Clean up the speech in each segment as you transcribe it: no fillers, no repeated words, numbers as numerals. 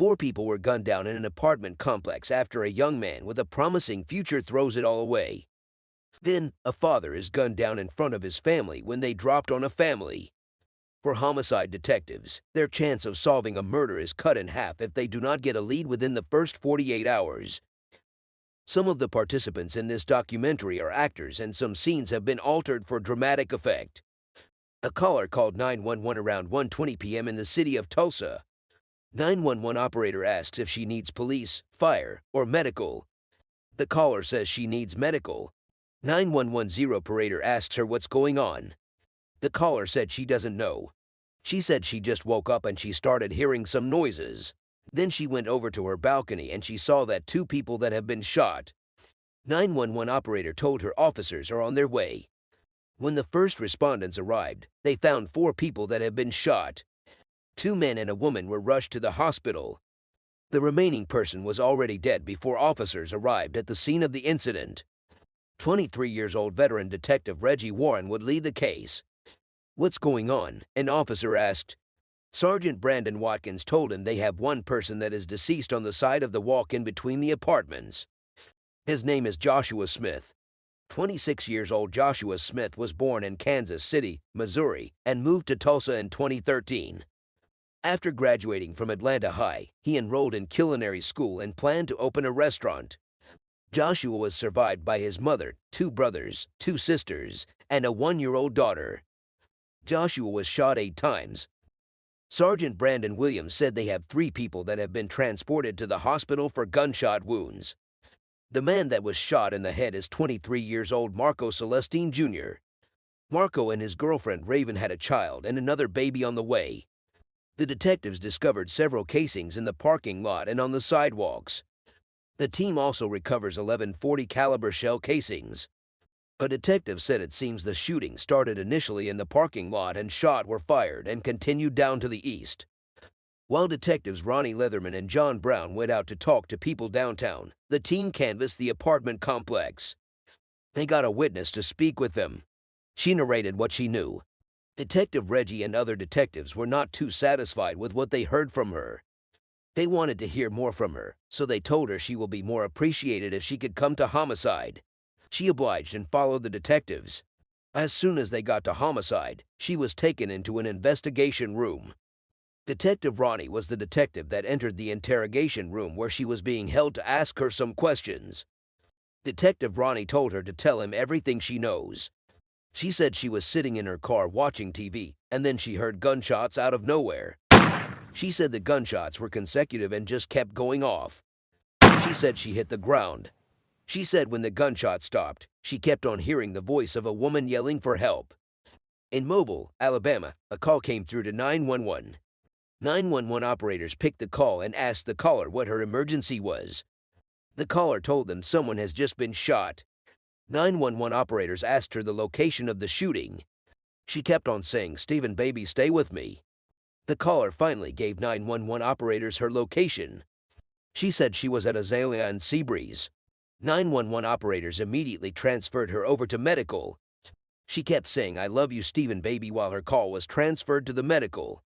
4 people were gunned down in an apartment complex after a young man with a promising future throws it all away. Then, a father is gunned down in front of his family when they dropped on a family. For homicide detectives, their chance of solving a murder is cut in half if they do not get a lead within the first 48 hours. Some of the participants in this documentary are actors, and some scenes have been altered for dramatic effect. A caller called 911 around 1:20 p.m. in the city of Tulsa. 911 operator asks if she needs police, fire, or medical. The caller says she needs medical. 911 operator asks her what's going on. The caller said she doesn't know. She said she just woke up and she started hearing some noises. Then she went over to her balcony and she saw that 2 people that have been shot. 911 operator told her officers are on their way. When the first respondents arrived, they found 4 people that have been shot. 2 men and a woman were rushed to the hospital. The remaining person was already dead before officers arrived at the scene of the incident. 23-year-old veteran detective Reggie Warren would lead the case. "What's going on?" an officer asked. Sergeant Brandon Watkins told him they have one person that is deceased on the side of the walk-in between the apartments. His name is Joshua Smith. 26-year-old Joshua Smith was born in Kansas City, Missouri, and moved to Tulsa in 2013. After graduating from Atlanta High, he enrolled in culinary school and planned to open a restaurant. Joshua was survived by his mother, 2 brothers, 2 sisters, and a 1-year-old daughter. Joshua was shot 8 times. Sergeant Brandon Williams said they have 3 people that have been transported to the hospital for gunshot wounds. The man that was shot in the head is 23-year-old Marco Celestine Jr. Marco and his girlfriend Raven had a child and another baby on the way. The detectives discovered several casings in the parking lot and on the sidewalks. The team also recovers 11 .40 caliber shell casings. A detective said it seems the shooting started initially in the parking lot and shot were fired and continued down to the east. While detectives Ronnie Leatherman and John Brown went out to talk to people downtown, the team canvassed the apartment complex. They got a witness to speak with them. She narrated what she knew. Detective Reggie and other detectives were not too satisfied with what they heard from her. They wanted to hear more from her, so they told her she will be more appreciated if she could come to homicide. She obliged and followed the detectives. As soon as they got to homicide, she was taken into an investigation room. Detective Ronnie was the detective that entered the interrogation room where she was being held to ask her some questions. Detective Ronnie told her to tell him everything she knows. She said she was sitting in her car watching TV, and then she heard gunshots out of nowhere. She said the gunshots were consecutive and just kept going off. She said she hit the ground. She said when the gunshot stopped, she kept on hearing the voice of a woman yelling for help. In Mobile, Alabama, a call came through to 911. 911 operators picked the call and asked the caller what her emergency was. The caller told them someone has just been shot. 911 operators asked her the location of the shooting. She kept on saying, "Stephen, baby, stay with me." The caller finally gave 911 operators her location. She said she was at Azalea and Seabreeze. 911 operators immediately transferred her over to medical. She kept saying, "I love you, Stephen, baby," while her call was transferred to the medical.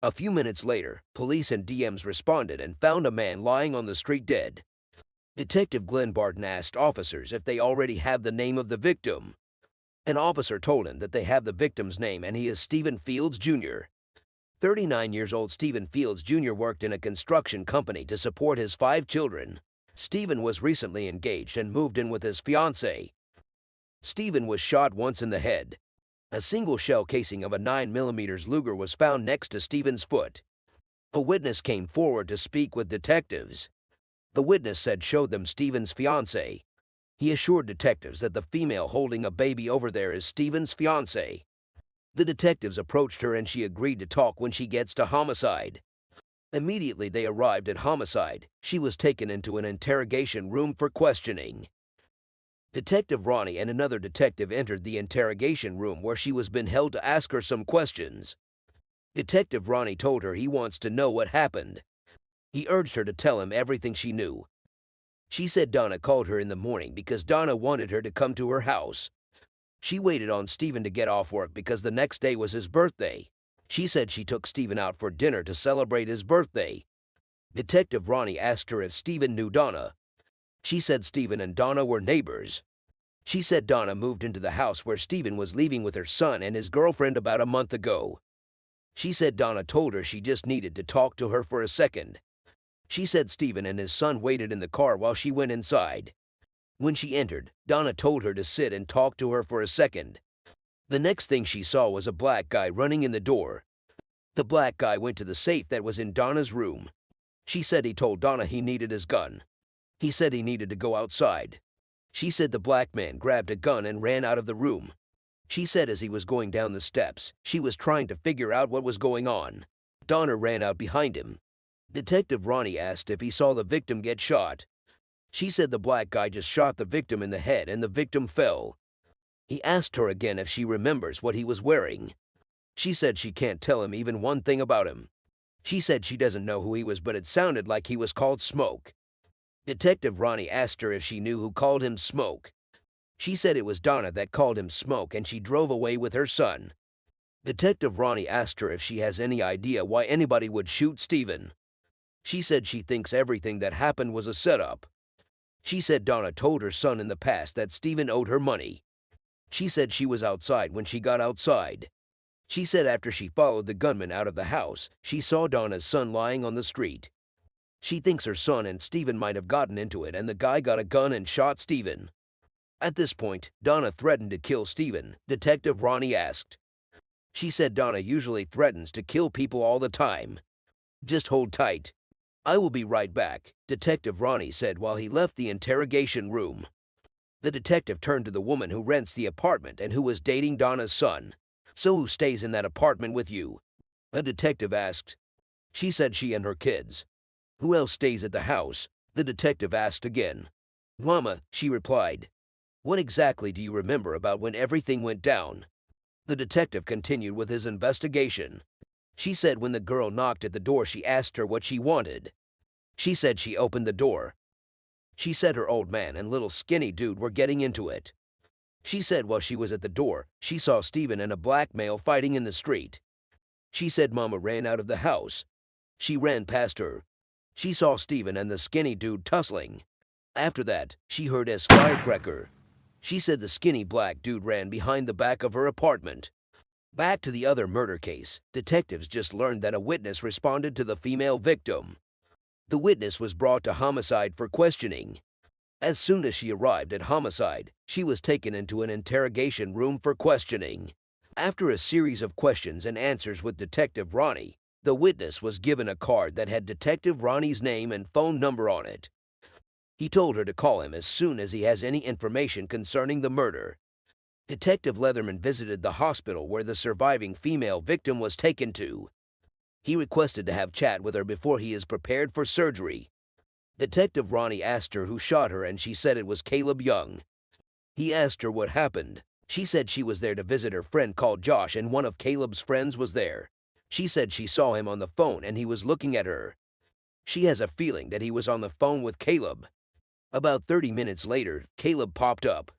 A few minutes later, police and DMs responded and found a man lying on the street dead. Detective Glenn Barton asked officers if they already have the name of the victim. An officer told him that they have the victim's name and he is Stephen Fields, Jr. 39-year-old Stephen Fields, Jr. worked in a construction company to support his 5 children. Stephen was recently engaged and moved in with his fiancée. Stephen was shot once in the head. A single shell casing of a 9mm Luger was found next to Stephen's foot. A witness came forward to speak with detectives. The witness said showed them Stephen's fiancée. He assured detectives that the female holding a baby over there is Stephen's fiancée. The detectives approached her and she agreed to talk when she gets to homicide. Immediately they arrived at homicide. She was taken into an interrogation room for questioning. Detective Ronnie and another detective entered the interrogation room where she was being held to ask her some questions. Detective Ronnie told her he wants to know what happened. He urged her to tell him everything she knew. She said Donna called her in the morning because Donna wanted her to come to her house. She waited on Stephen to get off work because the next day was his birthday. She said she took Stephen out for dinner to celebrate his birthday. Detective Ronnie asked her if Stephen knew Donna. She said Stephen and Donna were neighbors. She said Donna moved into the house where Stephen was living with her son and his girlfriend about a month ago. She said Donna told her she just needed to talk to her for a second. She said Stephen and his son waited in the car while she went inside. When she entered, Donna told her to sit and talk to her for a second. The next thing she saw was a black guy running in the door. The black guy went to the safe that was in Donna's room. She said he told Donna he needed his gun. He said he needed to go outside. She said the black man grabbed a gun and ran out of the room. She said as he was going down the steps, she was trying to figure out what was going on. Donna ran out behind him. Detective Ronnie asked if he saw the victim get shot. She said the black guy just shot the victim in the head and the victim fell. He asked her again if she remembers what he was wearing. She said she can't tell him even one thing about him. She said she doesn't know who he was, but it sounded like he was called Smoke. Detective Ronnie asked her if she knew who called him Smoke. She said it was Donna that called him Smoke and she drove away with her son. Detective Ronnie asked her if she has any idea why anybody would shoot Stephen. She said she thinks everything that happened was a setup. She said Donna told her son in the past that Stephen owed her money. She said she was outside when she got outside. She said after she followed the gunman out of the house, she saw Donna's son lying on the street. She thinks her son and Stephen might have gotten into it and the guy got a gun and shot Stephen. At this point, Donna threatened to kill Stephen, Detective Ronnie asked. She said Donna usually threatens to kill people all the time. Just hold tight. I will be right back, Detective Ronnie said while he left the interrogation room. The detective turned to the woman who rents the apartment and who was dating Donna's son. So who stays in that apartment with you? The detective asked. She said she and her kids. Who else stays at the house? The detective asked again. Mama, she replied. What exactly do you remember about when everything went down? The detective continued with his investigation. She said when the girl knocked at the door, she asked her what she wanted. She said she opened the door. She said her old man and little skinny dude were getting into it. She said while she was at the door, she saw Stephen and a black male fighting in the street. She said Mama ran out of the house. She ran past her. She saw Stephen and the skinny dude tussling. After that, she heard a firecracker. She said the skinny black dude ran behind the back of her apartment. Back to the other murder case, detectives just learned that a witness responded to the female victim. The witness was brought to homicide for questioning. As soon as she arrived at homicide, she was taken into an interrogation room for questioning. After a series of questions and answers with Detective Ronnie, the witness was given a card that had Detective Ronnie's name and phone number on it. He told her to call him as soon as he has any information concerning the murder. Detective Leatherman visited the hospital where the surviving female victim was taken to. He requested to have chat with her before he is prepared for surgery. Detective Ronnie asked her who shot her and she said it was Caleb Young. He asked her what happened. She said she was there to visit her friend called Josh and one of Caleb's friends was there. She said she saw him on the phone and he was looking at her. She has a feeling that he was on the phone with Caleb. About 30 minutes later, Caleb popped up.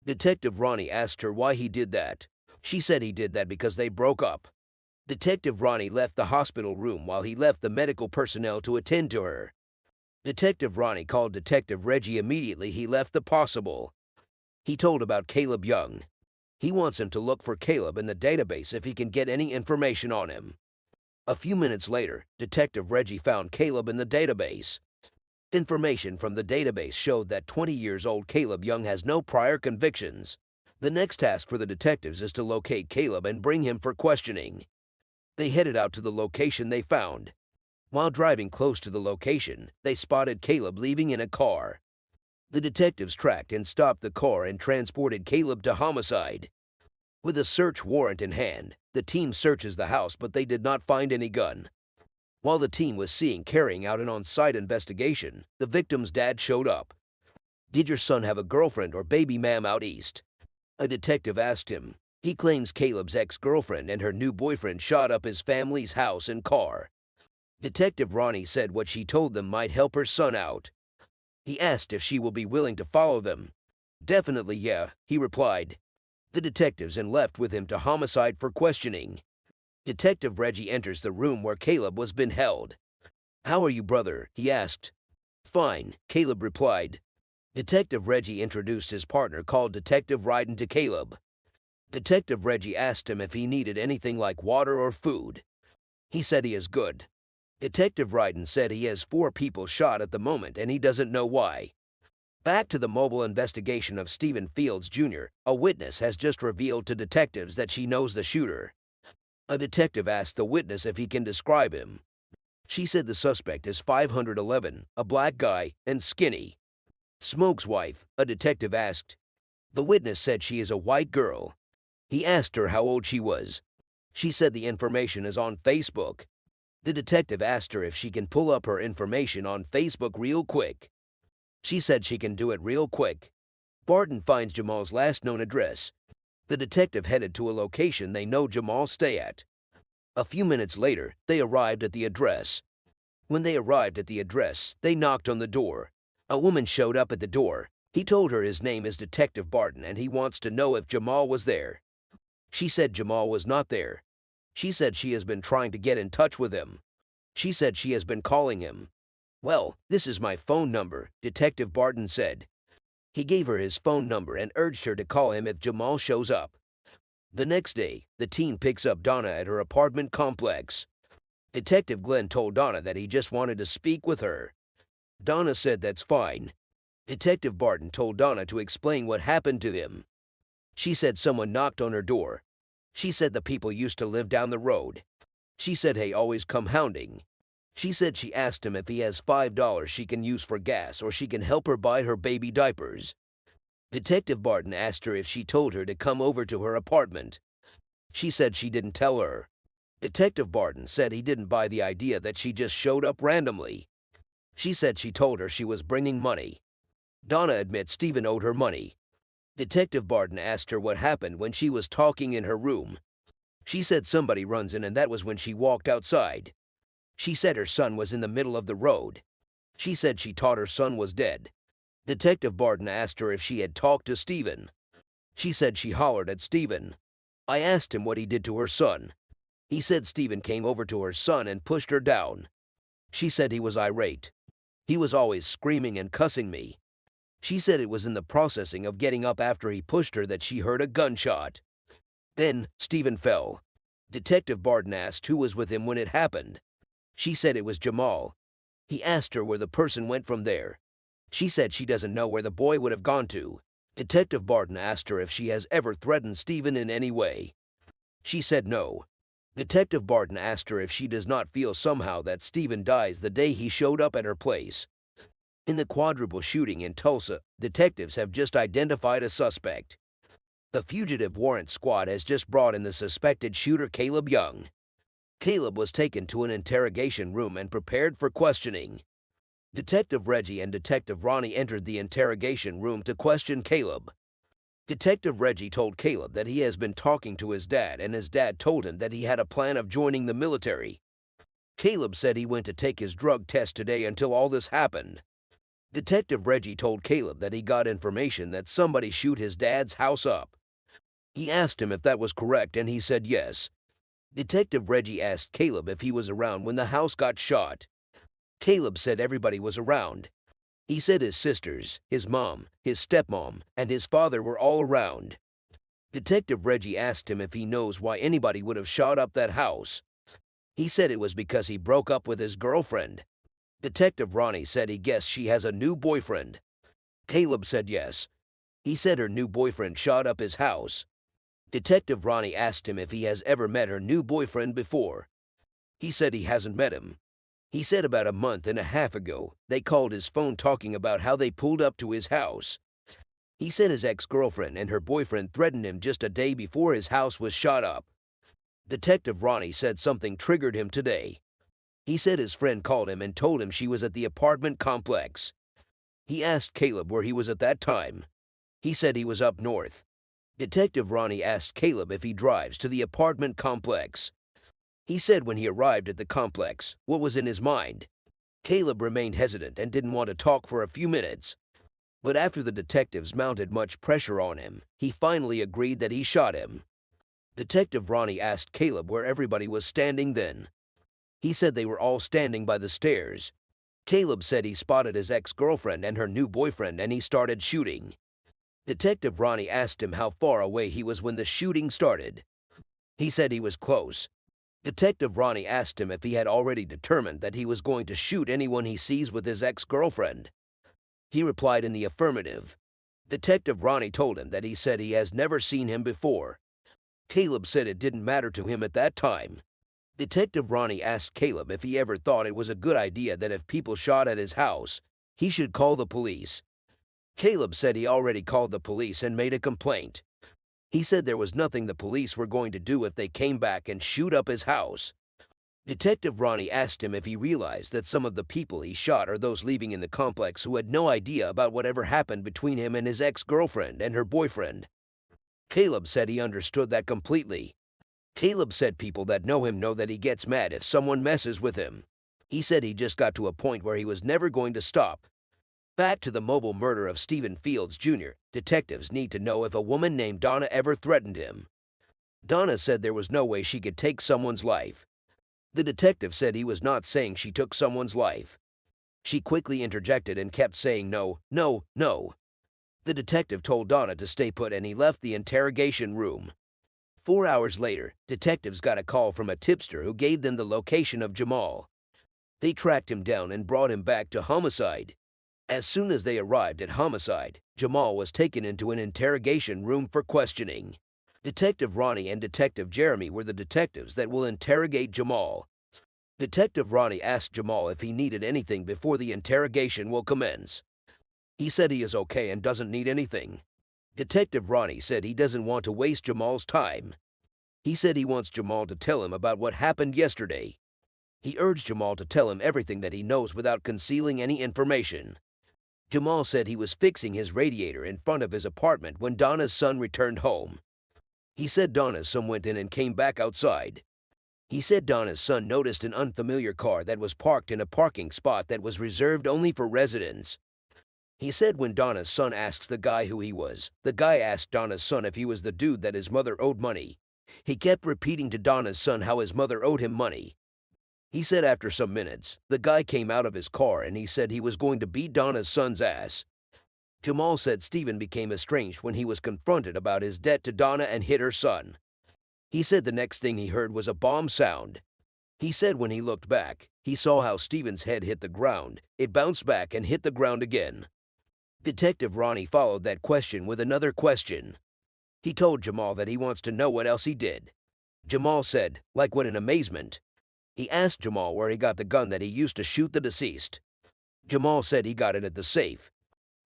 Detective Ronnie asked her why he did that. She said he did that because they broke up. Detective Ronnie left the hospital room while he left the medical personnel to attend to her. Detective Ronnie called Detective Reggie immediately he left the possible. He told about Caleb Young. He wants him to look for Caleb in the database if he can get any information on him. A few minutes later, Detective Reggie found Caleb in the database. Information from the database showed that 20-year-old Caleb Young has no prior convictions. The next task for the detectives is to locate Caleb and bring him for questioning. They headed out to the location they found. While driving close to the location, they spotted Caleb leaving in a car. The detectives tracked and stopped the car and transported Caleb to homicide. With a search warrant in hand, the team searches the house but they did not find any gun. While the team was carrying out an on-site investigation, the victim's dad showed up. Did your son have a girlfriend or baby ma'am out east? A detective asked him. He claims Caleb's ex-girlfriend and her new boyfriend shot up his family's house and car. Detective Ronnie said what she told them might help her son out. He asked if she will be willing to follow them. Definitely, yeah, he replied. The detectives and left with him to homicide for questioning. Detective Reggie enters the room where Caleb was being held. "How are you, brother?" he asked. "Fine," Caleb replied. Detective Reggie introduced his partner called Detective Ryden to Caleb. Detective Reggie asked him if he needed anything like water or food. He said he is good. Detective Ryden said he has 4 people shot at the moment and he doesn't know why. Back to the mobile investigation of Stephen Fields Jr., a witness has just revealed to detectives that she knows the shooter. A detective asked the witness if he can describe him. She said the suspect is 5'11", a black guy, and skinny. Smoke's wife, a detective asked. The witness said she is a white girl. He asked her how old she was. She said the information is on Facebook. The detective asked her if she can pull up her information on Facebook real quick. She said she can do it real quick. Barton finds Jamal's last known address. The detective headed to a location they know Jamal stay at. A few minutes later, they arrived at the address. When they arrived at the address, they knocked on the door. A woman showed up at the door. He told her his name is Detective Barton and he wants to know if Jamal was there. She said Jamal was not there. She said she has been trying to get in touch with him. She said she has been calling him. "Well, this is my phone number," Detective Barton said. He gave her his phone number and urged her to call him if Jamal shows up. The next day, the teen picks up Donna at her apartment complex. Detective Glenn told Donna that he just wanted to speak with her. Donna said that's fine. Detective Barton told Donna to explain what happened to him. She said someone knocked on her door. She said the people used to live down the road. She said he always come hounding. She said she asked him if he has $5 she can use for gas or she can help her buy her baby diapers. Detective Barton asked her if she told her to come over to her apartment. She said she didn't tell her. Detective Barton said he didn't buy the idea that she just showed up randomly. She said she told her she was bringing money. Donna admits Stephen owed her money. Detective Barton asked her what happened when she was talking in her room. She said somebody runs in and that was when she walked outside. She said her son was in the middle of the road. She said she thought her son was dead. Detective Barton asked her if she had talked to Stephen. She said she hollered at Stephen. I asked him what he did to her son. He said Stephen came over to her son and pushed her down. She said he was irate. He was always screaming and cussing me. She said it was in the processing of getting up after he pushed her that she heard a gunshot. Then, Stephen fell. Detective Barton asked who was with him when it happened. She said it was Jamal. He asked her where the person went from there. She said she doesn't know where the boy would have gone to. Detective Barton asked her if she has ever threatened Stephen in any way. She said no. Detective Barton asked her if she does not feel somehow that Stephen dies the day he showed up at her place. In the quadruple shooting in Tulsa, detectives have just identified a suspect. The fugitive warrant squad has just brought in the suspected shooter Caleb Young. Caleb was taken to an interrogation room and prepared for questioning. Detective Reggie and Detective Ronnie entered the interrogation room to question Caleb. Detective Reggie told Caleb that he has been talking to his dad and his dad told him that he had a plan of joining the military. Caleb said he went to take his drug test today until all this happened. Detective Reggie told Caleb that he got information that somebody shoot his dad's house up. He asked him if that was correct and he said yes. Detective Reggie asked Caleb if he was around when the house got shot. Caleb said everybody was around. He said his sisters, his mom, his stepmom, and his father were all around. Detective Reggie asked him if he knows why anybody would have shot up that house. He said it was because he broke up with his girlfriend. Detective Ronnie said he guessed she has a new boyfriend. Caleb said yes. He said her new boyfriend shot up his house. Detective Ronnie asked him if he has ever met her new boyfriend before. He said he hasn't met him. He said about a month and a half ago, they called his phone talking about how they pulled up to his house. He said his ex-girlfriend and her boyfriend threatened him just a day before his house was shot up. Detective Ronnie said something triggered him today. He said his friend called him and told him she was at the apartment complex. He asked Caleb where he was at that time. He said he was up north. Detective Ronnie asked Caleb if he drives to the apartment complex. He said when he arrived at the complex, what was in his mind. Caleb remained hesitant and didn't want to talk for a few minutes. But after the detectives mounted much pressure on him, he finally agreed that he shot him. Detective Ronnie asked Caleb where everybody was standing then. He said they were all standing by the stairs. Caleb said he spotted his ex-girlfriend and her new boyfriend and he started shooting. Detective Ronnie asked him how far away he was when the shooting started. He said he was close. Detective Ronnie asked him if he had already determined that he was going to shoot anyone he sees with his ex-girlfriend. He replied in the affirmative. Detective Ronnie told him that he said he has never seen him before. Caleb said it didn't matter to him at that time. Detective Ronnie asked Caleb if he ever thought it was a good idea that if people shot at his house, he should call the police. Caleb said he already called the police and made a complaint. He said there was nothing the police were going to do if they came back and shoot up his house. Detective Ronnie asked him if he realized that some of the people he shot are those leaving in the complex who had no idea about whatever happened between him and his ex-girlfriend and her boyfriend. Caleb said he understood that completely. Caleb said people that know him know that he gets mad if someone messes with him. He said he just got to a point where he was never going to stop. Back to the mobile murder of Stephen Fields Jr., detectives need to know if a woman named Donna ever threatened him. Donna said there was no way she could take someone's life. The detective said he was not saying she took someone's life. She quickly interjected and kept saying no, no, no. The detective told Donna to stay put and he left the interrogation room. 4 hours later, detectives got a call from a tipster who gave them the location of Jamal. They tracked him down and brought him back to homicide. As soon as they arrived at homicide, Jamal was taken into an interrogation room for questioning. Detective Ronnie and Detective Jeremy were the detectives that will interrogate Jamal. Detective Ronnie asked Jamal if he needed anything before the interrogation will commence. He said he is okay and doesn't need anything. Detective Ronnie said he doesn't want to waste Jamal's time. He said he wants Jamal to tell him about what happened yesterday. He urged Jamal to tell him everything that he knows without concealing any information. Jamal said he was fixing his radiator in front of his apartment when Donna's son returned home. He said Donna's son went in and came back outside. He said Donna's son noticed an unfamiliar car that was parked in a parking spot that was reserved only for residents. He said when Donna's son asks the guy who he was, the guy asked Donna's son if he was the dude that his mother owed money. He kept repeating to Donna's son how his mother owed him money. He said after some minutes, the guy came out of his car and he said he was going to beat Donna's son's ass. Jamal said Stephen became estranged when he was confronted about his debt to Donna and hit her son. He said the next thing he heard was a bomb sound. He said when he looked back, he saw how Stephen's head hit the ground. It bounced back and hit the ground again. Detective Ronnie followed that question with another question. He told Jamal that he wants to know what else he did. Jamal said, like what in amazement. He asked Jamal where he got the gun that he used to shoot the deceased. Jamal said he got it at the safe.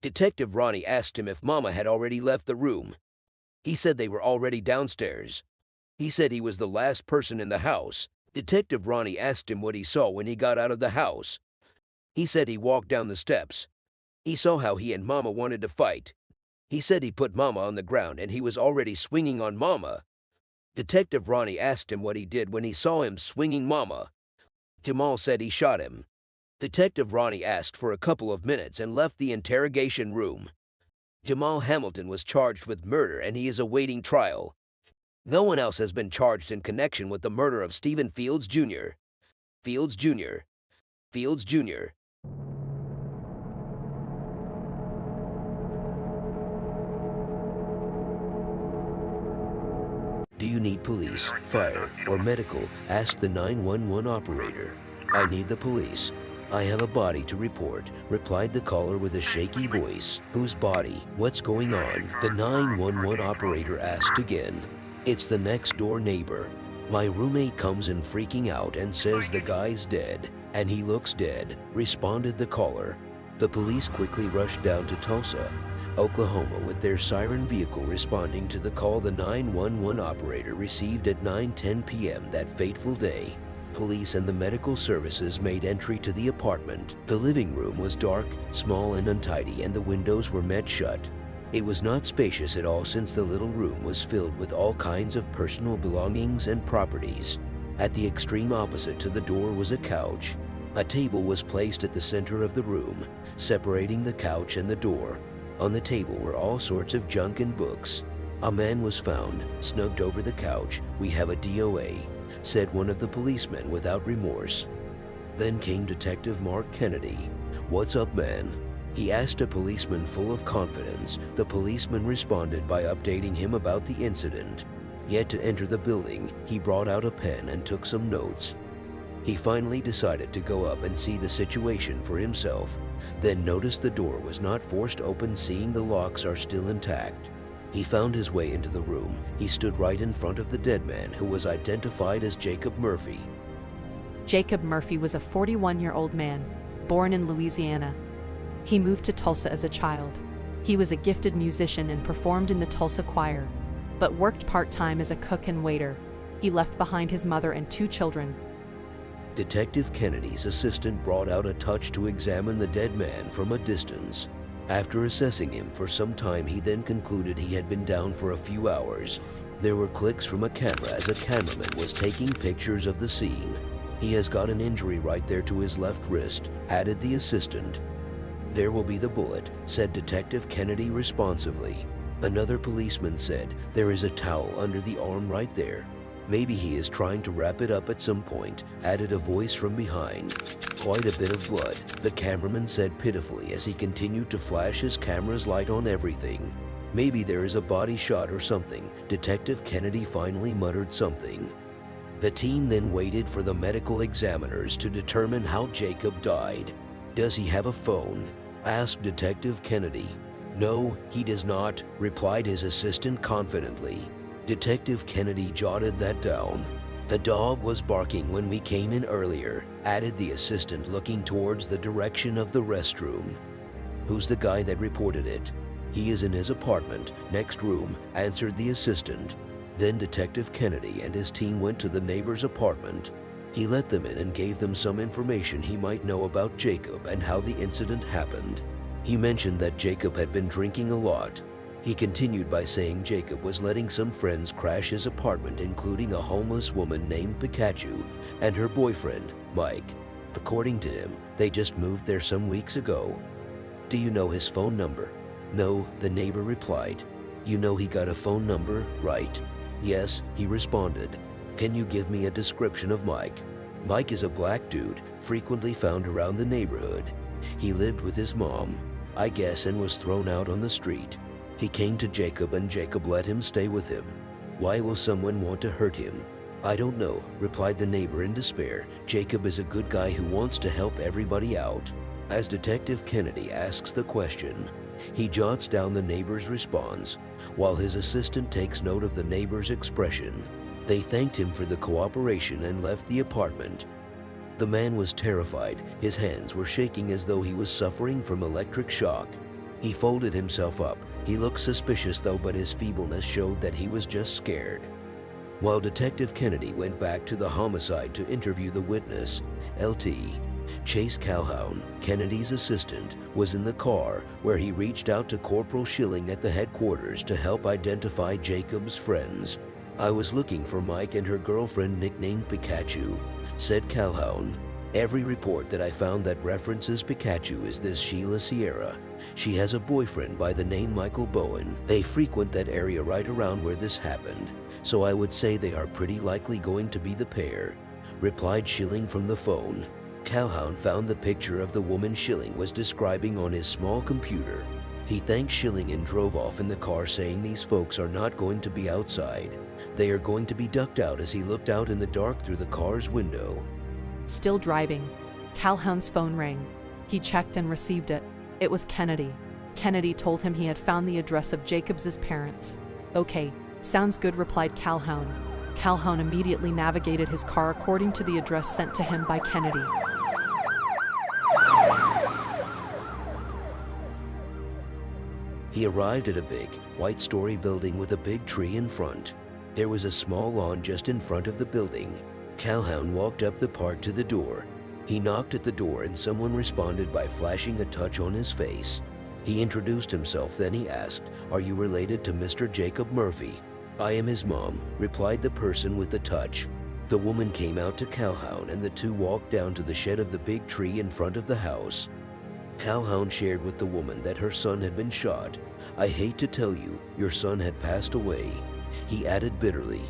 Detective Ronnie asked him if Mama had already left the room. He said they were already downstairs. He said he was the last person in the house. Detective Ronnie asked him what he saw when he got out of the house. He said he walked down the steps. He saw how he and Mama wanted to fight. He said he put Mama on the ground and he was already swinging on Mama. Detective Ronnie asked him what he did when he saw him swinging Mama. Jamal said he shot him. Detective Ronnie asked for a couple of minutes and left the interrogation room. Jamal Hamilton was charged with murder and he is awaiting trial. No one else has been charged in connection with the murder of Stephen Fields Jr. Fields Jr. Fields Jr. Do you need police, fire, or medical? Ask the 911 operator. I need the police. I have a body to report, replied the caller with a shaky voice. Whose body? What's going on? The 911 operator asked again. It's the next door neighbor. My roommate comes in freaking out and says the guy's dead, and he looks dead, responded the caller. The police quickly rushed down to Tulsa, Oklahoma with their siren vehicle responding to the call the 911 operator received at 9:10 p.m. that fateful day. Police and the medical services made entry to the apartment. The living room was dark, small and untidy, and the windows were met shut. It was not spacious at all since the little room was filled with all kinds of personal belongings and properties. At the extreme opposite to the door was a couch. A table was placed at the center of the room, separating the couch and the door. On the table were all sorts of junk and books. A man was found, snugged over the couch. We have a DOA. said one of the policemen without remorse. Then came Detective Mark Kennedy. "What's up, man?" He asked a policeman full of confidence. The policeman responded by updating him about the incident. Yet to enter the building, he brought out a pen and took some notes. He finally decided to go up and see the situation for himself, then noticed the door was not forced open, seeing the locks are still intact. He found his way into the room. He stood right in front of the dead man, who was identified as Jacob Murphy. Jacob Murphy was a 41-year-old man, born in Louisiana. He moved to Tulsa as a child. He was a gifted musician and performed in the Tulsa choir, but worked part-time as a cook and waiter. He left behind his mother and 2 children. Detective Kennedy's assistant brought out a touch to examine the dead man from a distance. After assessing him for some time, he then concluded he had been down for a few hours. There were clicks from a camera as a cameraman was taking pictures of the scene. "He has got an injury right there to his left wrist," added the assistant. "There will be the bullet," said Detective Kennedy responsively. Another policeman said, "There is a towel under the arm right there. Maybe he is trying to wrap it up at some point," added a voice from behind. "Quite a bit of blood," the cameraman said pitifully as he continued to flash his camera's light on everything. "Maybe there is a body shot or something." Detective Kennedy finally muttered something. The team then waited for the medical examiners to determine how Jacob died. "Does he have a phone?" asked Detective Kennedy. "No, he does not," replied his assistant confidently. Detective Kennedy jotted that down. "The dog was barking when we came in earlier," added the assistant, looking towards the direction of the restroom. "Who's the guy that reported it?" "He is in his apartment, next room," answered the assistant. Then Detective Kennedy and his team went to the neighbor's apartment. He let them in and gave them some information he might know about Jacob and how the incident happened. He mentioned that Jacob had been drinking a lot. He continued by saying Jacob was letting some friends crash his apartment, including a homeless woman named Pikachu and her boyfriend, Mike. According to him, they just moved there some weeks ago. "Do you know his phone number?" "No," the neighbor replied. "You know he got a phone number, right?" "Yes," he responded. "Can you give me a description of Mike?" "Mike is a black dude, frequently found around the neighborhood. He lived with his mom, I guess, and was thrown out on the street. He came to Jacob and Jacob let him stay with him. Why will someone want to hurt him?" "I don't know," replied the neighbor in despair. "Jacob is a good guy who wants to help everybody out." As Detective Kennedy asks the question, he jots down the neighbor's response, while his assistant takes note of the neighbor's expression. They thanked him for the cooperation and left the apartment. The man was terrified. His hands were shaking as though he was suffering from electric shock. He folded himself up. He looked suspicious though, but his feebleness showed that he was just scared. While Detective Kennedy went back to the homicide to interview the witness, LT, Chase Calhoun, Kennedy's assistant, was in the car where he reached out to Corporal Schilling at the headquarters to help identify Jacob's friends. "I was looking for Mike and her girlfriend nicknamed Pikachu," said Calhoun. "Every report that I found that references Pikachu is this Sheila Sierra. She has a boyfriend by the name Michael Bowen. They frequent that area right around where this happened, so I would say they are pretty likely going to be the pair," replied Schilling from the phone. Calhoun found the picture of the woman Schilling was describing on his small computer. He thanked Schilling and drove off in the car, saying these folks are not going to be outside. They are going to be ducked out as he looked out in the dark through the car's window. Still driving, Calhoun's phone rang. He checked and received it. It was Kennedy. Kennedy told him he had found the address of Jacob's parents. "Okay, sounds good," replied Calhoun. Calhoun immediately navigated his car according to the address sent to him by Kennedy. He arrived at a big, white-story building with a big tree in front. There was a small lawn just in front of the building. Calhoun walked up the part to the door. He knocked at the door and someone responded by flashing a touch on his face. He introduced himself, then he asked, "Are you related to Mr. Jacob Murphy?" "I am his mom," replied the person with the touch. The woman came out to Calhoun and the two walked down to the shed of the big tree in front of the house. Calhoun shared with the woman that her son had been shot. "I hate to tell you, your son had passed away," he added bitterly.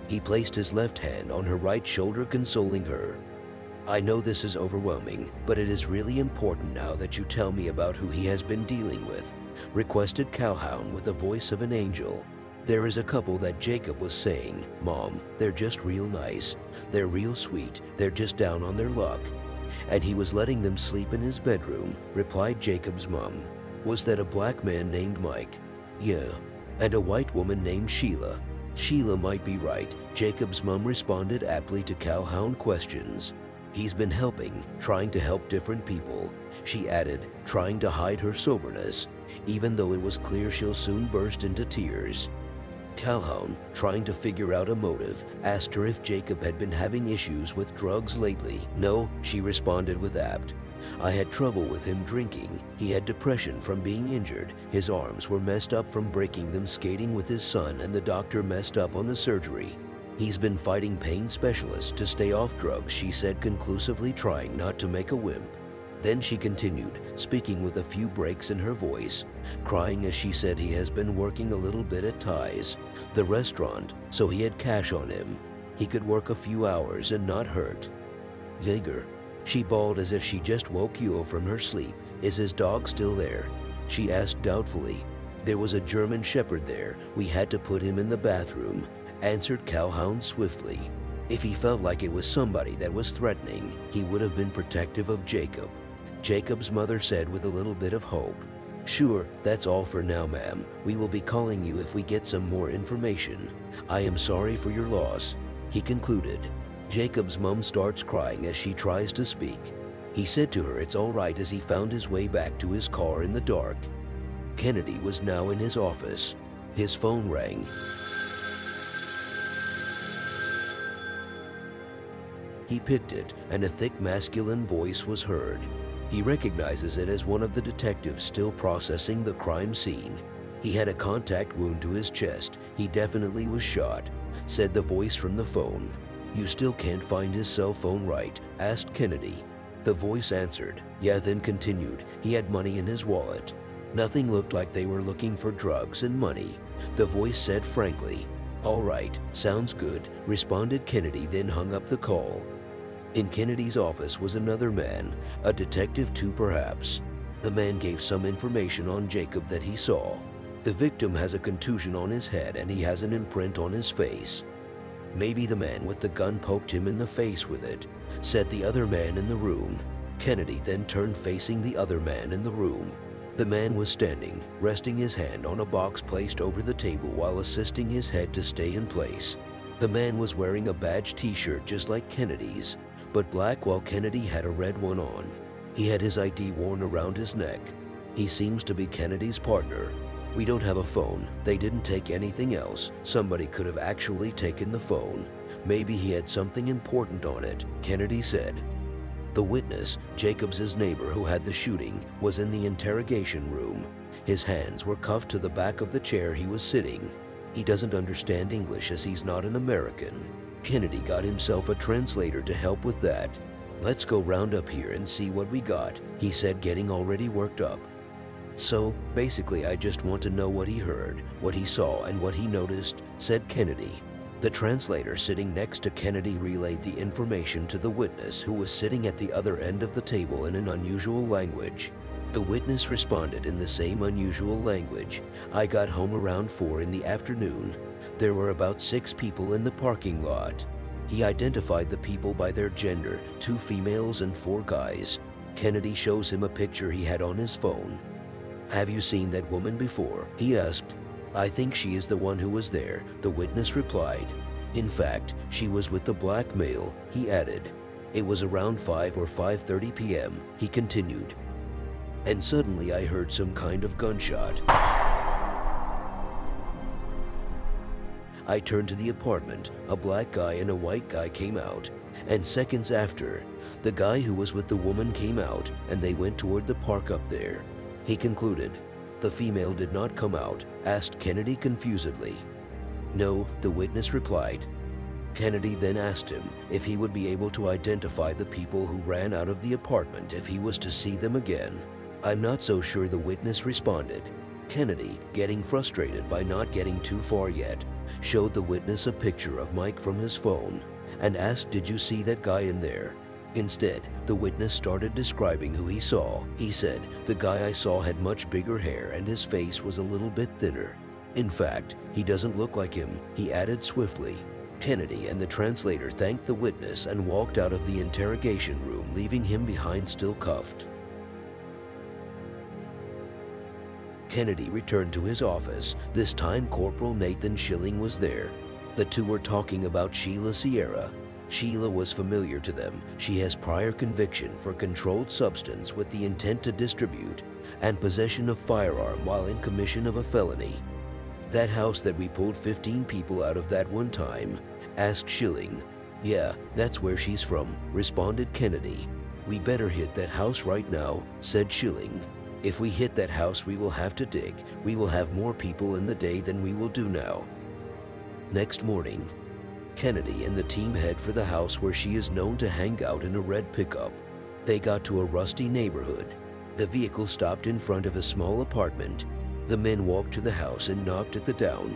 He placed his left hand on her right shoulder, consoling her. I know this is overwhelming, but it is really important now that you tell me about who he has been dealing with, requested Calhoun with the voice of an angel. There is a couple that Jacob was saying, Mom, they're just real nice. They're real sweet. They're just down on their luck. And he was letting them sleep in his bedroom, replied Jacob's mom. Was that a black man named Mike? Yeah. And a white woman named Sheila? Sheila might be right, Jacob's mom responded aptly to Calhoun questions. He's been helping, trying to help different people. She added, trying to hide her soberness, even though it was clear she'll soon burst into tears. Calhoun, trying to figure out a motive, asked her if Jacob had been having issues with drugs lately. No, she responded with apt. I had trouble with him drinking. He had depression from being injured. His arms were messed up from breaking them skating with his son, and the doctor messed up on the surgery. He's been fighting pain specialists to stay off drugs, she said conclusively, trying not to make a wimp. Then she continued, speaking with a few breaks in her voice, crying as she said he has been working a little bit at Ty's, the restaurant, so he had cash on him. He could work a few hours and not hurt. Jaeger. She bawled as if she just woke Yo from her sleep. Is his dog still there? She asked doubtfully. There was a German Shepherd there. We had to put him in the bathroom, answered Calhoun swiftly. If he felt like it was somebody that was threatening, he would have been protective of Jacob. Jacob's mother said with a little bit of hope. Sure, that's all for now, ma'am. We will be calling you if we get some more information. I am sorry for your loss, he concluded. Jacob's mom starts crying as she tries to speak. He said to her it's all right as he found his way back to his car in the dark. Kennedy was now in his office. His phone rang. He picked it, and a thick masculine voice was heard. He recognizes it as one of the detectives still processing the crime scene. He had a contact wound to his chest. He definitely was shot, said the voice from the phone. You still can't find his cell phone, right? Asked Kennedy. The voice answered, yeah, then continued. He had money in his wallet. Nothing looked like they were looking for drugs and money. The voice said frankly. All right, sounds good, responded Kennedy, then hung up the call. In Kennedy's office was another man, a detective too perhaps. The man gave some information on Jacob that he saw. The victim has a contusion on his head and he has an imprint on his face. Maybe the man with the gun poked him in the face with it, said the other man in the room. Kennedy then turned facing the other man in the room. The man was standing, resting his hand on a box placed over the table while assisting his head to stay in place. The man was wearing a badge t-shirt just like Kennedy's, but black, while Kennedy had a red one on. He had his ID worn around his neck. He seems to be Kennedy's partner. We don't have a phone. They didn't take anything else. Somebody could have actually taken the phone. Maybe he had something important on it, Kennedy said. The witness, Jacobs' neighbor who had the shooting, was in the interrogation room. His hands were cuffed to the back of the chair he was sitting. He doesn't understand English as he's not an American. Kennedy got himself a translator to help with that. Let's go round up here and see what we got, he said, getting already worked up. So, basically, I just want to know what he heard, what he saw, and what he noticed, said Kennedy. The translator sitting next to Kennedy relayed the information to the witness, who was sitting at the other end of the table, in an unusual language. The witness responded in the same unusual language. I got home around 4 in the afternoon. There were about 6 people in the parking lot. He identified the people by their gender, 2 females and 4 guys. Kennedy shows him a picture he had on his phone. Have you seen that woman before? He asked. I think she is the one who was there, the witness replied. In fact, she was with the black male, he added. It was around 5 or 5:30 p.m., he continued. And suddenly I heard some kind of gunshot. I turned to the apartment. A black guy and a white guy came out, and seconds after, the guy who was with the woman came out, and they went toward the park up there. He concluded. The female did not come out, asked Kennedy confusedly. No, the witness replied. Kennedy then asked him if he would be able to identify the people who ran out of the apartment if he was to see them again. I'm not so sure, the witness responded. Kennedy, getting frustrated by not getting too far yet, showed the witness a picture of Mike from his phone, and asked, "Did you see that guy in there?" Instead, the witness started describing who he saw. He said, "The guy I saw had much bigger hair and his face was a little bit thinner. In fact, he doesn't look like him," he added swiftly. Kennedy and the translator thanked the witness and walked out of the interrogation room, leaving him behind still cuffed. Kennedy returned to his office. This time Corporal Nathan Schilling was there. The two were talking about Sheila Sierra. Sheila was familiar to them. She has prior conviction for controlled substance with the intent to distribute and possession of firearm while in commission of a felony. "That house that we pulled 15 people out of that one time?" asked Schilling. "Yeah, that's where she's from," responded Kennedy. "We better hit that house right now," said Schilling. "If we hit that house, we will have to dig. We will have more people in the day than we will do now." Next morning, Kennedy and the team head for the house where she is known to hang out in a red pickup. They got to a rusty neighborhood. The vehicle stopped in front of a small apartment. The men walked to the house and knocked at the door.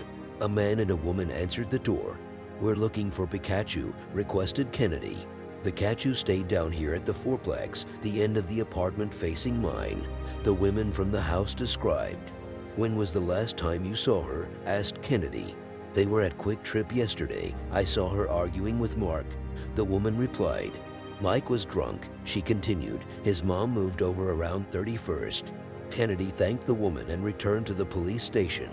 A man and a woman answered the door. "We're looking for Pikachu," requested Kennedy. "The Pikachu stayed down here at the fourplex, the end of the apartment facing mine," the women from the house described. "When was the last time you saw her?" asked Kennedy. "They were at Quick Trip yesterday. I saw her arguing with Mark," the woman replied. "Mike was drunk," she continued. "His mom moved over around 31st. Kennedy thanked the woman and returned to the police station.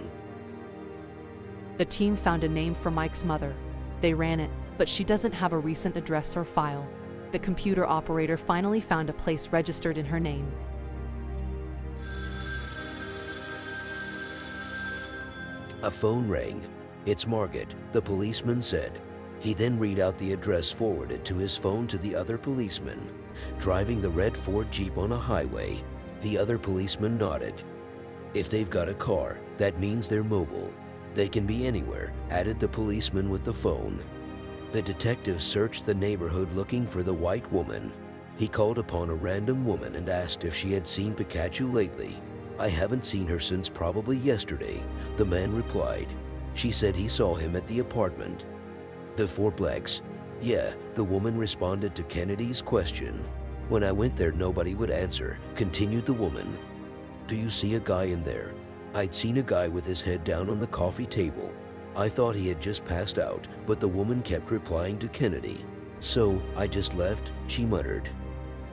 The team found a name for Mike's mother. They ran it, but she doesn't have a recent address or file. The computer operator finally found a place registered in her name. A phone rang. "It's Margaret," the policeman said. He then read out the address forwarded to his phone to the other policeman. Driving the red Ford Jeep on a highway, the other policeman nodded. "If they've got a car, that means they're mobile. They can be anywhere," added the policeman with the phone. The detective searched the neighborhood looking for the white woman. He called upon a random woman and asked if she had seen Pikachu lately. "I haven't seen her since probably yesterday," the man replied. "She said he saw him at the apartment." The fourplex. "Yeah," the woman responded to Kennedy's question. "When I went there, nobody would answer," continued the woman. "Do you see a guy in there?" "I'd seen a guy with his head down on the coffee table. I thought he had just passed out, but the woman kept replying to Kennedy. "So, I just left," she muttered.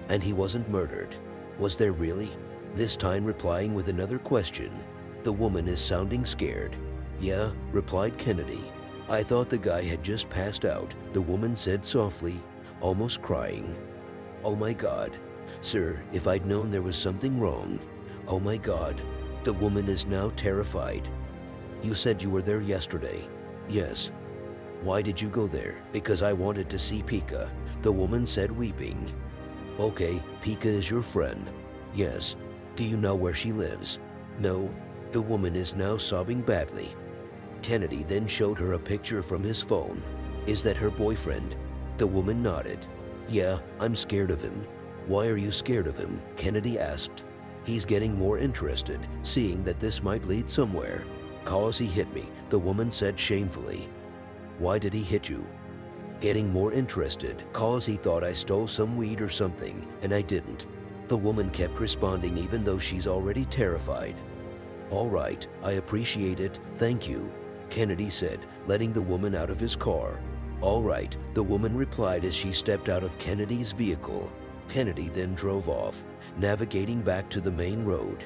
"And he wasn't murdered. Was there really?" This time replying with another question. The woman is sounding scared. "Yeah," replied Kennedy. "I thought the guy had just passed out," the woman said softly, almost crying. "Oh my God. Sir, if I'd known there was something wrong. Oh my God." The woman is now terrified. "You said you were there yesterday." "Yes." "Why did you go there?" "Because I wanted to see Pika," the woman said, weeping. "Okay, Pika is your friend." "Yes." "Do you know where she lives?" "No." The woman is now sobbing badly. Kennedy then showed her a picture from his phone. "Is that her boyfriend?" The woman nodded. "Yeah, I'm scared of him." "Why are you scared of him?" Kennedy asked. "He's getting more interested, seeing that this might lead somewhere." "'Cause he hit me," the woman said shamefully. "Why did he hit you?" "Getting more interested, 'cause he thought I stole some weed or something, and I didn't." The woman kept responding even though she's already terrified. "All right, I appreciate it, thank you," Kennedy said, letting the woman out of his car. "All right," the woman replied as she stepped out of Kennedy's vehicle. Kennedy then drove off, navigating back to the main road.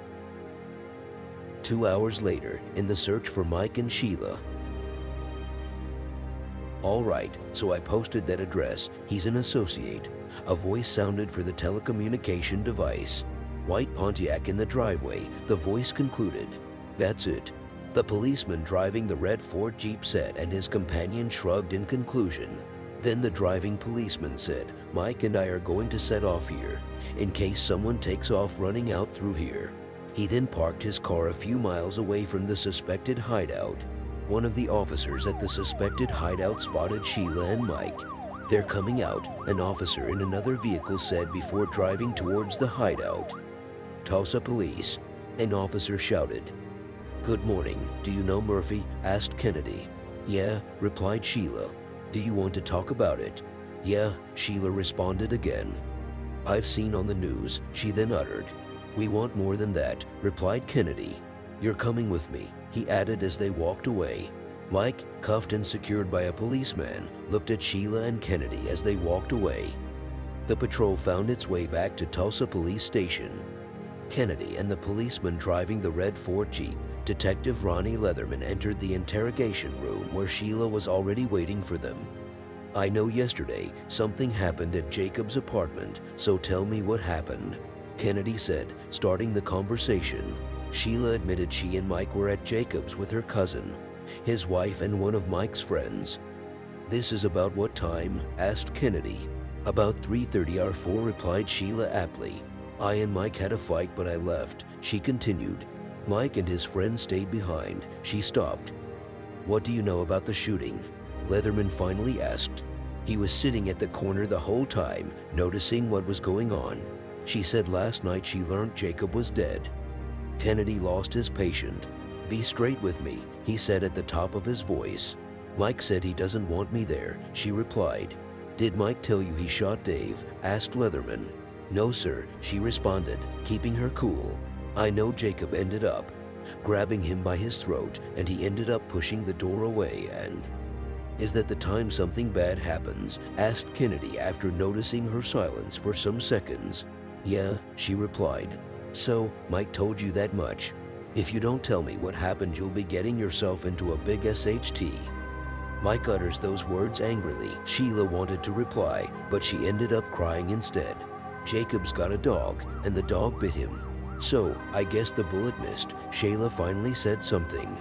2 hours later, in the search for Mike and Sheila. "All right, so I posted that address. He's an associate." A voice sounded for the telecommunication device. "White Pontiac in the driveway," the voice concluded. "That's it." The policeman driving the red Ford Jeep said, and his companion shrugged in conclusion. Then the driving policeman said, "Mike and I are going to set off here, in case someone takes off running out through here." He then parked his car a few miles away from the suspected hideout. One of the officers at the suspected hideout spotted Sheila and Mike. "They're coming out," an officer in another vehicle said before driving towards the hideout. "Tulsa police," an officer shouted. "Good morning. Do you know Murphy?" asked Kennedy. "Yeah," replied Sheila. "Do you want to talk about it?" "Yeah," Sheila responded again. "I've seen on the news," she then uttered. "We want more than that," replied Kennedy. "You're coming with me," he added as they walked away. Mike, cuffed and secured by a policeman, looked at Sheila and Kennedy as they walked away. The patrol found its way back to Tulsa Police Station. Kennedy and the policeman driving the red Ford Jeep, Detective Ronnie Leatherman, entered the interrogation room where Sheila was already waiting for them. "I know yesterday something happened at Jacob's apartment, so tell me what happened," Kennedy said, starting the conversation. Sheila admitted she and Mike were at Jacob's with her cousin, his wife, and one of Mike's friends. "This is about what time?" asked Kennedy. "About 3:30 or 4, replied Sheila aptly. "I and Mike had a fight, but I left," she continued. "Mike and his friend stayed behind." She stopped. "What do you know about the shooting?" Leatherman finally asked. He was sitting at the corner the whole time, noticing what was going on. She said last night she learned Jacob was dead. Kennedy lost his patient. "Be straight with me," he said at the top of his voice. "Mike said he doesn't want me there," she replied. "Did Mike tell you he shot Dave?" asked Leatherman. "No, sir," she responded, keeping her cool. "I know Jacob ended up grabbing him by his throat, and he ended up pushing the door away and—" "Is that the time something bad happens?" asked Kennedy after noticing her silence for some seconds. "Yeah," she replied. "So, Mike told you that much? If you don't tell me what happened, you'll be getting yourself into a big SHT. Mike utters those words angrily. Sheila wanted to reply, but she ended up crying instead. Jacob's got a dog, and the dog bit him. "So, I guess the bullet missed." Sheila finally said something.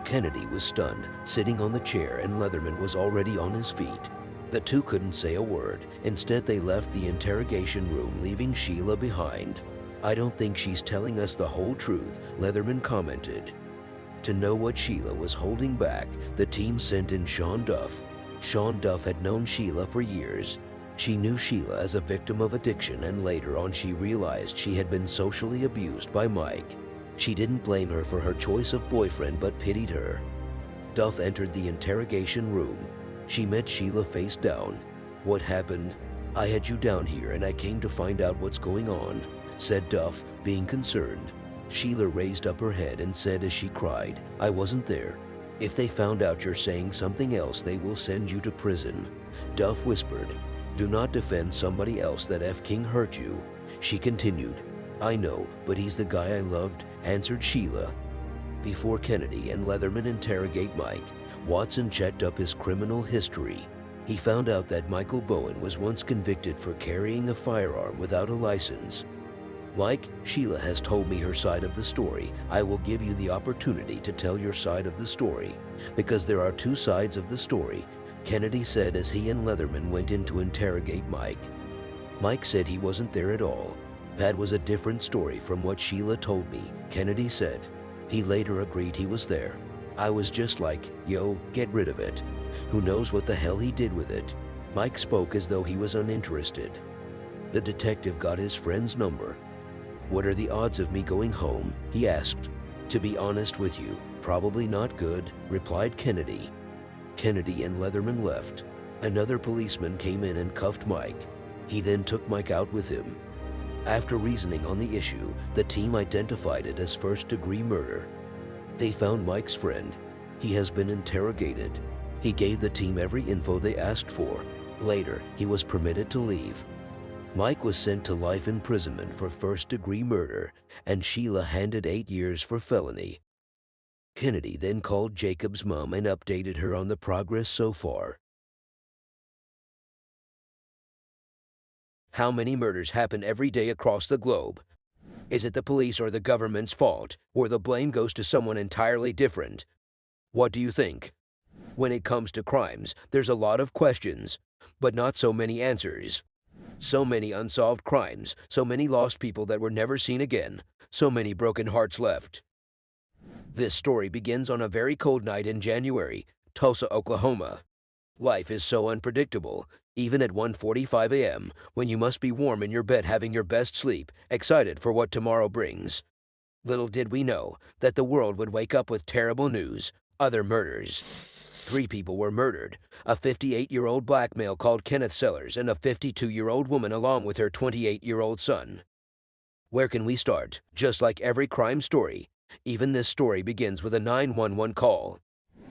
Kennedy was stunned, sitting on the chair, and Leatherman was already on his feet. The two couldn't say a word. Instead, they left the interrogation room, leaving Sheila behind. "I don't think she's telling us the whole truth," Leatherman commented. To know what Sheila was holding back, the team sent in Sean Duff. Sean Duff had known Sheila for years. She knew Sheila as a victim of addiction, and later on she realized she had been socially abused by Mike. She didn't blame her for her choice of boyfriend, but pitied her. Duff entered the interrogation room. She met Sheila face down. "What happened?" "I had you down here and I came to find out what's going on," said Duff, being concerned. Sheila raised up her head and said as she cried, "I wasn't there. If they found out you're saying something else, they will send you to prison." Duff whispered, "Do not defend somebody else that F. King hurt you." She continued, "I know, but he's the guy I loved," answered Sheila. Before Kennedy and Leatherman interrogate Mike, Watson checked up his criminal history. He found out that Michael Bowen was once convicted for carrying a firearm without a license. "Mike, Sheila has told me her side of the story. I will give you the opportunity to tell your side of the story, because there are two sides of the story," Kennedy said as he and Leatherman went in to interrogate Mike. Mike said he wasn't there at all. "That was a different story from what Sheila told me," Kennedy said. He later agreed he was there. "I was just like, yo, get rid of it. Who knows what the hell he did with it?" Mike spoke as though he was uninterested. The detective got his friend's number. "What are the odds of me going home?" he asked. "To be honest with you, probably not good," replied Kennedy. Kennedy and Leatherman left. Another policeman came in and cuffed Mike. He then took Mike out with him. After reasoning on the issue, the team identified it as first-degree murder. They found Mike's friend. He has been interrogated. He gave the team every info they asked for. Later, he was permitted to leave. Mike was sent to life imprisonment for first-degree murder, and Sheila handed 8 years for felony. Kennedy then called Jacob's mom and updated her on the progress so far. How many murders happen every day across the globe? Is it the police or the government's fault, or the blame goes to someone entirely different? What do you think? When it comes to crimes, there's a lot of questions, but not so many answers. So many unsolved crimes, so many lost people that were never seen again, so many broken hearts left. This story begins on a very cold night in January, Tulsa, Oklahoma. Life is so unpredictable, even at 1:45 a.m., when you must be warm in your bed having your best sleep, excited for what tomorrow brings. Little did we know that the world would wake up with terrible news, other murders. 3 people were murdered, a 58-year-old black male called Kenneth Sellers and a 52-year-old woman along with her 28-year-old son. Where can we start? Just like every crime story, even this story begins with a 911 call.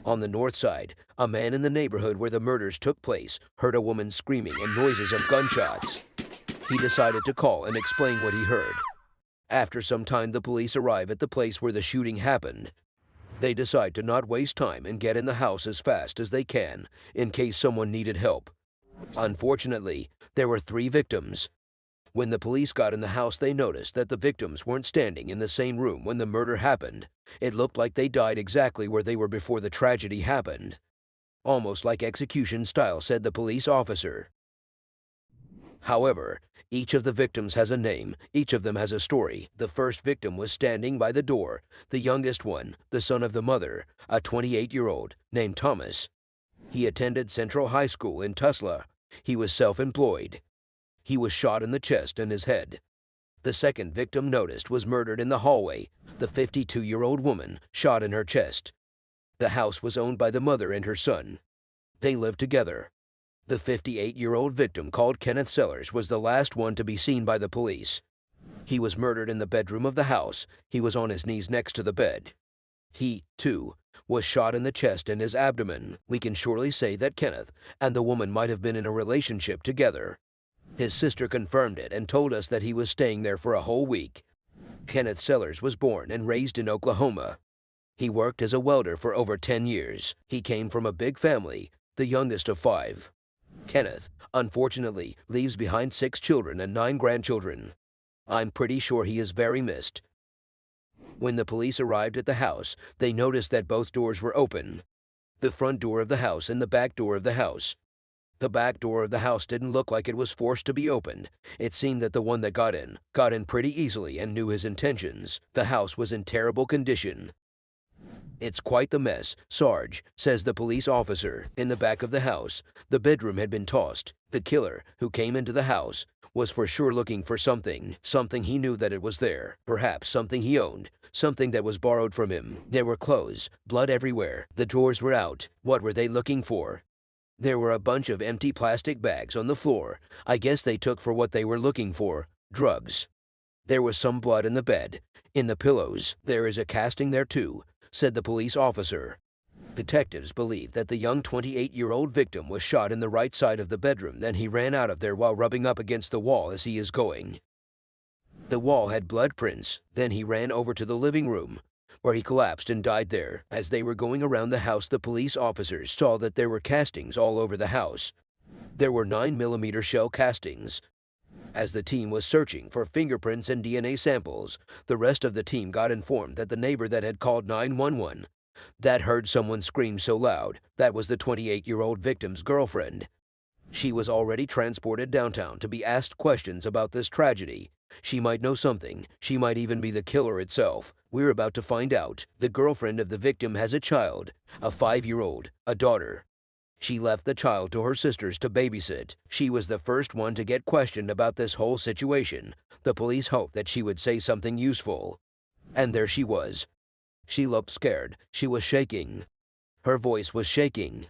On the north side, a man in the neighborhood where the murders took place heard a woman screaming and noises of gunshots. He decided to call and explain what he heard. After some time, the police arrive at the place where the shooting happened. They decide to not waste time and get in the house as fast as they can, in case someone needed help. Unfortunately, there were 3 victims. When the police got in the house, they noticed that the victims weren't standing in the same room when the murder happened. It looked like they died exactly where they were before the tragedy happened. Almost like execution style, said the police officer. However, each of the victims has a name, each of them has a story. The first victim was standing by the door, the youngest one, the son of the mother, a 28-year-old, named Thomas. He attended Central High School in Tulsa. He was self-employed. He was shot in the chest and his head. The second victim noticed was murdered in the hallway, the 52-year-old woman, shot in her chest. The house was owned by the mother and her son. They lived together. The 58-year-old victim, called Kenneth Sellers, was the last one to be seen by the police. He was murdered in the bedroom of the house. He was on his knees next to the bed. He, too, was shot in the chest and his abdomen. We can surely say that Kenneth and the woman might have been in a relationship together. His sister confirmed it and told us that he was staying there for a whole week. Kenneth Sellers was born and raised in Oklahoma. He worked as a welder for over 10 years. He came from a big family, the youngest of 5. Kenneth, unfortunately, leaves behind 6 children and 9 grandchildren. I'm pretty sure he is very missed. When the police arrived at the house, they noticed that both doors were open. The front door of the house and the back door of the house. The back door of the house didn't look like it was forced to be opened. It seemed that the one that got in pretty easily and knew his intentions. The house was in terrible condition. It's quite the mess, Sarge, says the police officer. In the back of the house, the bedroom had been tossed. The killer, who came into the house, was for sure looking for something he knew that it was there. Perhaps something he owned, something that was borrowed from him. There were clothes, blood everywhere. The drawers were out. What were they looking for? There were a bunch of empty plastic bags on the floor. I guess they took for what they were looking for, drugs. There was some blood in the bed, in the pillows. There is a casting there too, said the police officer. Detectives believe that the young 28-year-old victim was shot in the right side of the bedroom, then he ran out of there while rubbing up against the wall as he is going. The wall had blood prints. Then he ran over to the living room, where he collapsed and died there. As they were going around the house, the police officers saw that there were castings all over the house. There were 9mm shell castings. As the team was searching for fingerprints and DNA samples, the rest of the team got informed that the neighbor that had called 911, that heard someone scream so loud, that was the 28-year-old victim's girlfriend. She was already transported downtown to be asked questions about this tragedy. She might know something. She might even be the killer itself. We're about to find out. The girlfriend of the victim has a child, a 5-year-old, a daughter. She left the child to her sisters to babysit. She was the first one to get questioned about this whole situation. The police hoped that she would say something useful. And there she was. She looked scared. She was shaking. Her voice was shaking.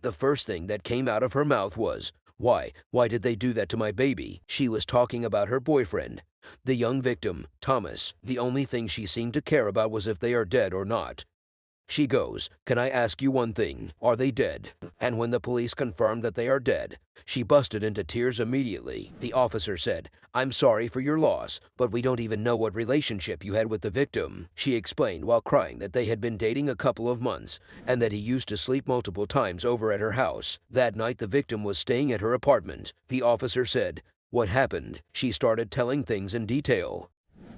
The first thing that came out of her mouth was, "Why did they do that to my baby?" She was talking about her boyfriend, the young victim, Thomas. The only thing she seemed to care about was if they are dead or not. She goes, "Can I ask you one thing? Are they dead?" And when the police confirmed that they are dead, she busted into tears immediately. The officer said, "I'm sorry for your loss, but we don't even know what relationship you had with the victim." She explained while crying that they had been dating a couple of months and that he used to sleep multiple times over at her house. That night the victim was staying at her apartment. The officer said, "What happened?" She started telling things in detail,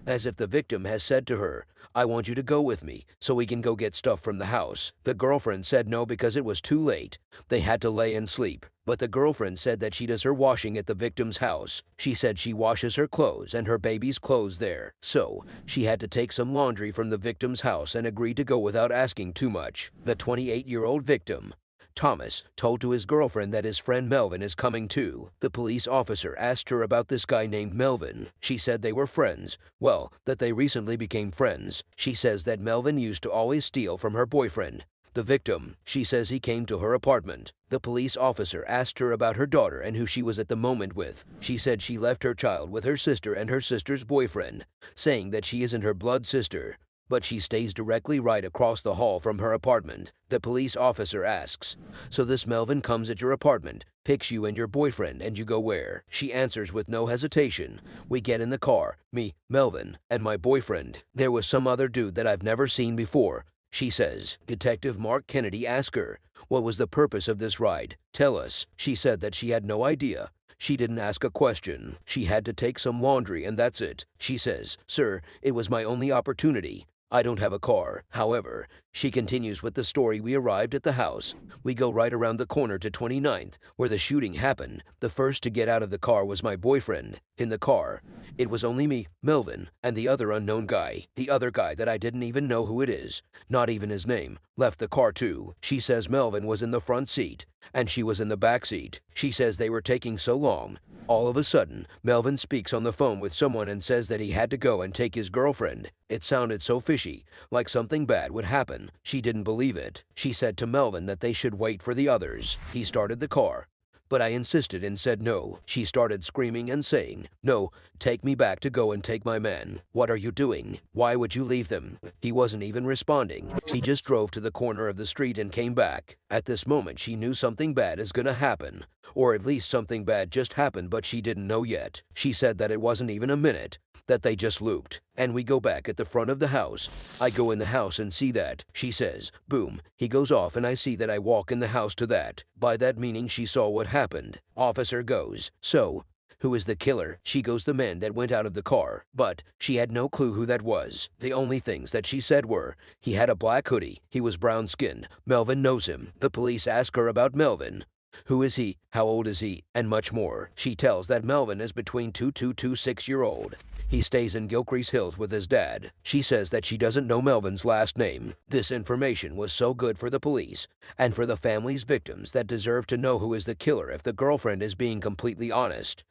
as if the victim has said to her, "I want you to go with me so we can go get stuff from the house." The girlfriend said no because it was too late. They had to lay and sleep. But the girlfriend said that she does her washing at the victim's house. She said she washes her clothes and her baby's clothes there. So, she had to take some laundry from the victim's house and agreed to go without asking too much. The 28-year-old victim, Thomas, told to his girlfriend that his friend Melvin is coming too. The police officer asked her about this guy named Melvin. She said they were friends. Well, that they recently became friends. She says that Melvin used to always steal from her boyfriend. The victim, she says he came to her apartment. The police officer asked her about her daughter and who she was at the moment with. She said she left her child with her sister and her sister's boyfriend, saying that she isn't her blood sister, but she stays directly right across the hall from her apartment. The police officer asks, "So this Melvin comes at your apartment, picks you and your boyfriend, and you go where?" She answers with no hesitation, "We get in the car, me, Melvin, and my boyfriend. There was some other dude that I've never seen before," she says. Detective Mark Kennedy asked her, "What was the purpose of this ride? Tell us." She said that she had no idea. She didn't ask a question. She had to take some laundry and that's it. She says, "Sir, it was my only opportunity. I don't have a car." However, she continues with the story. "We arrived at the house. We go right around the corner to 29th, where the shooting happened. The first to get out of the car was my boyfriend. In the car, it was only me, Melvin, and the other unknown guy. The other guy that I didn't even know who it is, not even his name, left the car too." She says Melvin was in the front seat, and she was in the back seat. She says they were taking so long. All of a sudden, Melvin speaks on the phone with someone and says that he had to go and take his girlfriend. It sounded so fishy, like something bad would happen. She didn't believe it. She said to Melvin that they should wait for the others. He started the car, but I insisted and said no. She started screaming and saying, "No, take me back to go and take my man. What are you doing? Why would you leave them?" He wasn't even responding. He just drove to the corner of the street and came back. At this moment, she knew something bad is gonna happen. Or at least something bad just happened, but she didn't know yet. She said that it wasn't even a minute, that they just looped. And we go back at the front of the house. I go in the house and see that. She says, boom, he goes off and I see that. I walk in the house to that. By that meaning she saw what happened. Officer goes, "So, who is the killer?" She goes, "The man that went out of the car." But she had no clue who that was. The only things that she said were, he had a black hoodie, he was brown-skinned, Melvin knows him. The police ask her about Melvin. Who is he? How old is he? And much more. She tells that Melvin is between 2 to 6-year-old. He stays in Gilcrease Hills with his dad. She says that she doesn't know Melvin's last name. This information was so good for the police and for the family's victims that deserve to know who is the killer if the girlfriend is being completely honest.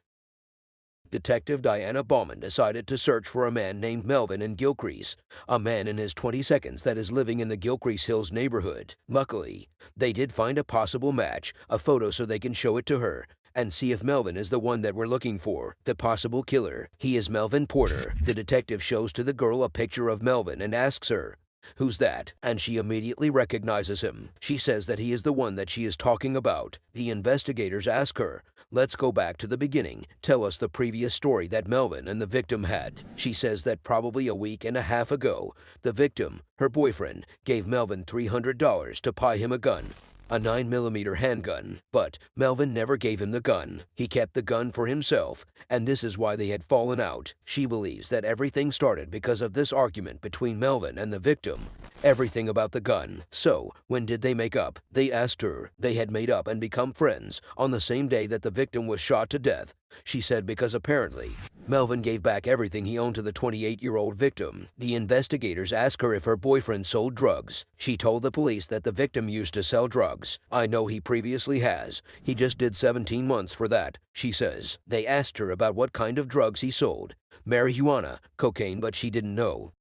Detective Diana Bauman decided to search for a man named Melvin in Gilcrease, a man in his 22nd that is living in the Gilcrease Hills neighborhood. Luckily, they did find a possible match, a photo so they can show it to her and see if Melvin is the one that we're looking for, the possible killer. He is Melvin Porter. The detective shows to the girl a picture of Melvin and asks her, "Who's that?" And she immediately recognizes him. She says that he is the one that she is talking about. The investigators ask her, "Let's go back to the beginning. Tell us the previous story that Melvin and the victim had." She says that probably a week and a half ago, the victim, her boyfriend, gave Melvin $300 to buy him a gun, a 9mm handgun. But Melvin never gave him the gun. He kept the gun for himself, and this is why they had fallen out. She believes that everything started because of this argument between Melvin and the victim. Everything about the gun. So, when did they make up? They asked her. They had made up and become friends on the same day that the victim was shot to death. She said because apparently, Melvin gave back everything he owned to the 28-year-old victim. The investigators asked her if her boyfriend sold drugs. She told the police that the victim used to sell drugs. "I know he previously has. He just did 17 months for that," she says. They asked her about what kind of drugs he sold. Marijuana, cocaine, but she didn't know.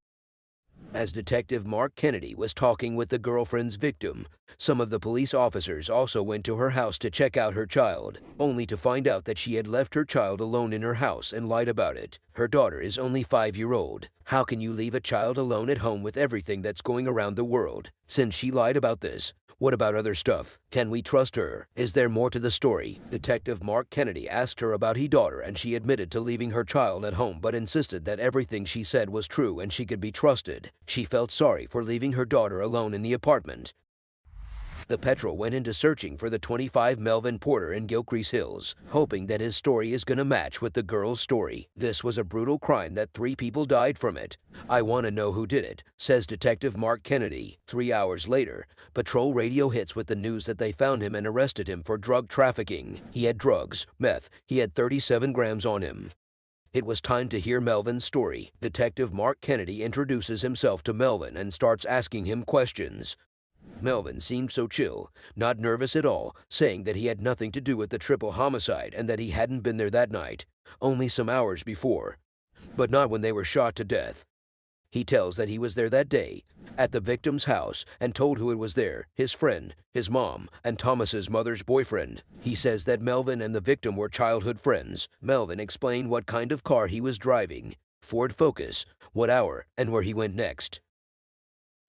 As Detective Mark Kennedy was talking with the girlfriend's victim, some of the police officers also went to her house to check out her child, only to find out that she had left her child alone in her house and lied about it. Her daughter is only 5-year-old. How can you leave a child alone at home with everything that's going around the world? Since she lied about this, what about other stuff? Can we trust her? Is there more to the story? Detective Mark Kennedy asked her about her daughter and she admitted to leaving her child at home but insisted that everything she said was true and she could be trusted. She felt sorry for leaving her daughter alone in the apartment. The patrol went into searching for the 25 Melvin Porter in Gilcrease Hills, hoping that his story is gonna match with the girl's story. This was a brutal crime that 3 people died from it. "I want to know who did it," says Detective Mark Kennedy. 3 hours later, patrol radio hits with the news that they found him and arrested him for drug trafficking. He had drugs, meth, he had 37 grams on him. It was time to hear Melvin's story. Detective Mark Kennedy introduces himself to Melvin and starts asking him questions. Melvin seemed so chill, not nervous at all, saying that he had nothing to do with the triple homicide and that he hadn't been there that night, only some hours before, but not when they were shot to death. He tells that he was there that day, at the victim's house, and told who it was there, his friend, his mom, and Thomas's mother's boyfriend. He says that Melvin and the victim were childhood friends. Melvin explained what kind of car he was driving, Ford Focus, what hour, and where he went next.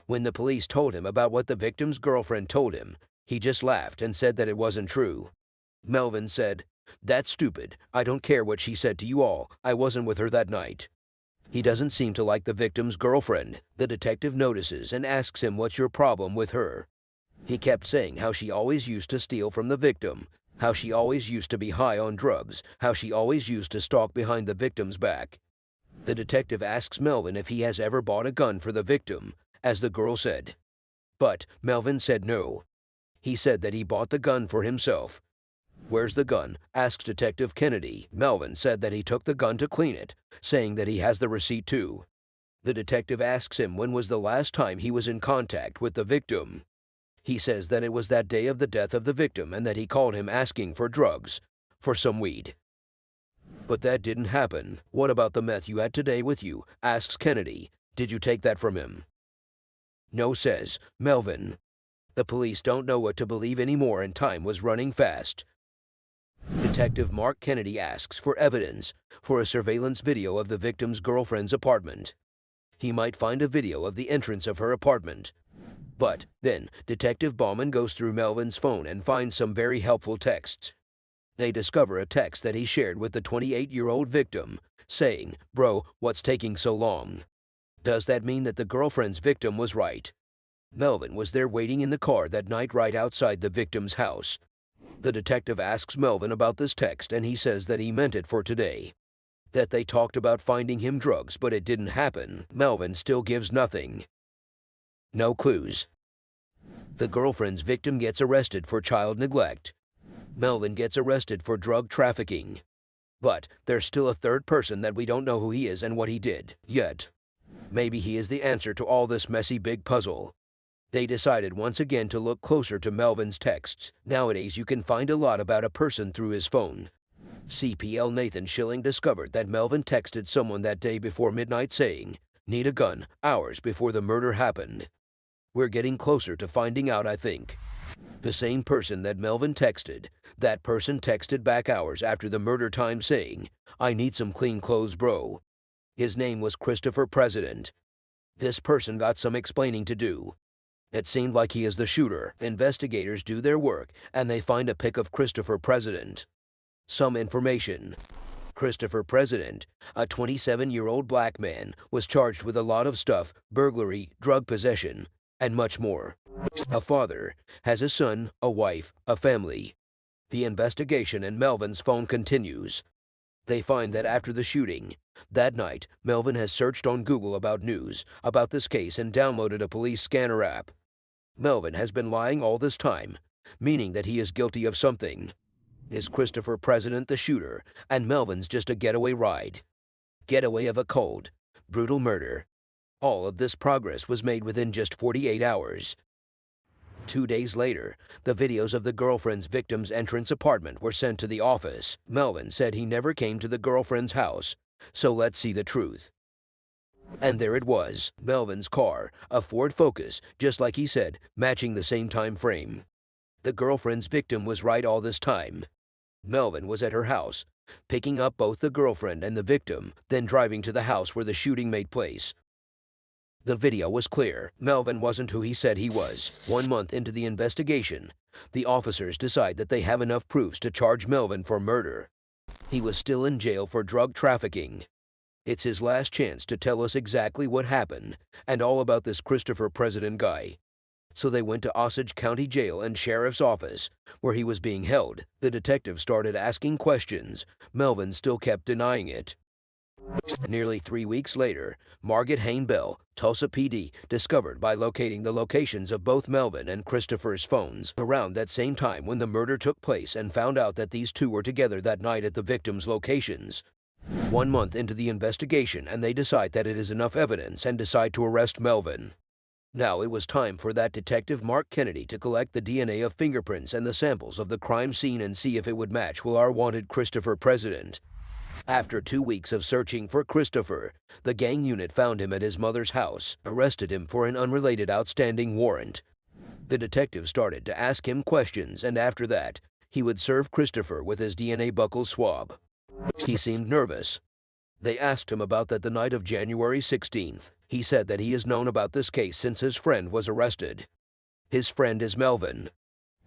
When the police told him about what the victim's girlfriend told him, he just laughed and said that it wasn't true. Melvin said, "That's stupid. I don't care what she said to you all. I wasn't with her that night." He doesn't seem to like the victim's girlfriend. The detective notices and asks him what's your problem with her. He kept saying how she always used to steal from the victim, how she always used to be high on drugs, how she always used to stalk behind the victim's back. The detective asks Melvin if he has ever bought a gun for the victim, as the girl said. But Melvin said no. He said that he bought the gun for himself. "Where's the gun?" asks Detective Kennedy. Melvin said that he took the gun to clean it, saying that he has the receipt too. The detective asks him when was the last time he was in contact with the victim. He says that it was that day of the death of the victim and that he called him asking for drugs, for some weed. "But that didn't happen. What about the meth you had today with you?" asks Kennedy. "Did you take that from him?" "No," says Melvin. The police don't know what to believe anymore and time was running fast. Detective Mark Kennedy asks for evidence for a surveillance video of the victim's girlfriend's apartment. He might find a video of the entrance of her apartment. But then Detective Bauman goes through Melvin's phone and finds some very helpful texts. They discover a text that he shared with the 28-year-old victim, saying, "Bro, what's taking so long?" Does that mean that the girlfriend's victim was right? Melvin was there waiting in the car that night right outside the victim's house. The detective asks Melvin about this text and he says that he meant it for today. That they talked about finding him drugs but it didn't happen. Melvin still gives nothing. No clues. The girlfriend's victim gets arrested for child neglect. Melvin gets arrested for drug trafficking. But there's still a third person that we don't know who he is and what he did yet. Maybe he is the answer to all this messy big puzzle. They decided once again to look closer to Melvin's texts. Nowadays you can find a lot about a person through his phone. CPL Nathan Schilling discovered that Melvin texted someone that day before midnight saying, "Need a gun," hours before the murder happened. We're getting closer to finding out, I think. The same person that Melvin texted, that person texted back hours after the murder time saying, "I need some clean clothes, bro." His name was Christopher President. This person got some explaining to do. It seemed like he is the shooter. Investigators do their work, and they find a pic of Christopher President. Some information. Christopher President, a 27-year-old black man, was charged with a lot of stuff, burglary, drug possession, and much more. A father, has a son, a wife, a family. The investigation in Melvin's phone continues. They find that after the shooting, that night, Melvin has searched on Google about news about this case and downloaded a police scanner app. Melvin has been lying all this time, meaning that he is guilty of something. Is Christopher President the shooter, and Melvin's just a getaway ride? Getaway of a cold, brutal murder. All of this progress was made within just 48 hours. 2 days later, the videos of the girlfriend's victim's entrance apartment were sent to the office. Melvin said he never came to the girlfriend's house, so let's see the truth. And there it was, Melvin's car, a Ford Focus, just like he said, matching the same time frame. The girlfriend's victim was right all this time. Melvin was at her house, picking up both the girlfriend and the victim, then driving to the house where the shooting made place. The video was clear. Melvin wasn't who he said he was. 1 month into the investigation, the officers decide that they have enough proofs to charge Melvin for murder. He was still in jail for drug trafficking. It's his last chance to tell us exactly what happened and all about this Christopher President guy. So they went to Osage County Jail and Sheriff's Office, where he was being held. The detective started asking questions. Melvin still kept denying it. Nearly 3 weeks later, Margaret Hain Bell, Tulsa PD, discovered by locating the locations of both Melvin and Christopher's phones around that same time when the murder took place and found out that these two were together that night at the victim's locations. 1 month into the investigation, and they decide that it is enough evidence and decide to arrest Melvin. Now it was time for that detective Mark Kennedy to collect the DNA of fingerprints and the samples of the crime scene and see if it would match with our wanted Christopher President. After 2 weeks of searching for Christopher, the gang unit found him at his mother's house, arrested him for an unrelated outstanding warrant. The detective started to ask him questions, and after that, he would serve Christopher with his DNA buccal swab. He seemed nervous. They asked him about that the night of January 16th. He said that he has known about this case since his friend was arrested. His friend is Melvin.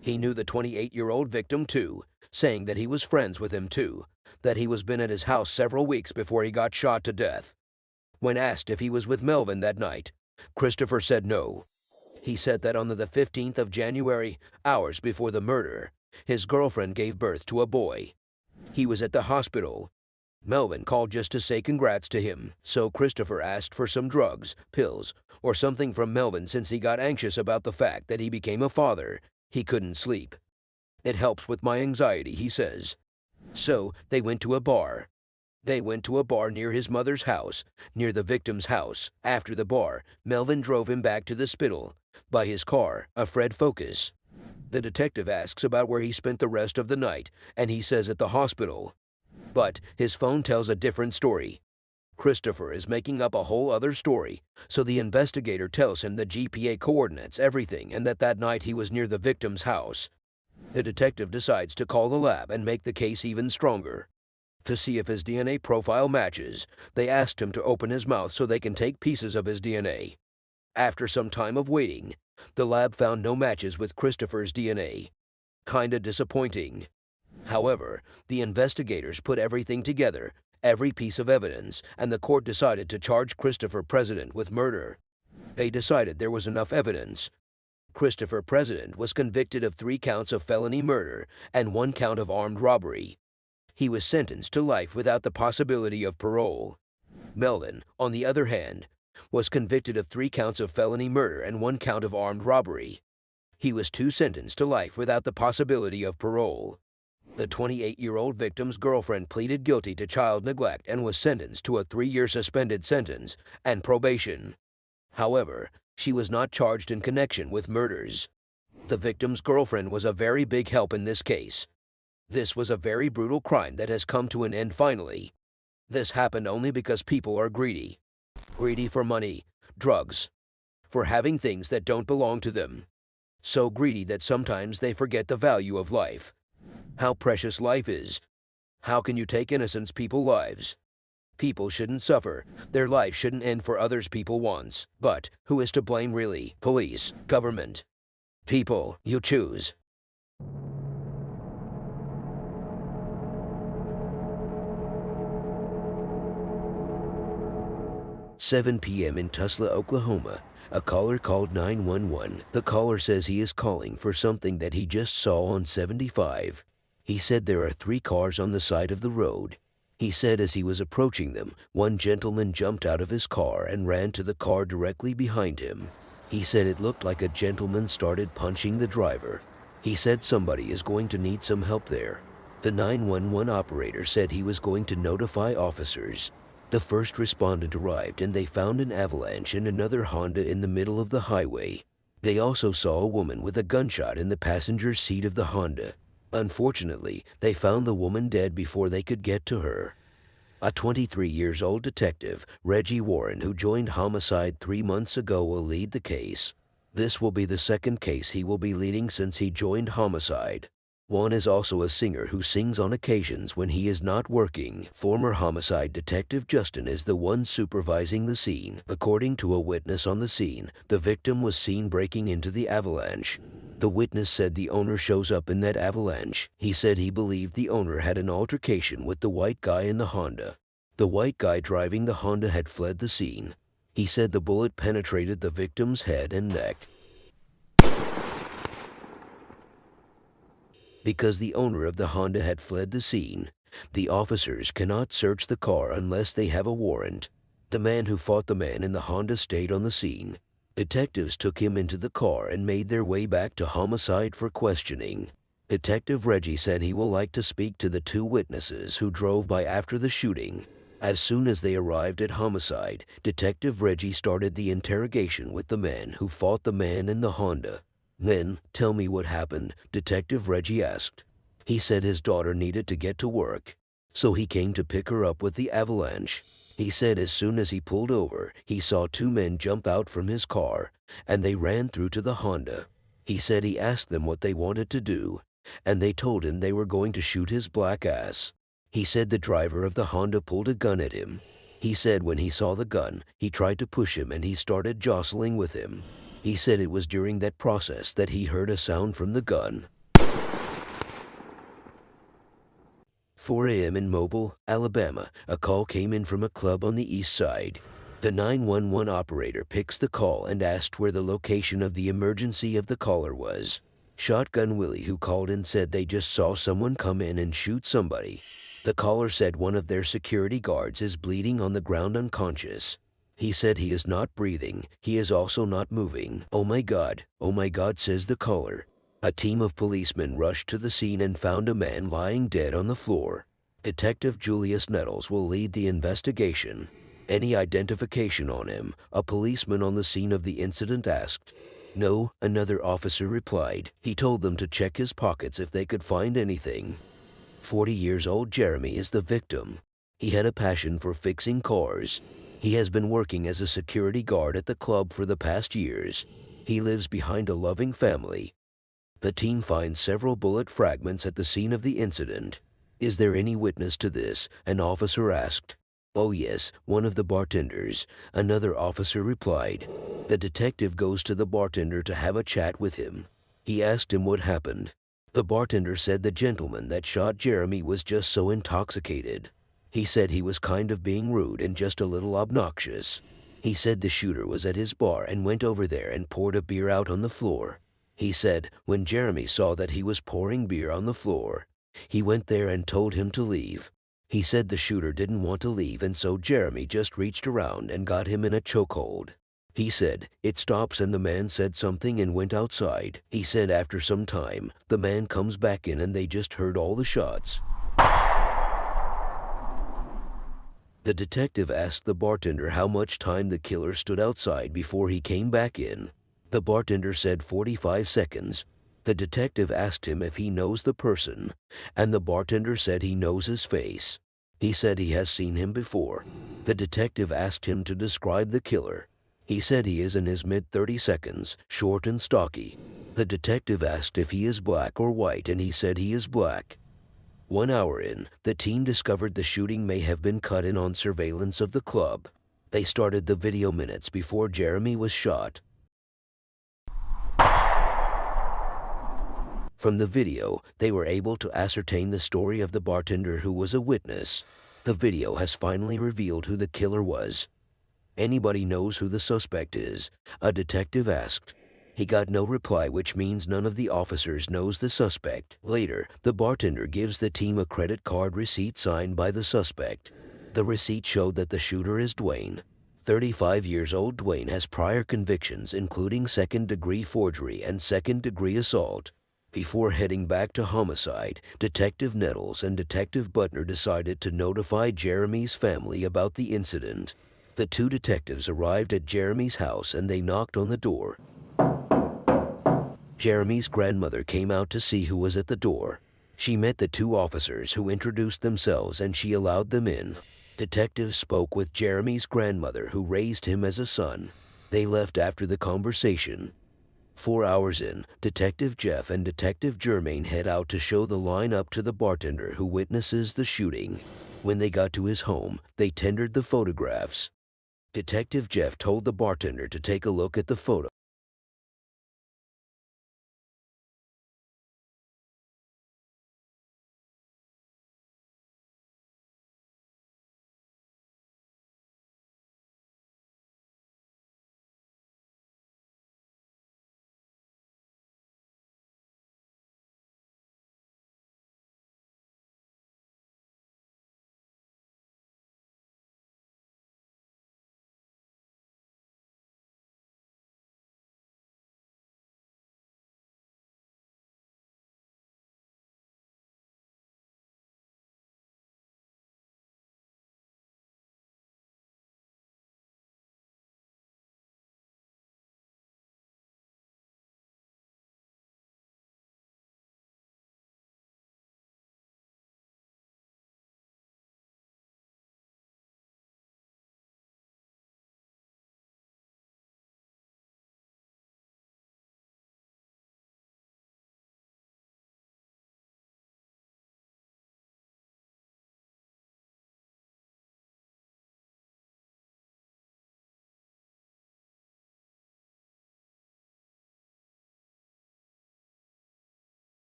He knew the 28-year-old victim too, saying that he was friends with him too, that he was been at his house several weeks before he got shot to death. When asked if he was with Melvin that night, Christopher said no. He said that on the 15th of January, hours before the murder, his girlfriend gave birth to a boy. He was at the hospital. Melvin called just to say congrats to him, so Christopher asked for some drugs, pills, or something from Melvin since he got anxious about the fact that he became a father. He couldn't sleep. It helps with my anxiety, he says. So they went to a bar. They went to a bar near his mother's house, near the victim's house. After the bar, Melvin drove him back to the spittle, by his car, a Ford Focus. The detective asks about where he spent the rest of the night, and he says at the hospital. But his phone tells a different story. Christopher is making up a whole other story, so the investigator tells him the GPA coordinates, everything, and that night he was near the victim's house. The detective decides to call the lab and make the case even stronger. To see if his DNA profile matches, they asked him to open his mouth so they can take pieces of his DNA. After some time of waiting, the lab found no matches with Christopher's DNA. Kinda disappointing. However, the investigators put everything together, every piece of evidence, and the court decided to charge Christopher President with murder. They decided there was enough evidence. Christopher President was convicted of 3 counts of felony murder and 1 count of armed robbery. He was sentenced to life without the possibility of parole. Melvin, on the other hand, was convicted of 3 counts of felony murder and 1 count of armed robbery. He was too sentenced to life without the possibility of parole. The 28-year-old victim's girlfriend pleaded guilty to child neglect and was sentenced to a 3-year suspended sentence and probation. However, she was not charged in connection with murders. The victim's girlfriend was a very big help in this case. This was a very brutal crime that has come to an end finally. This happened only because people are greedy. Greedy for money, drugs, for having things that don't belong to them. So greedy that sometimes they forget the value of life. How precious life is. How can you take innocent people's lives? People shouldn't suffer. Their life shouldn't end for others people wants. But who is to blame really? Police, government. People, you choose. 7 p.m. in Tulsa, Oklahoma. A caller called 911. The caller says he is calling for something that he just saw on 75. He said there are 3 cars on the side of the road. He said as he was approaching them, one gentleman jumped out of his car and ran to the car directly behind him. He said it looked like a gentleman started punching the driver. He said somebody is going to need some help there. The 911 operator said he was going to notify officers. The first respondent arrived and they found an avalanche in another Honda in the middle of the highway. They also saw a woman with a gunshot in the passenger seat of the Honda. Unfortunately, they found the woman dead before they could get to her. A 23-year-old detective, Reggie Warren, who joined homicide 3 months ago, will lead the case. This will be the second case he will be leading since he joined homicide. Juan is also a singer who sings on occasions when he is not working. Former homicide detective Justin is the one supervising the scene. According to a witness on the scene, the victim was seen breaking into the avalanche. The witness said the owner shows up in that avalanche. He said he believed the owner had an altercation with the white guy in the Honda. The white guy driving the Honda had fled the scene. He said the bullet penetrated the victim's head and neck. Because the owner of the Honda had fled the scene, the officers cannot search the car unless they have a warrant. The man who fought the man in the Honda stayed on the scene. Detectives took him into the car and made their way back to homicide for questioning. Detective Reggie said he will like to speak to the 2 witnesses who drove by after the shooting. As soon as they arrived at homicide, Detective Reggie started the interrogation with the man who fought the man in the Honda. Then, tell me what happened, Detective Reggie asked. He said his daughter needed to get to work. so he came to pick her up with the avalanche. He said as soon as he pulled over, he saw two men jump out from his car, and they ran through to the Honda. He said he asked them what they wanted to do, and they told him they were going to shoot his black ass. He said the driver of the Honda pulled a gun at him. He said when he saw the gun, he tried to push him and he started jostling with him. He said it was during that process that he heard a sound from the gun. 4 a.m. in Mobile, Alabama, a call came in from a club on the east side. The 911 operator picks the call and asked where the location of the emergency of the caller was. Shotgun Willie, who called in, said they just saw someone come in and shoot somebody. The caller said one of their security guards is bleeding on the ground unconscious. He said he is not breathing. He is also not moving. Oh my God, says the caller. A team of policemen rushed to the scene and found a man lying dead on the floor. Detective Julius Nettles will lead the investigation. Any identification on him? A policeman on the scene of the incident asked. No, another officer replied. He told them to check his pockets if they could find anything. 40 years old Jeremy is the victim. He had a passion for fixing cars. He has been working as a security guard at the club for the past years. He lives behind a loving family. The team finds several bullet fragments at the scene of the incident. Is there any witness to this? An officer asked. Oh yes, one of the bartenders, another officer replied. The detective goes to the bartender to have a chat with him. He asked him what happened. The bartender said the gentleman that shot Jeremy was just so intoxicated. He said he was kind of being rude and just a little obnoxious. He said the shooter was at his bar and went over there and poured a beer out on the floor. He said when Jeremy saw that he was pouring beer on the floor, he went there and told him to leave. He said the shooter didn't want to leave, and so Jeremy just reached around and got him in a chokehold. He said it stops and the man said something and went outside. He said after some time, the man comes back in and they just heard all the shots. The detective asked the bartender how much time the killer stood outside before he came back in. The bartender said 45 seconds. The detective asked him if he knows the person, and the bartender said he knows his face. He said he has seen him before. The detective asked him to describe the killer. He said he is in his mid-30 seconds, short and stocky. The detective asked if he is black or white, and he said he is black. 1 hour in, the team discovered the shooting may have been cut in on surveillance of the club. They started the video minutes before Jeremy was shot. From the video, they were able to ascertain the story of the bartender who was a witness. The video has finally revealed who the killer was. Anybody knows who the suspect is? A detective asked. He got no reply, which means none of the officers knows the suspect. Later, the bartender gives the team a credit card receipt signed by the suspect. The receipt showed that the shooter is Dwayne. 35 years old Dwayne has prior convictions including second-degree forgery and second-degree assault. Before heading back to homicide, Detective Nettles and Detective Butner decided to notify Jeremy's family about the incident. The two detectives arrived at Jeremy's house and they knocked on the door. Jeremy's grandmother came out to see who was at the door. She met the two officers who introduced themselves and she allowed them in. Detectives spoke with Jeremy's grandmother who raised him as a son. They left after the conversation. 4 hours in, Detective Jeff and Detective Germain head out to show the line up to the bartender who witnesses the shooting. When they got to his home, they tendered the photographs. Detective Jeff told the bartender to take a look at the photo.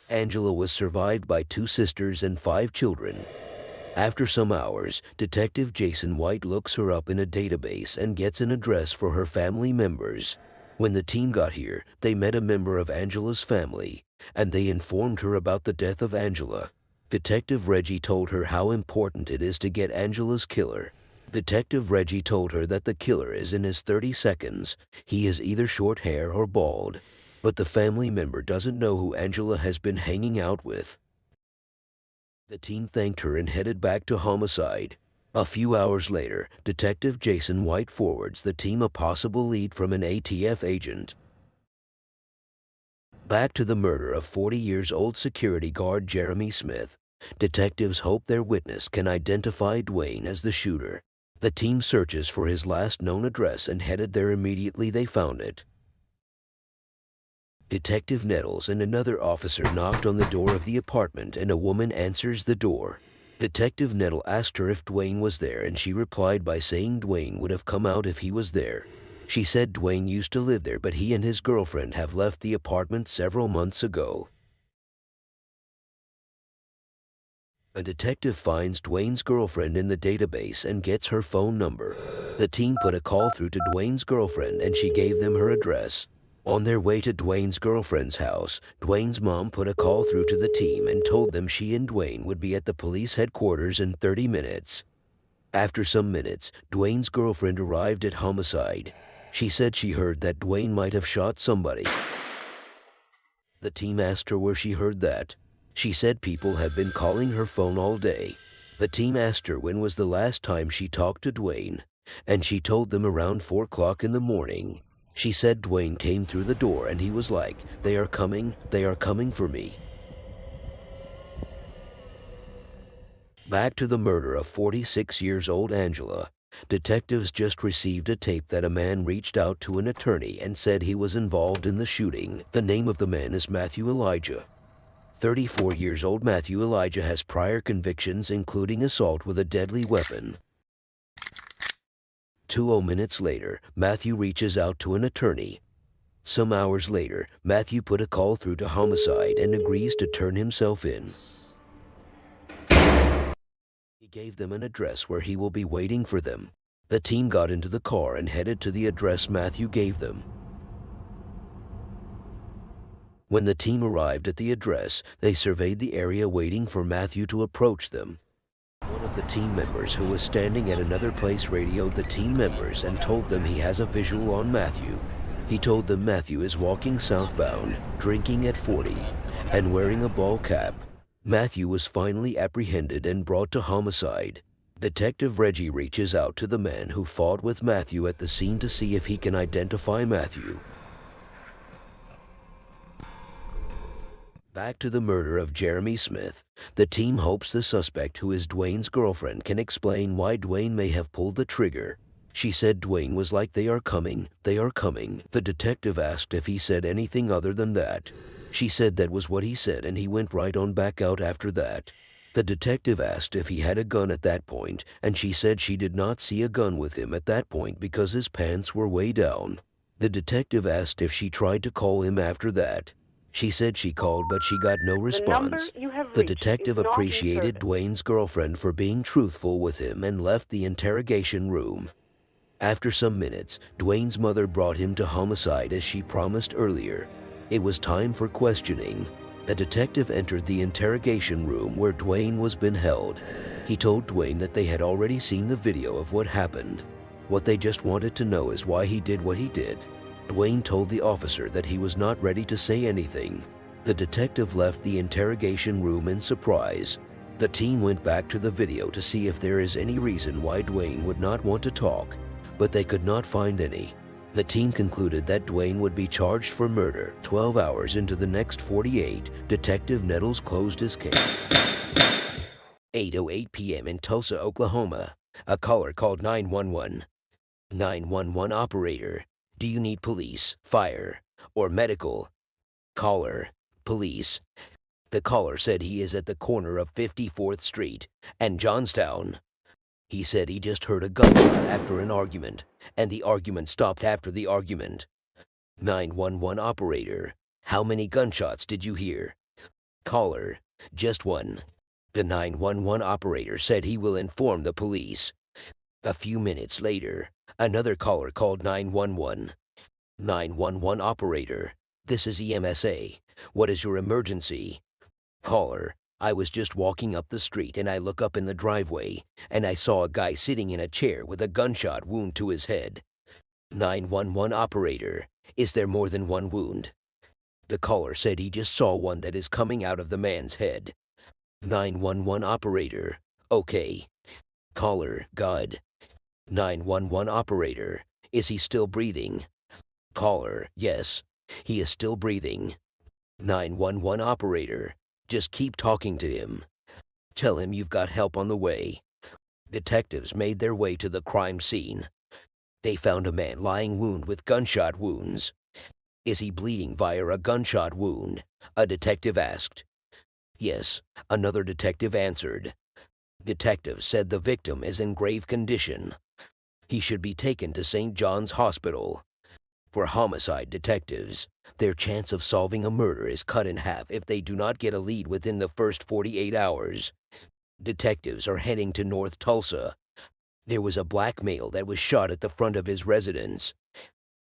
Angela was survived by 2 sisters and 5 children. After some hours, Detective Jason White looks her up in a database and gets an address for her family members. When the team got here, they met a member of Angela's family, and they informed her about the death of Angela. Detective Reggie told her how important it is to get Angela's killer. Detective Reggie told her that the killer is in his 30 seconds. He is either short hair or bald. But the family member doesn't know who Angela has been hanging out with. The team thanked her and headed back to homicide. A few hours later, Detective Jason White forwards the team a possible lead from an ATF agent. Back to the murder of 40-year-old security guard Jeremy Smith. Detectives hope their witness can identify Dwayne as the shooter. The team searches for his last known address and headed there immediately they found it. Detective Nettles and another officer knocked on the door of the apartment and a woman answers the door. Detective Nettle asked her if Dwayne was there and she replied by saying Dwayne would have come out if he was there. She said Dwayne used to live there but he and his girlfriend have left the apartment several months ago. A detective finds Dwayne's girlfriend in the database and gets her phone number. The team put a call through to Dwayne's girlfriend and she gave them her address. On their way to Dwayne's girlfriend's house, Dwayne's mom put a call through to the team and told them she and Dwayne would be at the police headquarters in 30 minutes. After some minutes, Dwayne's girlfriend arrived at homicide. She said she heard that Dwayne might have shot somebody. The team asked her where she heard that. She said people have been calling her phone all day. The team asked her when was the last time she talked to Dwayne, and she told them around 4 o'clock in the morning. She said Dwayne came through the door and he was like, they are coming for me. Back to the murder of 46-year-old Angela. Detectives just received a tape that a man reached out to an attorney and said he was involved in the shooting. The name of the man is Matthew Elijah. 34-year-old Matthew Elijah has prior convictions including assault with a deadly weapon. 20 minutes later, Matthew reaches out to an attorney. Some hours later, Matthew put a call through to homicide and agrees to turn himself in. He gave them an address where he will be waiting for them. The team got into the car and headed to the address Matthew gave them. When the team arrived at the address, they surveyed the area waiting for Matthew to approach them. One of the team members who was standing at another place radioed the team members and told them he has a visual on Matthew. He told them Matthew is walking southbound, drinking at 40, and wearing a ball cap. Matthew was finally apprehended and brought to homicide. Detective Reggie reaches out to the man who fought with Matthew at the scene to see if he can identify Matthew. Back to the murder of Jeremy Smith. The team hopes the suspect, who is Dwayne's girlfriend, can explain why Dwayne may have pulled the trigger. She said Dwayne was like, they are coming. The detective asked if he said anything other than that. She said that was what he said and he went right on back out after that. The detective asked if he had a gun at that point and she said she did not see a gun with him at that point because his pants were way down. The detective asked if she tried to call him after that. She said she called but she got no response. The detective appreciated Dwayne's girlfriend for being truthful with him and left the interrogation room. After some minutes, Dwayne's mother brought him to homicide as she promised earlier. It was time for questioning. A detective entered the interrogation room where Dwayne was being held. He told Dwayne that they had already seen the video of what happened. What they just wanted to know is why he did what he did. Dwayne told the officer that he was not ready to say anything. The detective left the interrogation room in surprise. The team went back to the video to see if there is any reason why Dwayne would not want to talk, but they could not find any. The team concluded that Dwayne would be charged for murder. 12 hours into the next 48, Detective Nettles closed his case. 8:08 p.m. in Tulsa, Oklahoma. A caller called 911. 911 operator. Do you need police, fire, or medical? Caller, police. The caller said he is at the corner of 54th Street and Johnstown. He said he just heard a gunshot after an argument, and the argument stopped after the argument. 911 operator. How many gunshots did you hear? Caller, just one. The 911 operator said he will inform the police. A few minutes later, another caller called 911. 911 operator, this is EMSA. What is your emergency? Caller, I was just walking up the street and I look up in the driveway and I saw a guy sitting in a chair with a gunshot wound to his head. 911 operator, is there more than one wound? The caller said he just saw one that is coming out of the man's head. 911 operator, okay. Caller, God. 911 operator, is he still breathing? Caller, yes, he is still breathing. 911 operator, just keep talking to him. Tell him you've got help on the way. Detectives made their way to the crime scene. They found a man lying wounded with gunshot wounds. Is he bleeding via a gunshot wound? A detective asked. Yes, another detective answered. Detectives said the victim is in grave condition. He should be taken to St. John's Hospital. For homicide detectives, their chance of solving a murder is cut in half if they do not get a lead within the first 48 hours. Detectives are heading to North Tulsa. There was a black male that was shot at the front of his residence.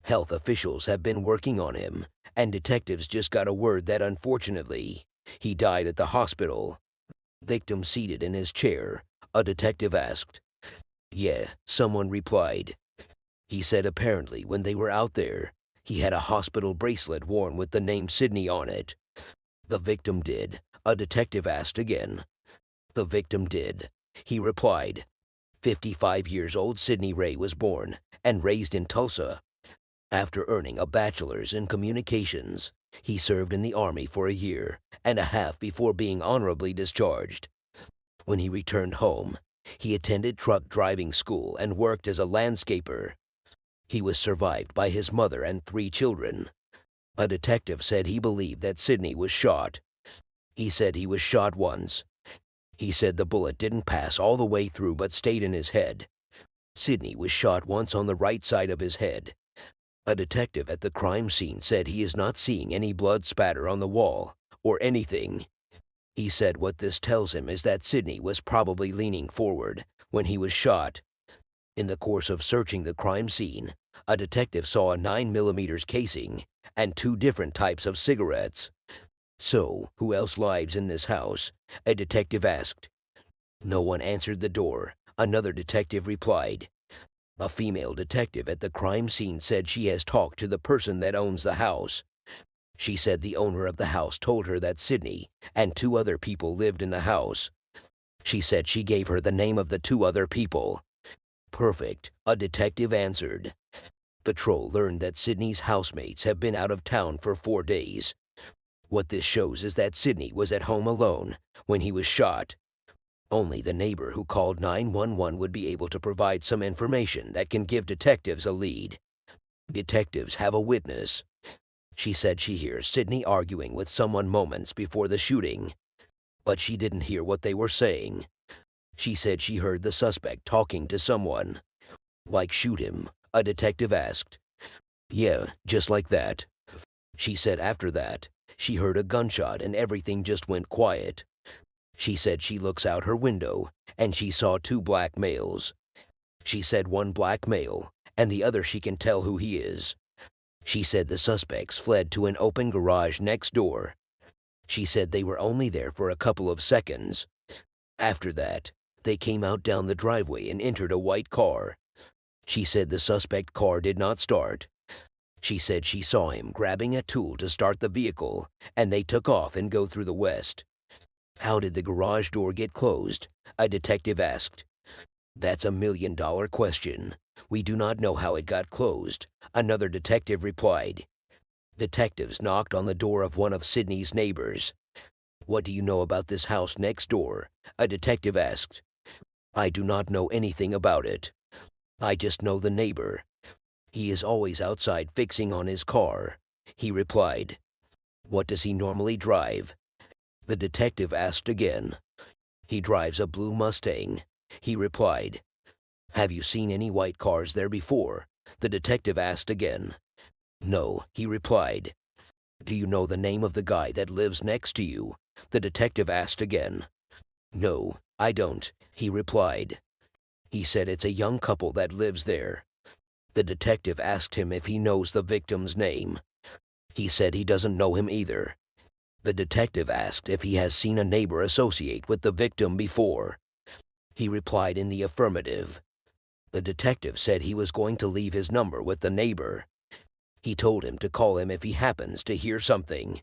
Health officials have been working on him, and detectives just got a word that unfortunately, he died at the hospital. Victim seated in his chair, a detective asked. Yeah, someone replied. He said apparently when they were out there, he had a hospital bracelet worn with the name Sydney on it. The victim did, a detective asked again. The victim did. He replied. 55 years old Sydney Ray was born and raised in Tulsa. After earning a bachelor's in communications, he served in the Army for a year and a half before being honorably discharged. When he returned home, he attended truck driving school and worked as a landscaper. He was survived by his mother and 3 children. A detective said he believed that Sydney was shot. He said he was shot once. He said the bullet didn't pass all the way through but stayed in his head. Sydney was shot once on the right side of his head. A detective at the crime scene said he is not seeing any blood spatter on the wall or anything. He said what this tells him is that Sydney was probably leaning forward when he was shot. In the course of searching the crime scene, a detective saw a 9mm casing and 2 different types of cigarettes. So, who else lives in this house? A detective asked. No one answered the door. Another detective replied. A female detective at the crime scene said she has talked to the person that owns the house. She said the owner of the house told her that Sydney and 2 other people lived in the house. She said she gave her the name of the 2 other people. Perfect, a detective answered. Patrol learned that Sydney's housemates have been out of town for 4 days. What this shows is that Sydney was at home alone when he was shot. Only the neighbor who called 911 would be able to provide some information that can give detectives a lead. Detectives have a witness. She said she hears Sydney arguing with someone moments before the shooting, but she didn't hear what they were saying. She said she heard the suspect talking to someone. Like shoot him, a detective asked. Yeah, just like that. She said after that, she heard a gunshot and everything just went quiet. She said she looks out her window and she saw 2 black males. She said one black male and the other she can tell who he is. She said the suspects fled to an open garage next door. She said they were only there for a couple of seconds. After that, they came out down the driveway and entered a white car. She said the suspect car did not start. She said she saw him grabbing a tool to start the vehicle, and they took off and go through the west. How did the garage door get closed? A detective asked. That's $1 million question. We do not know how it got closed, another detective replied. Detectives knocked on the door of one of Sydney's neighbors. What do you know about this house next door? A detective asked. I do not know anything about it. I just know the neighbor. He is always outside fixing on his car, he replied. What does he normally drive? The detective asked again. He drives a blue Mustang, he replied. Have you seen any white cars there before? The detective asked again. No, he replied. Do you know the name of the guy that lives next to you? The detective asked again. "No, I don't," he replied. He said it's a young couple that lives there. The detective asked him if he knows the victim's name. He said he doesn't know him either. The detective asked if he has seen a neighbor associate with the victim before. He replied in the affirmative. The detective said he was going to leave his number with the neighbor. He told him to call him if he happens to hear something.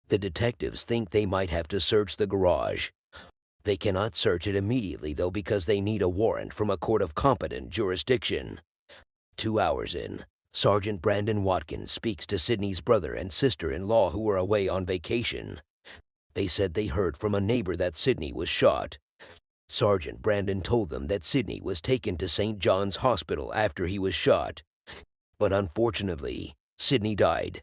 The detectives think they might have to search the garage. They cannot search it immediately, though, because they need a warrant from a court of competent jurisdiction. 2 hours in, Sergeant Brandon Watkins speaks to Sydney's brother and sister-in-law who were away on vacation. They said they heard from a neighbor that Sydney was shot. Sergeant Brandon told them that Sydney was taken to St. John's Hospital after he was shot. But unfortunately, Sydney died.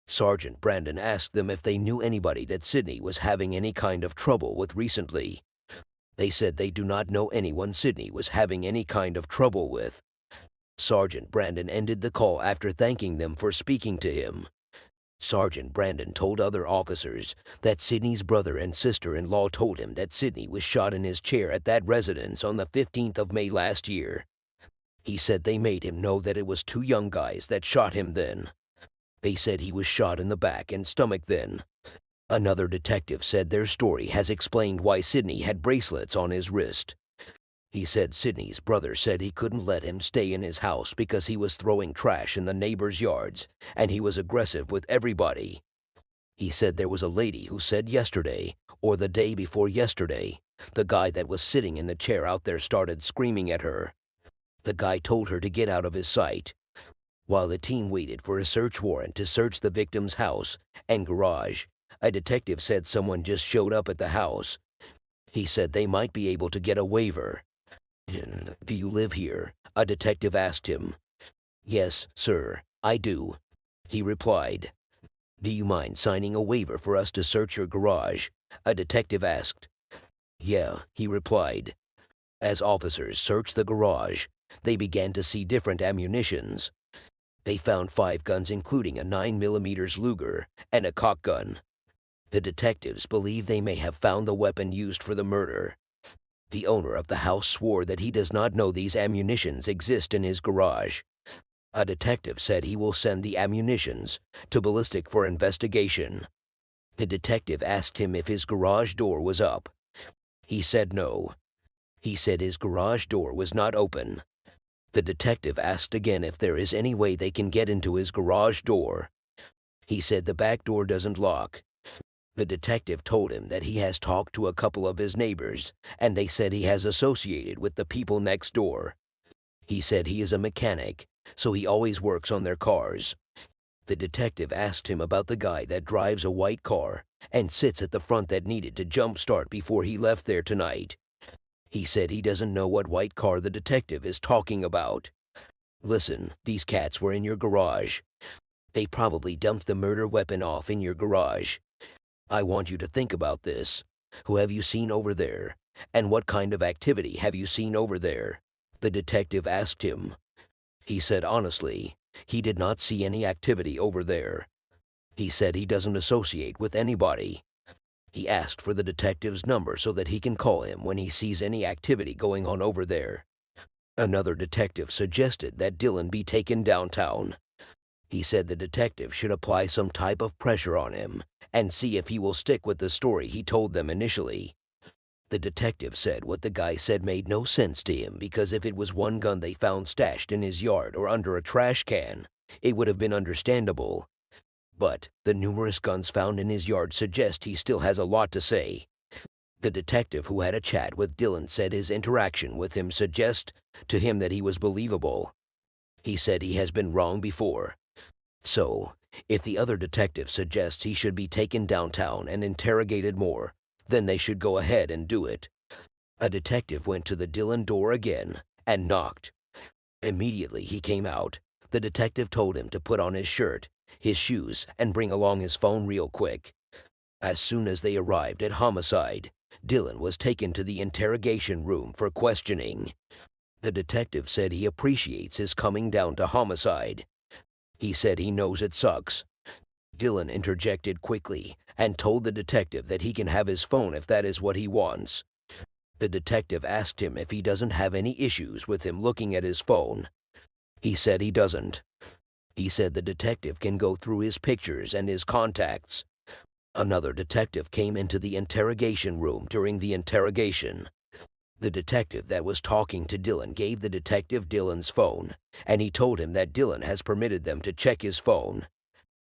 Sergeant Brandon asked them if they knew anybody that Sydney was having any kind of trouble with recently. They said they do not know anyone Sydney was having any kind of trouble with. Sergeant Brandon ended the call after thanking them for speaking to him. Sergeant Brandon told other officers that Sydney's brother and sister-in-law told him that Sydney was shot in his chair at that residence on the 15th of May last year. He said they made him know that it was 2 young guys that shot him then. They said he was shot in the back and stomach then. Another detective said their story has explained why Sydney had bracelets on his wrist. He said Sydney's brother said he couldn't let him stay in his house because he was throwing trash in the neighbors' yards, and he was aggressive with everybody. He said there was a lady who said yesterday, or the day before yesterday, the guy that was sitting in the chair out there started screaming at her. The guy told her to get out of his sight. While the team waited for a search warrant to search the victim's house and garage, a detective said someone just showed up at the house. He said they might be able to get a waiver. "Do you live here?" a detective asked him. "Yes, sir, I do," he replied. "Do you mind signing a waiver for us to search your garage?" a detective asked. "Yeah," he replied. As officers searched the garage, they began to see different ammunitions. They found 5 guns, including a 9mm Luger and a cock gun. The detectives believe they may have found the weapon used for the murder. The owner of the house swore that he does not know these ammunitions exist in his garage. A detective said he will send the ammunitions to ballistic for investigation. The detective asked him if his garage door was up. He said no. He said his garage door was not open. The detective asked again if there is any way they can get into his garage door. He said the back door doesn't lock. The detective told him that he has talked to a couple of his neighbors, and they said he has associated with the people next door. He said he is a mechanic, so he always works on their cars. The detective asked him about the guy that drives a white car and sits at the front that needed to jumpstart before he left there tonight. He said he doesn't know what white car the detective is talking about. "Listen, these cats were in your garage. They probably dumped the murder weapon off in your garage. I want you to think about this. Who have you seen over there? And what kind of activity have you seen over there?" the detective asked him. He said honestly, he did not see any activity over there. He said he doesn't associate with anybody. He asked for the detective's number so that he can call him when he sees any activity going on over there. Another detective suggested that Dylan be taken downtown. He said the detective should apply some type of pressure on him and see if he will stick with the story he told them initially. The detective said what the guy said made no sense to him, because if it was one gun they found stashed in his yard or under a trash can, it would have been understandable. But the numerous guns found in his yard suggest he still has a lot to say. The detective who had a chat with Dylan said his interaction with him suggests to him that he was believable. He said he has been wrong before. So, if the other detective suggests he should be taken downtown and interrogated more, then they should go ahead and do it. A detective went to the Dylan door again and knocked. Immediately he came out. The detective told him to put on his shirt, his shoes, and bring along his phone real quick. As soon as they arrived at homicide, Dylan was taken to the interrogation room for questioning. The detective said he appreciates his coming down to homicide. He said he knows it sucks. Dylan interjected quickly and told the detective that he can have his phone if that is what he wants. The detective asked him if he doesn't have any issues with him looking at his phone. He said he doesn't. He said the detective can go through his pictures and his contacts. Another detective came into the interrogation room during the interrogation. The detective that was talking to Dylan gave the detective Dylan's phone, and he told him that Dylan has permitted them to check his phone.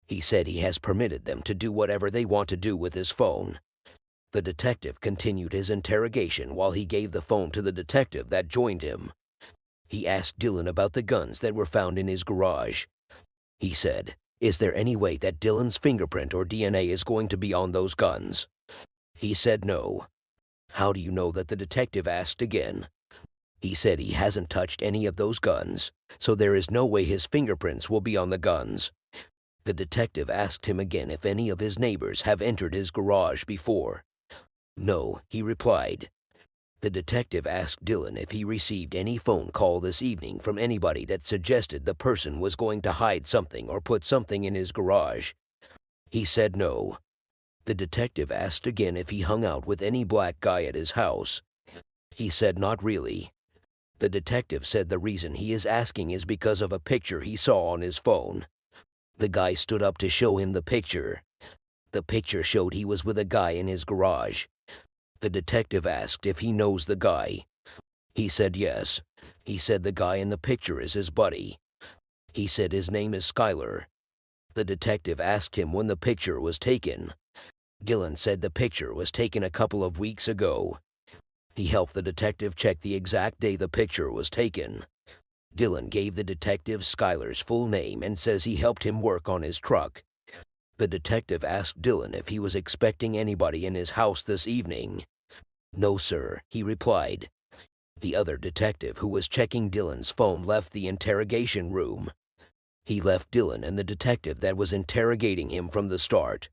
He said he has permitted them to do whatever they want to do with his phone. The detective continued his interrogation while he gave the phone to the detective that joined him. He asked Dylan about the guns that were found in his garage. He said, "Is there any way that Dylan's fingerprint or DNA is going to be on those guns?" He said no. "How do you know that?" the detective asked again. He said he hasn't touched any of those guns, so there is no way his fingerprints will be on the guns. The detective asked him again if any of his neighbors have entered his garage before. "No," he replied. The detective asked Dylan if he received any phone call this evening from anybody that suggested the person was going to hide something or put something in his garage. He said no. The detective asked again if he hung out with any black guy at his house. He said not really. The detective said the reason he is asking is because of a picture he saw on his phone. The guy stood up to show him the picture. The picture showed he was with a guy in his garage. The detective asked if he knows the guy. He said yes. He said the guy in the picture is his buddy. He said his name is Skylar. The detective asked him when the picture was taken. Dylan said the picture was taken a couple of weeks ago. He helped the detective check the exact day the picture was taken. Dylan gave the detective Skylar's full name and says he helped him work on his truck. The detective asked Dylan if he was expecting anybody in his house this evening. "No, sir," he replied. The other detective who was checking Dylan's phone left the interrogation room. He left Dylan and the detective that was interrogating him from the start.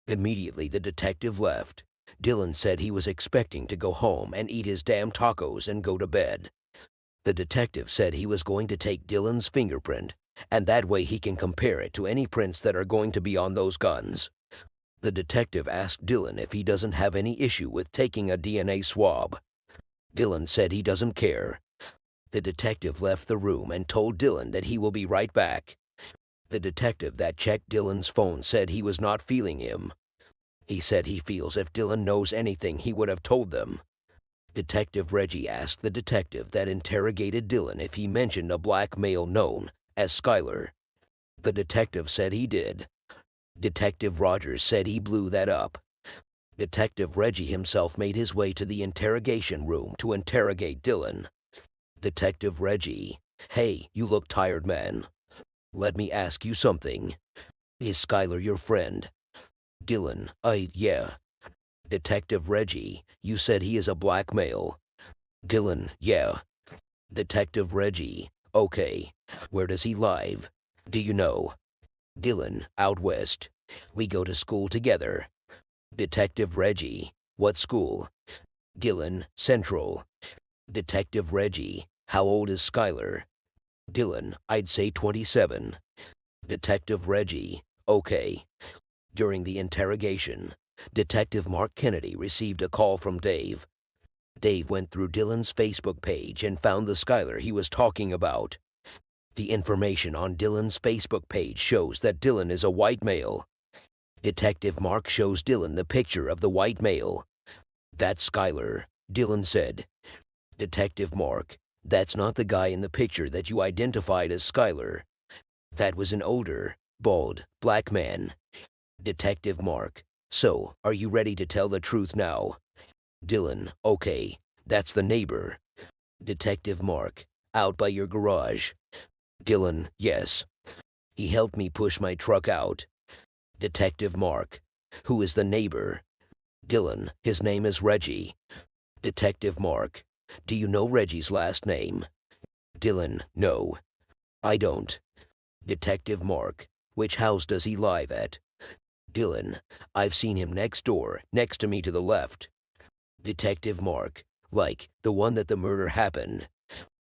Immediately the detective left. Dylan said he was expecting to go home and eat his damn tacos and go to bed. The detective said he was going to take Dylan's fingerprint, and that way he can compare it to any prints that are going to be on those guns. The detective asked Dylan if he doesn't have any issue with taking a DNA swab. Dylan said he doesn't care. The detective left the room and told Dylan that he will be right back. The detective that checked Dylan's phone said he was not feeling him. He said he feels if Dylan knows anything he would have told them. Detective Reggie asked the detective that interrogated Dylan if he mentioned a black male known as Skylar. The detective said he did. Detective Rogers said he blew that up. Detective Reggie himself made his way to the interrogation room to interrogate Dylan. Detective Reggie, "Hey, you look tired, man. Let me ask you something. Is Skylar your friend?" Dylan, yeah. Detective Reggie, "You said he is a black male." Dylan, "Yeah." Detective Reggie, "Okay. Where does he live? Do you know?" Dylan, "Out west. We go to school together." Detective Reggie, "What school?" Dylan, "Central." Detective Reggie, "How old is Skylar?" Dylan, "I'd say 27. Detective Reggie, "Okay." During the interrogation, Detective Mark Kennedy received a call from Dave. Dave went through Dylan's Facebook page and found the Skylar he was talking about. The information on Dylan's Facebook page shows that Dylan is a white male. Detective Mark shows Dylan the picture of the white male. "That's Skylar," Dylan said. Detective Mark, "That's not the guy in the picture that you identified as Skylar. That was an older, bald, black man." Detective Mark, "So, are you ready to tell the truth now?" Dylan, "Okay, that's the neighbor." Detective Mark, "Out by your garage?" Dylan, "Yes. He helped me push my truck out." Detective Mark, "Who is the neighbor?" Dylan, "His name is Reggie." Detective Mark, "Do you know Reggie's last name?" Dylan, "No. I don't." Detective Mark, "Which house does he live at?" Dylan, "I've seen him next door, next to me to the left." Detective Mark, "Like, the one that the murder happened?"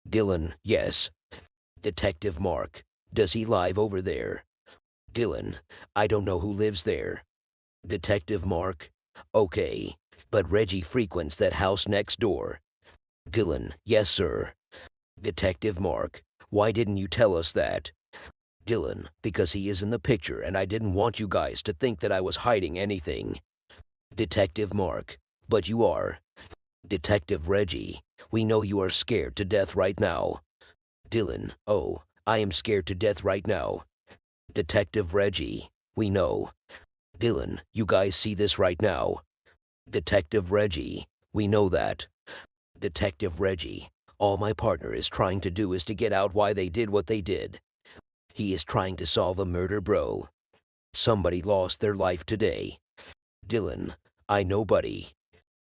Dylan, "Yes." Detective Mark, "Does he live over there?" Dylan, I don't know who lives there. Detective Mark, okay, but Reggie frequents that house next door. Dylan, yes sir. Detective Mark, why didn't you tell us that? Dylan, because he is in the picture and I didn't want you guys to think that I was hiding anything. Detective Mark, but you are. Detective Reggie, we know you are scared to death right now. Dylan, oh, I am scared to death right now. Detective Reggie, we know. Dylan, you guys see this right now. Detective Reggie, we know that. Detective Reggie, all my partner is trying to do is to get out why they did what they did. He is trying to solve a murder, bro. Somebody lost their life today. Dylan, I know, buddy.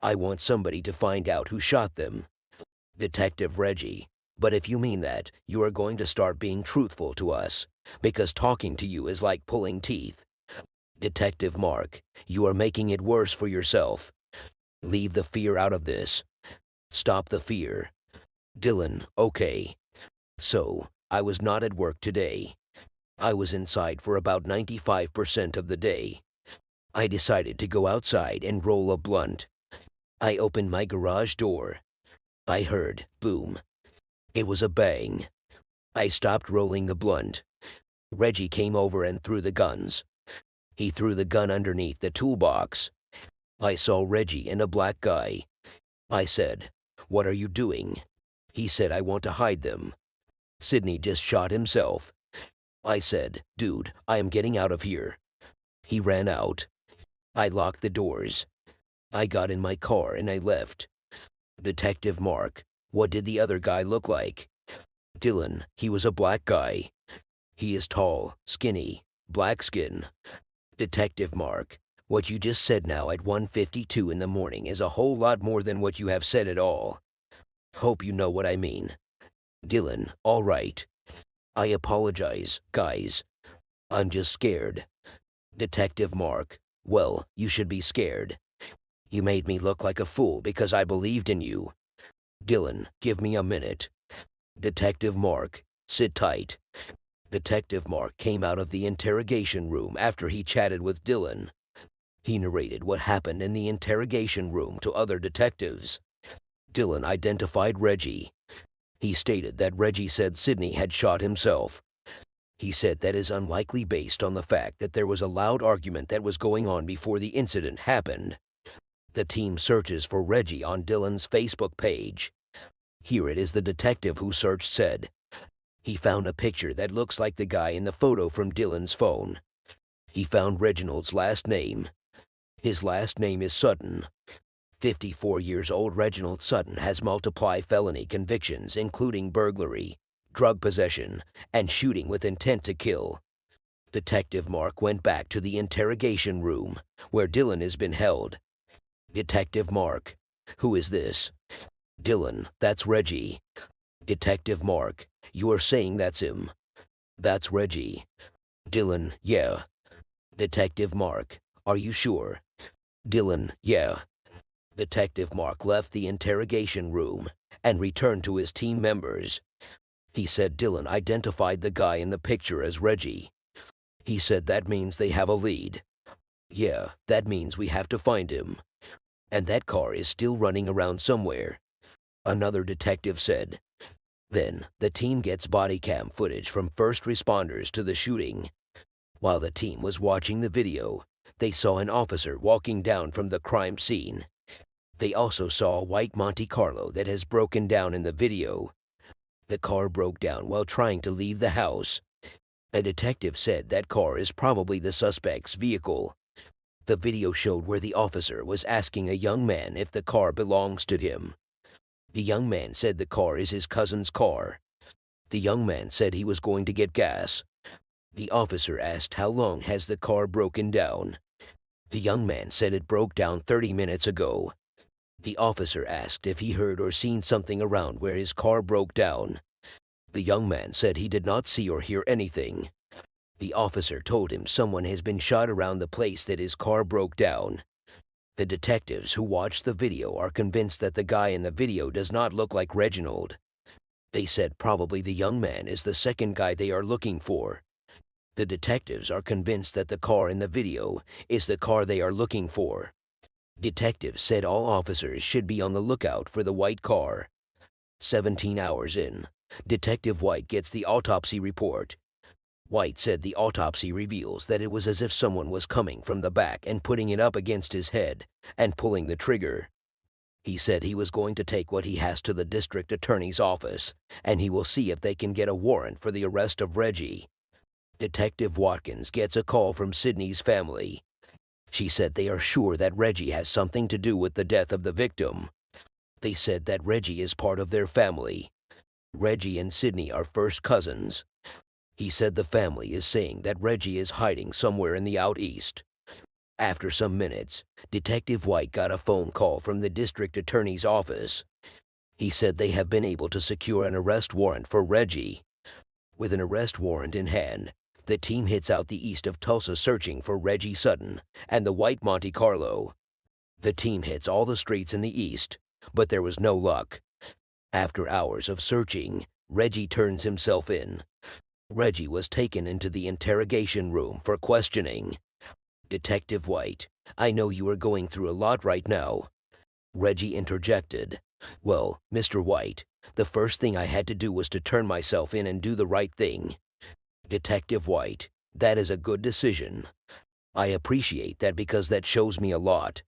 I want somebody to find out who shot them. Detective Reggie, but if you mean that, you are going to start being truthful to us, because talking to you is like pulling teeth. Detective Mark, you are making it worse for yourself. Leave the fear out of this. Stop the fear. Dylan, okay. So, I was not at work today. I was inside for about 95% of the day. I decided to go outside and roll a blunt. I opened my garage door. I heard, boom. It was a bang. I stopped rolling the blunt. Reggie came over and threw the guns. He threw the gun underneath the toolbox. I saw Reggie and a black guy. I said, "What are you doing?" He said, "I want to hide them." Sidney just shot himself. I said, "Dude, I am getting out of here." He ran out. I locked the doors. I got in my car and I left. Detective Mark, what did the other guy look like? Dylan, he was a black guy. He is tall, skinny, black skin. Detective Mark, what you just said now at 1:52 in the morning is a whole lot more than what you have said at all. Hope you know what I mean. Dylan, all right. I apologize, guys. I'm just scared. Detective Mark, well, you should be scared. You made me look like a fool because I believed in you. Dylan, give me a minute. Detective Mark, sit tight. Detective Mark came out of the interrogation room after he chatted with Dylan. He narrated what happened in the interrogation room to other detectives. Dylan identified Reggie. He stated that Reggie said Sidney had shot himself. He said that is unlikely based on the fact that there was a loud argument that was going on before the incident happened. The team searches for Reggie on Dylan's Facebook page. Here it is the detective who searched said. He found a picture that looks like the guy in the photo from Dylan's phone. He found Reginald's last name. His last name is Sutton. 54 years old Reginald Sutton has multiple felony convictions including burglary, drug possession, and shooting with intent to kill. Detective Mark went back to the interrogation room, where Dylan has been held. Detective Mark, who is this? Dylan, that's Reggie. Detective Mark, you are saying that's him. That's Reggie. Dylan, yeah. Detective Mark, are you sure? Dylan, yeah. Detective Mark left the interrogation room and returned to his team members. He said Dylan identified the guy in the picture as Reggie. He said that means they have a lead. Yeah, that means we have to find him. And that car is still running around somewhere. Another detective said. Then, the team gets body cam footage from first responders to the shooting. While the team was watching the video, they saw an officer walking down from the crime scene. They also saw a white Monte Carlo that has broken down in the video. The car broke down while trying to leave the house. A detective said that car is probably the suspect's vehicle. The video showed where the officer was asking a young man if the car belongs to him. The young man said the car is his cousin's car. The young man said he was going to get gas. The officer asked how long has the car broken down. The young man said it broke down 30 minutes ago. The officer asked if he heard or seen something around where his car broke down. The young man said he did not see or hear anything. The officer told him someone has been shot around the place that his car broke down. The detectives who watched the video are convinced that the guy in the video does not look like Reginald. They said probably the young man is the second guy they are looking for. The detectives are convinced that the car in the video is the car they are looking for. Detectives said all officers should be on the lookout for the white car. 17 hours in, Detective White gets the autopsy report. White said the autopsy reveals that it was as if someone was coming from the back and putting it up against his head and pulling the trigger. He said he was going to take what he has to the district attorney's office, and he will see if they can get a warrant for the arrest of Reggie. Detective Watkins gets a call from Sydney's family. She said they are sure that Reggie has something to do with the death of the victim. They said that Reggie is part of their family. Reggie and Sydney are first cousins. He said the family is saying that Reggie is hiding somewhere in the out east. After some minutes, Detective White got a phone call from the district attorney's office. He said they have been able to secure an arrest warrant for Reggie. With an arrest warrant in hand, the team hits out the east of Tulsa searching for Reggie Sutton and the white Monte Carlo. The team hits all the streets in the east, but there was no luck. After hours of searching, Reggie turns himself in. Reggie was taken into the interrogation room for questioning. Detective White, I know you are going through a lot right now. Reggie interjected. Well, Mr. White, the first thing I had to do was to turn myself in and do the right thing. Detective White, that is a good decision. I appreciate that because that shows me a lot.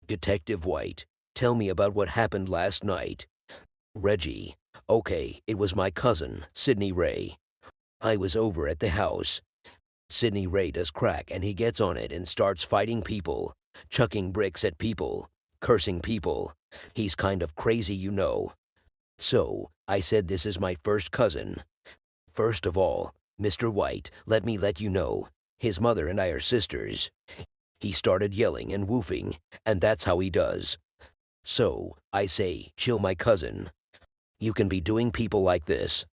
Detective White, tell me about what happened last night. Reggie, okay, it was my cousin, Sidney Ray. I was over at the house. Sidney Ray does crack and he gets on it and starts fighting people, chucking bricks at people, cursing people. He's kind of crazy, you know. So, I said this is my first cousin. First of all, Mr. White, let me let you know, his mother and I are sisters. He started yelling and woofing, and that's how he does. So, I say, chill my cousin. You can be doing people like this.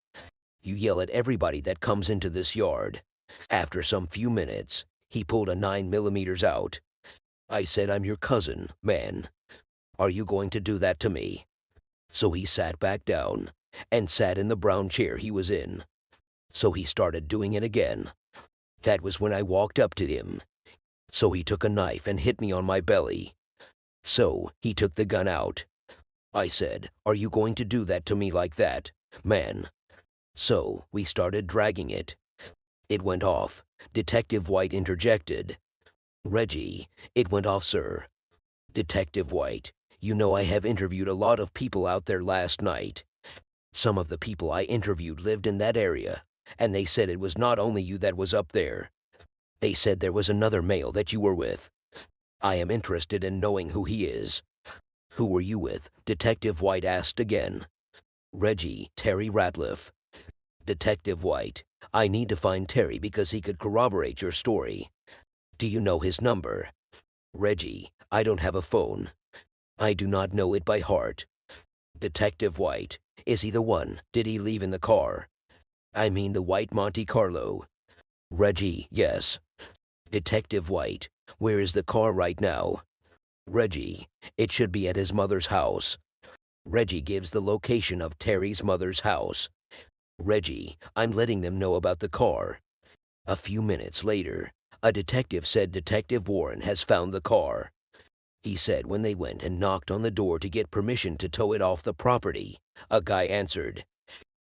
You yell at everybody that comes into this yard. After some few minutes, he pulled a 9mm out. I said, I'm your cousin, man. Are you going to do that to me? So he sat back down and sat in the brown chair he was in. So he started doing it again. That was when I walked up to him. So he took a knife and hit me on my belly. So he took the gun out. I said, are you going to do that to me like that, man? So we started dragging it. It went off. Detective White interjected. Reggie, it went off, sir. Detective White, you know I have interviewed a lot of people out there last night. Some of the people I interviewed lived in that area, and they said it was not only you that was up there. They said there was another male that you were with. I am interested in knowing who he is. Who were you with? Detective White asked again. Reggie, Terry Ratliff. Detective White, I need to find Terry because he could corroborate your story. Do you know his number? Reggie, I don't have a phone. I do not know it by heart. Detective White, is he the one? Did he leave in the car? I mean the white Monte Carlo. Reggie, yes. Detective White, where is the car right now? Reggie, it should be at his mother's house. Reggie gives the location of Terry's mother's house. Reggie, I'm letting them know about the car. A few minutes later, a detective said Detective Warren has found the car. He said when they went and knocked on the door to get permission to tow it off the property, a guy answered.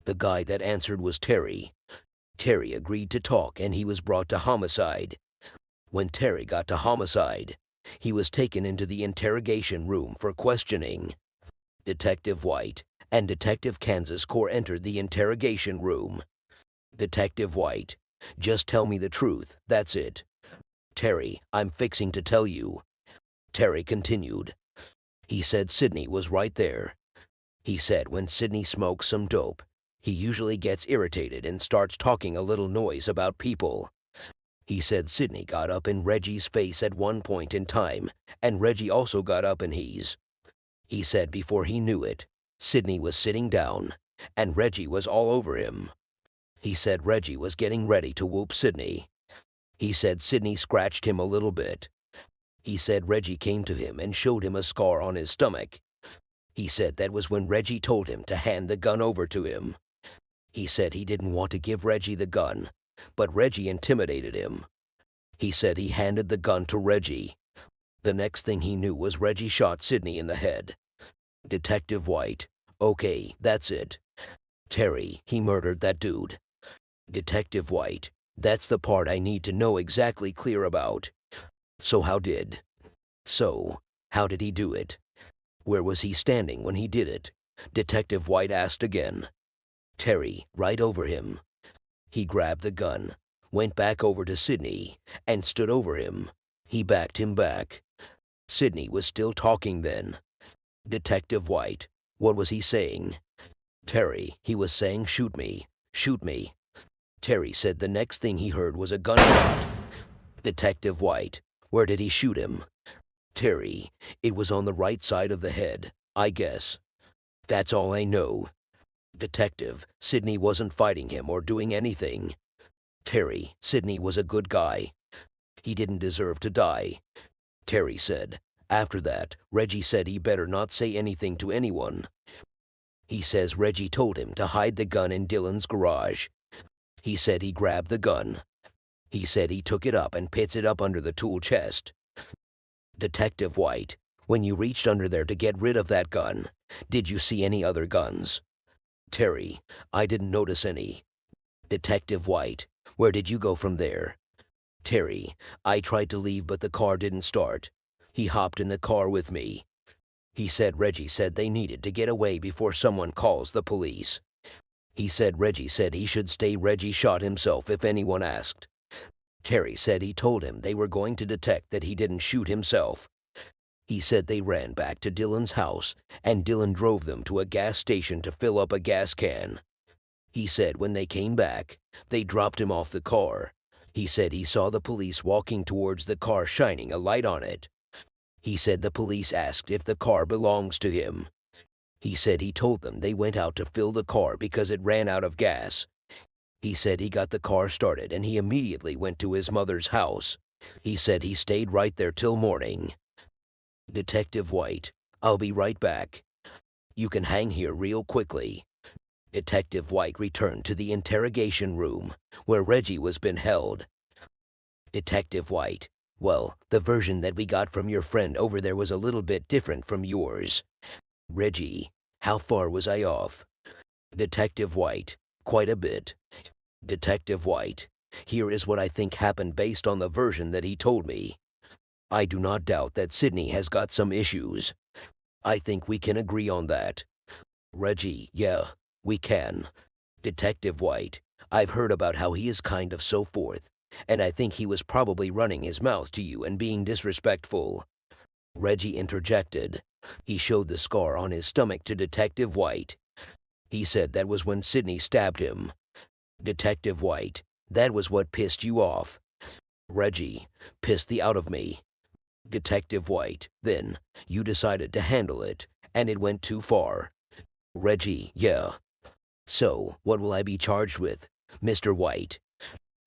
The guy that answered was Terry. Terry agreed to talk and he was brought to homicide. When Terry got to homicide, he was taken into the interrogation room for questioning. Detective White and Detective Kansas Corps entered the interrogation room. Detective White, just tell me the truth, that's it. Terry, I'm fixing to tell you. Terry continued. He said Sidney was right there. He said when Sidney smokes some dope, he usually gets irritated and starts talking a little noise about people. He said Sidney got up in Reggie's face at one point in time, and Reggie also got up in his. He said before he knew it, Sidney was sitting down, and Reggie was all over him. He said Reggie was getting ready to whoop Sidney. He said Sidney scratched him a little bit. He said Reggie came to him and showed him a scar on his stomach. He said that was when Reggie told him to hand the gun over to him. He said he didn't want to give Reggie the gun but Reggie intimidated him. He said he handed the gun to Reggie. The next thing he knew was Reggie shot Sydney in the head. Detective White: okay, that's it. Terry: he murdered that dude. Detective White: that's the part I need to know exactly clear about. So how did he do it? Where was he standing when he did it? Detective White asked again. Terry: right over him. He grabbed the gun, went back over to Sydney, and stood over him. He backed him back. Sydney was still talking then. Detective White: what was he saying? Terry: he was saying, shoot me, shoot me. Terry said the next thing he heard was a gunshot. Detective White: where did he shoot him? Terry: it was on the right side of the head, I guess. That's all I know. Detective: Sydney wasn't fighting him or doing anything. Terry: Sydney was a good guy. He didn't deserve to die. Terry said, after that, Reggie said he better not say anything to anyone. He says Reggie told him to hide the gun in Dylan's garage. He said he grabbed the gun. He said he took it up and pits it up under the tool chest. Detective White: when you reached under there to get rid of that gun, did you see any other guns? Terry: I didn't notice any. Detective White: where did you go from there? Terry: I tried to leave but the car didn't start. He hopped in the car with me. He said Reggie said they needed to get away before someone calls the police. He said Reggie said he should stay. Reggie shot himself if anyone asked. Terry said he told him they were going to detect that he didn't shoot himself. He said they ran back to Dylan's house and Dylan drove them to a gas station to fill up a gas can. He said when they came back, they dropped him off the car. He said he saw the police walking towards the car shining a light on it. He said the police asked if the car belongs to him. He said he told them they went out to fill the car because it ran out of gas. He said he got the car started and he immediately went to his mother's house. He said he stayed right there till morning. Detective White: I'll be right back. You can hang here real quickly. Detective White returned to the interrogation room, where Reggie was being held. Detective White: well, the version that we got from your friend over there was a little bit different from yours. Reggie: how far was I off? Detective White: quite a bit. Detective White: here is what I think happened based on the version that he told me. I do not doubt that Sydney has got some issues. I think we can agree on that. Reggie: yeah, we can. Detective White: I've heard about how he is kind of so forth, and I think he was probably running his mouth to you and being disrespectful. Reggie interjected. He showed the scar on his stomach to Detective White. He said that was when Sydney stabbed him. Detective White: that was what pissed you off. Reggie: pissed the out of me. Detective White: then you decided to handle it, and it went too far. Reggie: yeah. So, what will I be charged with, Mr. White?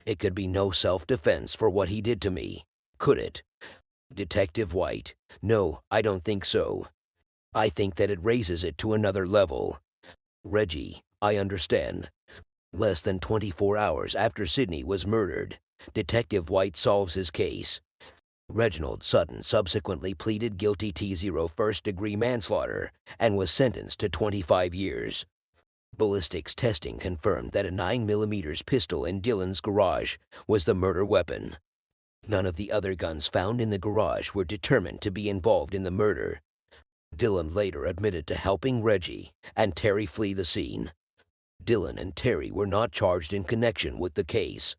It could be no self-defense for what he did to me, could it? Detective White: no, I don't think so. I think that it raises it to another level. Reggie: I understand. Less than 24 hours after Sydney was murdered, Detective White solves his case. Reginald Sutton subsequently pleaded guilty to first-degree manslaughter and was sentenced to 25 years. Ballistics testing confirmed that a 9mm pistol in Dylan's garage was the murder weapon. None of the other guns found in the garage were determined to be involved in the murder. Dylan later admitted to helping Reggie and Terry flee the scene. Dylan and Terry were not charged in connection with the case.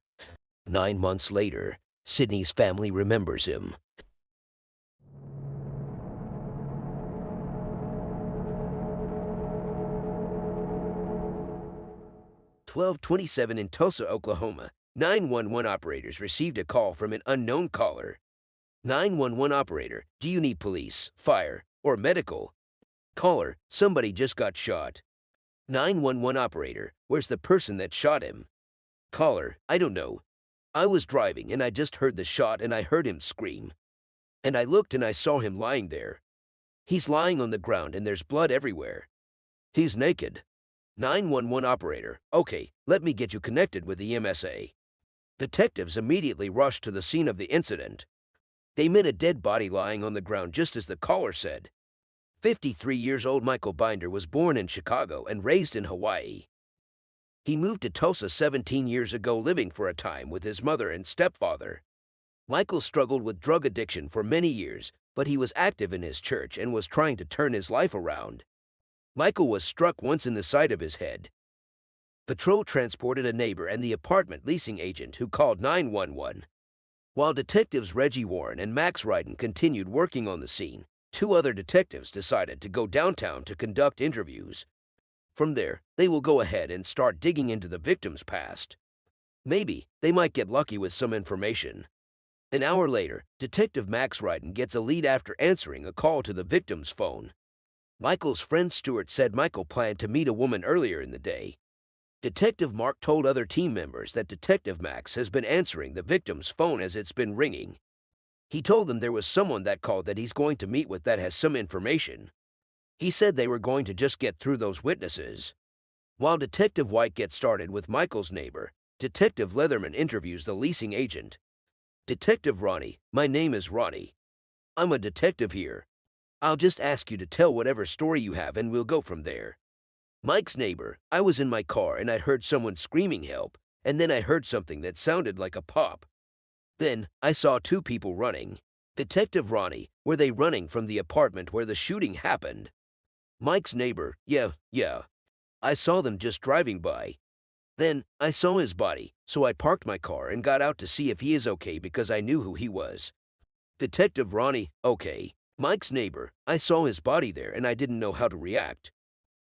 9 months later, Sydney's family remembers him. 12:27 in Tulsa, Oklahoma. 911 operators received a call from an unknown caller. 911 operator: do you need police, fire, or medical? Caller: somebody just got shot. 911 operator: where's the person that shot him? Caller: I don't know. I was driving and I just heard the shot and I heard him scream. And I looked and I saw him lying there. He's lying on the ground and there's blood everywhere. He's naked. 911 operator: okay, let me get you connected with the MSA. Detectives immediately rushed to the scene of the incident. They met a dead body lying on the ground just as the caller said. 53 years old Michael Binder was born in Chicago and raised in Hawaii. He moved to Tulsa 17 years ago, living for a time with his mother and stepfather. Michael struggled with drug addiction for many years, but he was active in his church and was trying to turn his life around. Michael was struck once in the side of his head. Patrol transported a neighbor and the apartment leasing agent who called 911. While detectives Reggie Warren and Max Ryden continued working on the scene, two other detectives decided to go downtown to conduct interviews. From there, they will go ahead and start digging into the victim's past. Maybe they might get lucky with some information. An hour later, Detective Max Ryden gets a lead after answering a call to the victim's phone. Michael's friend Stuart said Michael planned to meet a woman earlier in the day. Detective Mark told other team members that Detective Max has been answering the victim's phone as it's been ringing. He told them there was someone that called that he's going to meet with that has some information. He said they were going to just get through those witnesses. While Detective White gets started with Michael's neighbor, Detective Leatherman interviews the leasing agent. Detective Ronnie, my name is Ronnie. I'm a detective here. I'll just ask you to tell whatever story you have and we'll go from there. Mike's neighbor, I was in my car and I heard someone screaming help, and then I heard something that sounded like a pop. Then I saw two people running. Detective Ronnie, were they running from the apartment where the shooting happened? Mike's neighbor, yeah. I saw them just driving by. Then I saw his body, so I parked my car and got out to see if he is okay because I knew who he was. Detective Ronnie, okay. Mike's neighbor, I saw his body there and I didn't know how to react.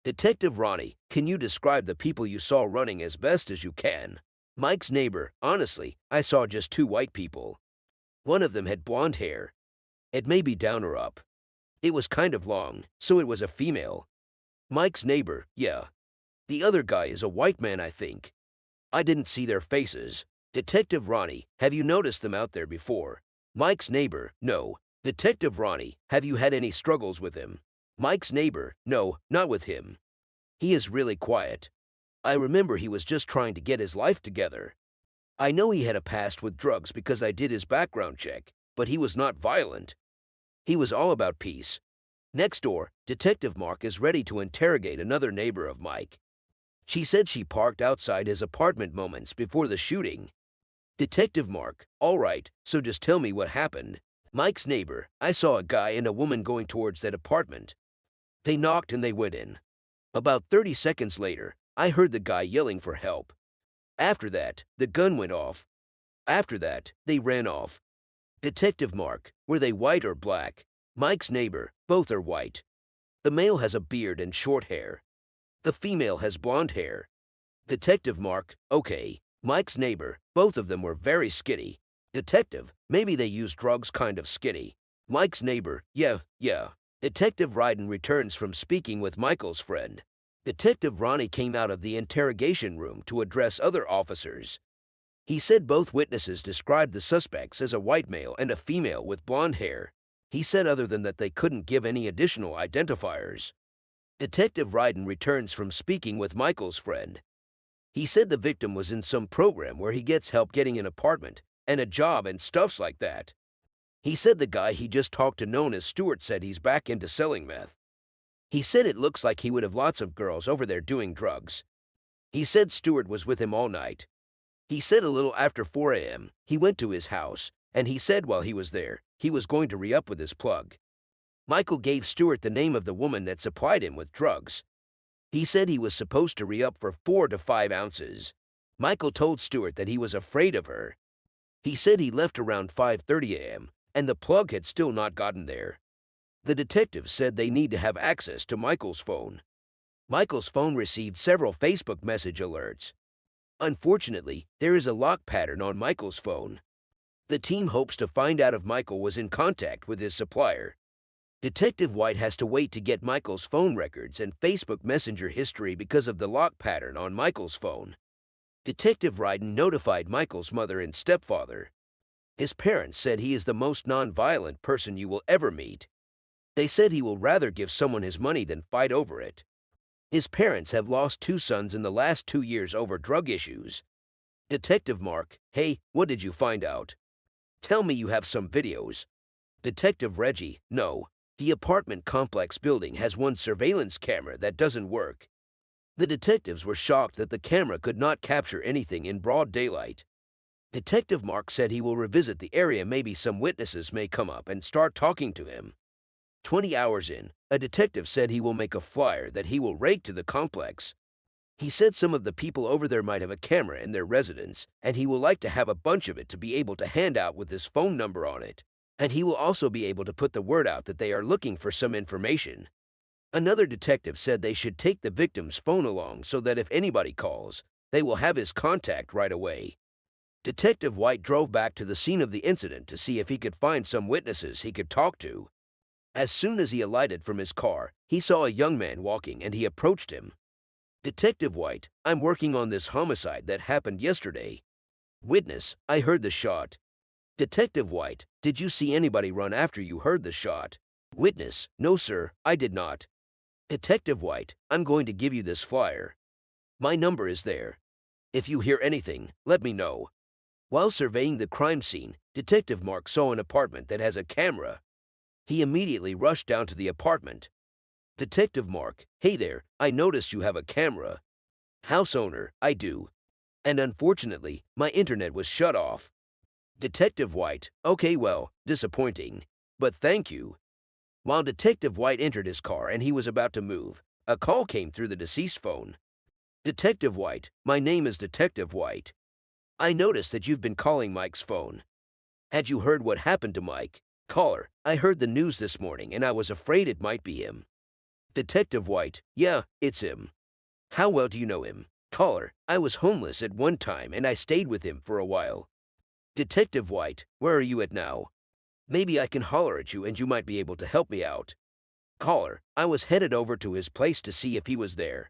Detective Ronnie, can you describe the people you saw running as best as you can? Mike's neighbor, honestly, I saw just two white people. One of them had blonde hair. It may be down or up. It was kind of long, so it was a female. Mike's neighbor, yeah. The other guy is a white man, I think. I didn't see their faces. Detective Ronnie, have you noticed them out there before? Mike's neighbor, no. Detective Ronnie, have you had any struggles with him? Mike's neighbor, no, not with him. He is really quiet. I remember he was just trying to get his life together. I know he had a past with drugs because I did his background check, but he was not violent. He was all about peace. Next door, Detective Mark is ready to interrogate another neighbor of Mike. She said she parked outside his apartment moments before the shooting. Detective Mark, all right, so just tell me what happened. Mike's neighbor, I saw a guy and a woman going towards that apartment. They knocked and they went in. About 30 seconds later, I heard the guy yelling for help. After that, the gun went off. After that, they ran off. Detective Mark, were they white or black? Mike's neighbor, both are white. The male has a beard and short hair. The female has blonde hair. Detective Mark, okay. Mike's neighbor, both of them were very skinny. Detective, maybe they used drugs, kind of skinny. Mike's neighbor, yeah. Detective Ryden returns from speaking with Michael's friend. Detective Ronnie came out of the interrogation room to address other officers. He said both witnesses described the suspects as a white male and a female with blonde hair. He said other than that they couldn't give any additional identifiers. Detective Ryden returns from speaking with Michael's friend. He said the victim was in some program where he gets help getting an apartment and a job and stuffs like that. He said the guy he just talked to known as Stuart said he's back into selling meth. He said it looks like he would have lots of girls over there doing drugs. He said Stuart was with him all night. He said a little after 4 a.m., he went to his house, and he said while he was there, he was going to re-up with his plug. Michael gave Stuart the name of the woman that supplied him with drugs. He said he was supposed to re-up for 4 to 5 ounces. Michael told Stuart that he was afraid of her. He said he left around 5:30 a.m., and the plug had still not gotten there. The detective said they need to have access to Michael's phone. Michael's phone received several Facebook message alerts. Unfortunately, there is a lock pattern on Michael's phone. The team hopes to find out if Michael was in contact with his supplier. Detective White has to wait to get Michael's phone records and Facebook Messenger history because of the lock pattern on Michael's phone. Detective Ryden notified Michael's mother and stepfather. His parents said he is the most non-violent person you will ever meet. They said he will rather give someone his money than fight over it. His parents have lost 2 sons in the last 2 years over drug issues. Detective Mark, hey, what did you find out? Tell me you have some videos. Detective Reggie, no. The apartment complex building has one surveillance camera that doesn't work. The detectives were shocked that the camera could not capture anything in broad daylight. Detective Mark said he will revisit the area. Maybe some witnesses may come up and start talking to him. 20 hours in, a detective said he will make a flyer that he will rake to the complex. He said some of the people over there might have a camera in their residence, and he will like to have a bunch of it to be able to hand out with his phone number on it. And he will also be able to put the word out that they are looking for some information. Another detective said they should take the victim's phone along so that if anybody calls, they will have his contact right away. Detective White drove back to the scene of the incident to see if he could find some witnesses he could talk to. As soon as he alighted from his car, he saw a young man walking and he approached him. Detective White, I'm working on this homicide that happened yesterday. Witness, I heard the shot. Detective White, did you see anybody run after you heard the shot? Witness, no sir, I did not. Detective White, I'm going to give you this flyer. My number is there. If you hear anything, let me know. While surveying the crime scene, Detective Mark saw an apartment that has a camera. He immediately rushed down to the apartment. Detective Mark, hey there, I noticed you have a camera. House owner, I do. And unfortunately, my internet was shut off. Detective White, okay well, disappointing. But thank you. While Detective White entered his car and he was about to move, a call came through the deceased phone. Detective White, my name is Detective White. I noticed that you've been calling Mike's phone. Had you heard what happened to Mike? Caller, I heard the news this morning and I was afraid it might be him. Detective White, yeah, it's him. How well do you know him? Caller, I was homeless at one time and I stayed with him for a while. Detective White, where are you at now? Maybe I can holler at you and you might be able to help me out. Caller, I was headed over to his place to see if he was there.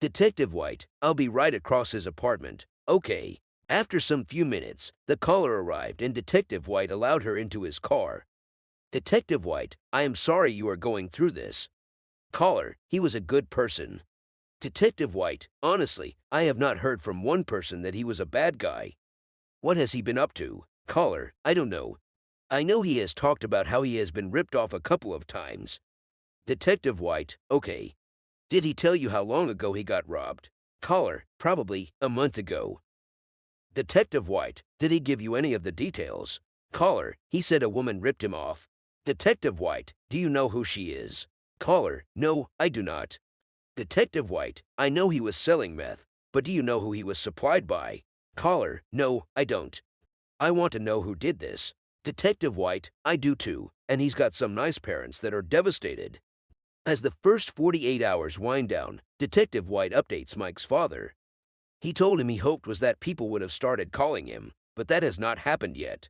Detective White, I'll be right across his apartment. Okay. After some few minutes, the caller arrived and Detective White allowed her into his car. Detective White, I am sorry you are going through this. Caller, he was a good person. Detective White, honestly, I have not heard from one person that he was a bad guy. What has he been up to? Caller, I don't know. I know he has talked about how he has been ripped off a couple of times. Detective White, okay. Did he tell you how long ago he got robbed? Caller, probably a month ago. Detective White, did he give you any of the details? Caller, he said a woman ripped him off. Detective White, do you know who she is? Caller, no, I do not. Detective White, I know he was selling meth, but do you know who he was supplied by? Caller, no, I don't. I want to know who did this. Detective White, I do too, and he's got some nice parents that are devastated. As the first 48 hours wind down, Detective White updates Mike's father. He told him he hoped was that people would have started calling him, but that has not happened yet.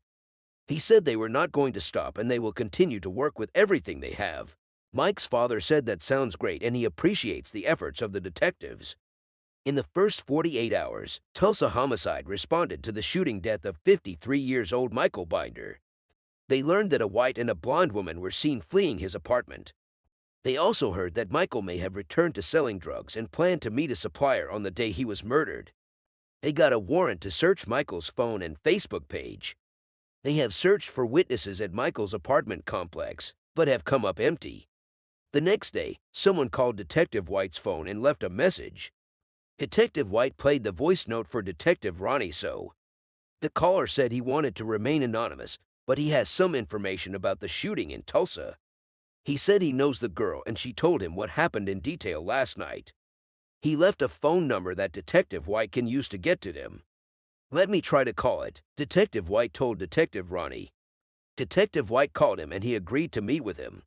He said they were not going to stop and they will continue to work with everything they have. Mike's father said that sounds great and he appreciates the efforts of the detectives. In the first 48 hours, Tulsa Homicide responded to the shooting death of 53-year-old Michael Binder. They learned that a white and a blonde woman were seen fleeing his apartment. They also heard that Michael may have returned to selling drugs and planned to meet a supplier on the day he was murdered. They got a warrant to search Michael's phone and Facebook page. They have searched for witnesses at Michael's apartment complex, but have come up empty. The next day, someone called Detective White's phone and left a message. Detective White played the voice note for Detective Ronnie so. The caller said he wanted to remain anonymous, but he has some information about the shooting in Tulsa. He said he knows the girl and she told him what happened in detail last night. He left a phone number that Detective White can use to get to them. Let me try to call it, Detective White told Detective Ronnie. Detective White called him and he agreed to meet with him.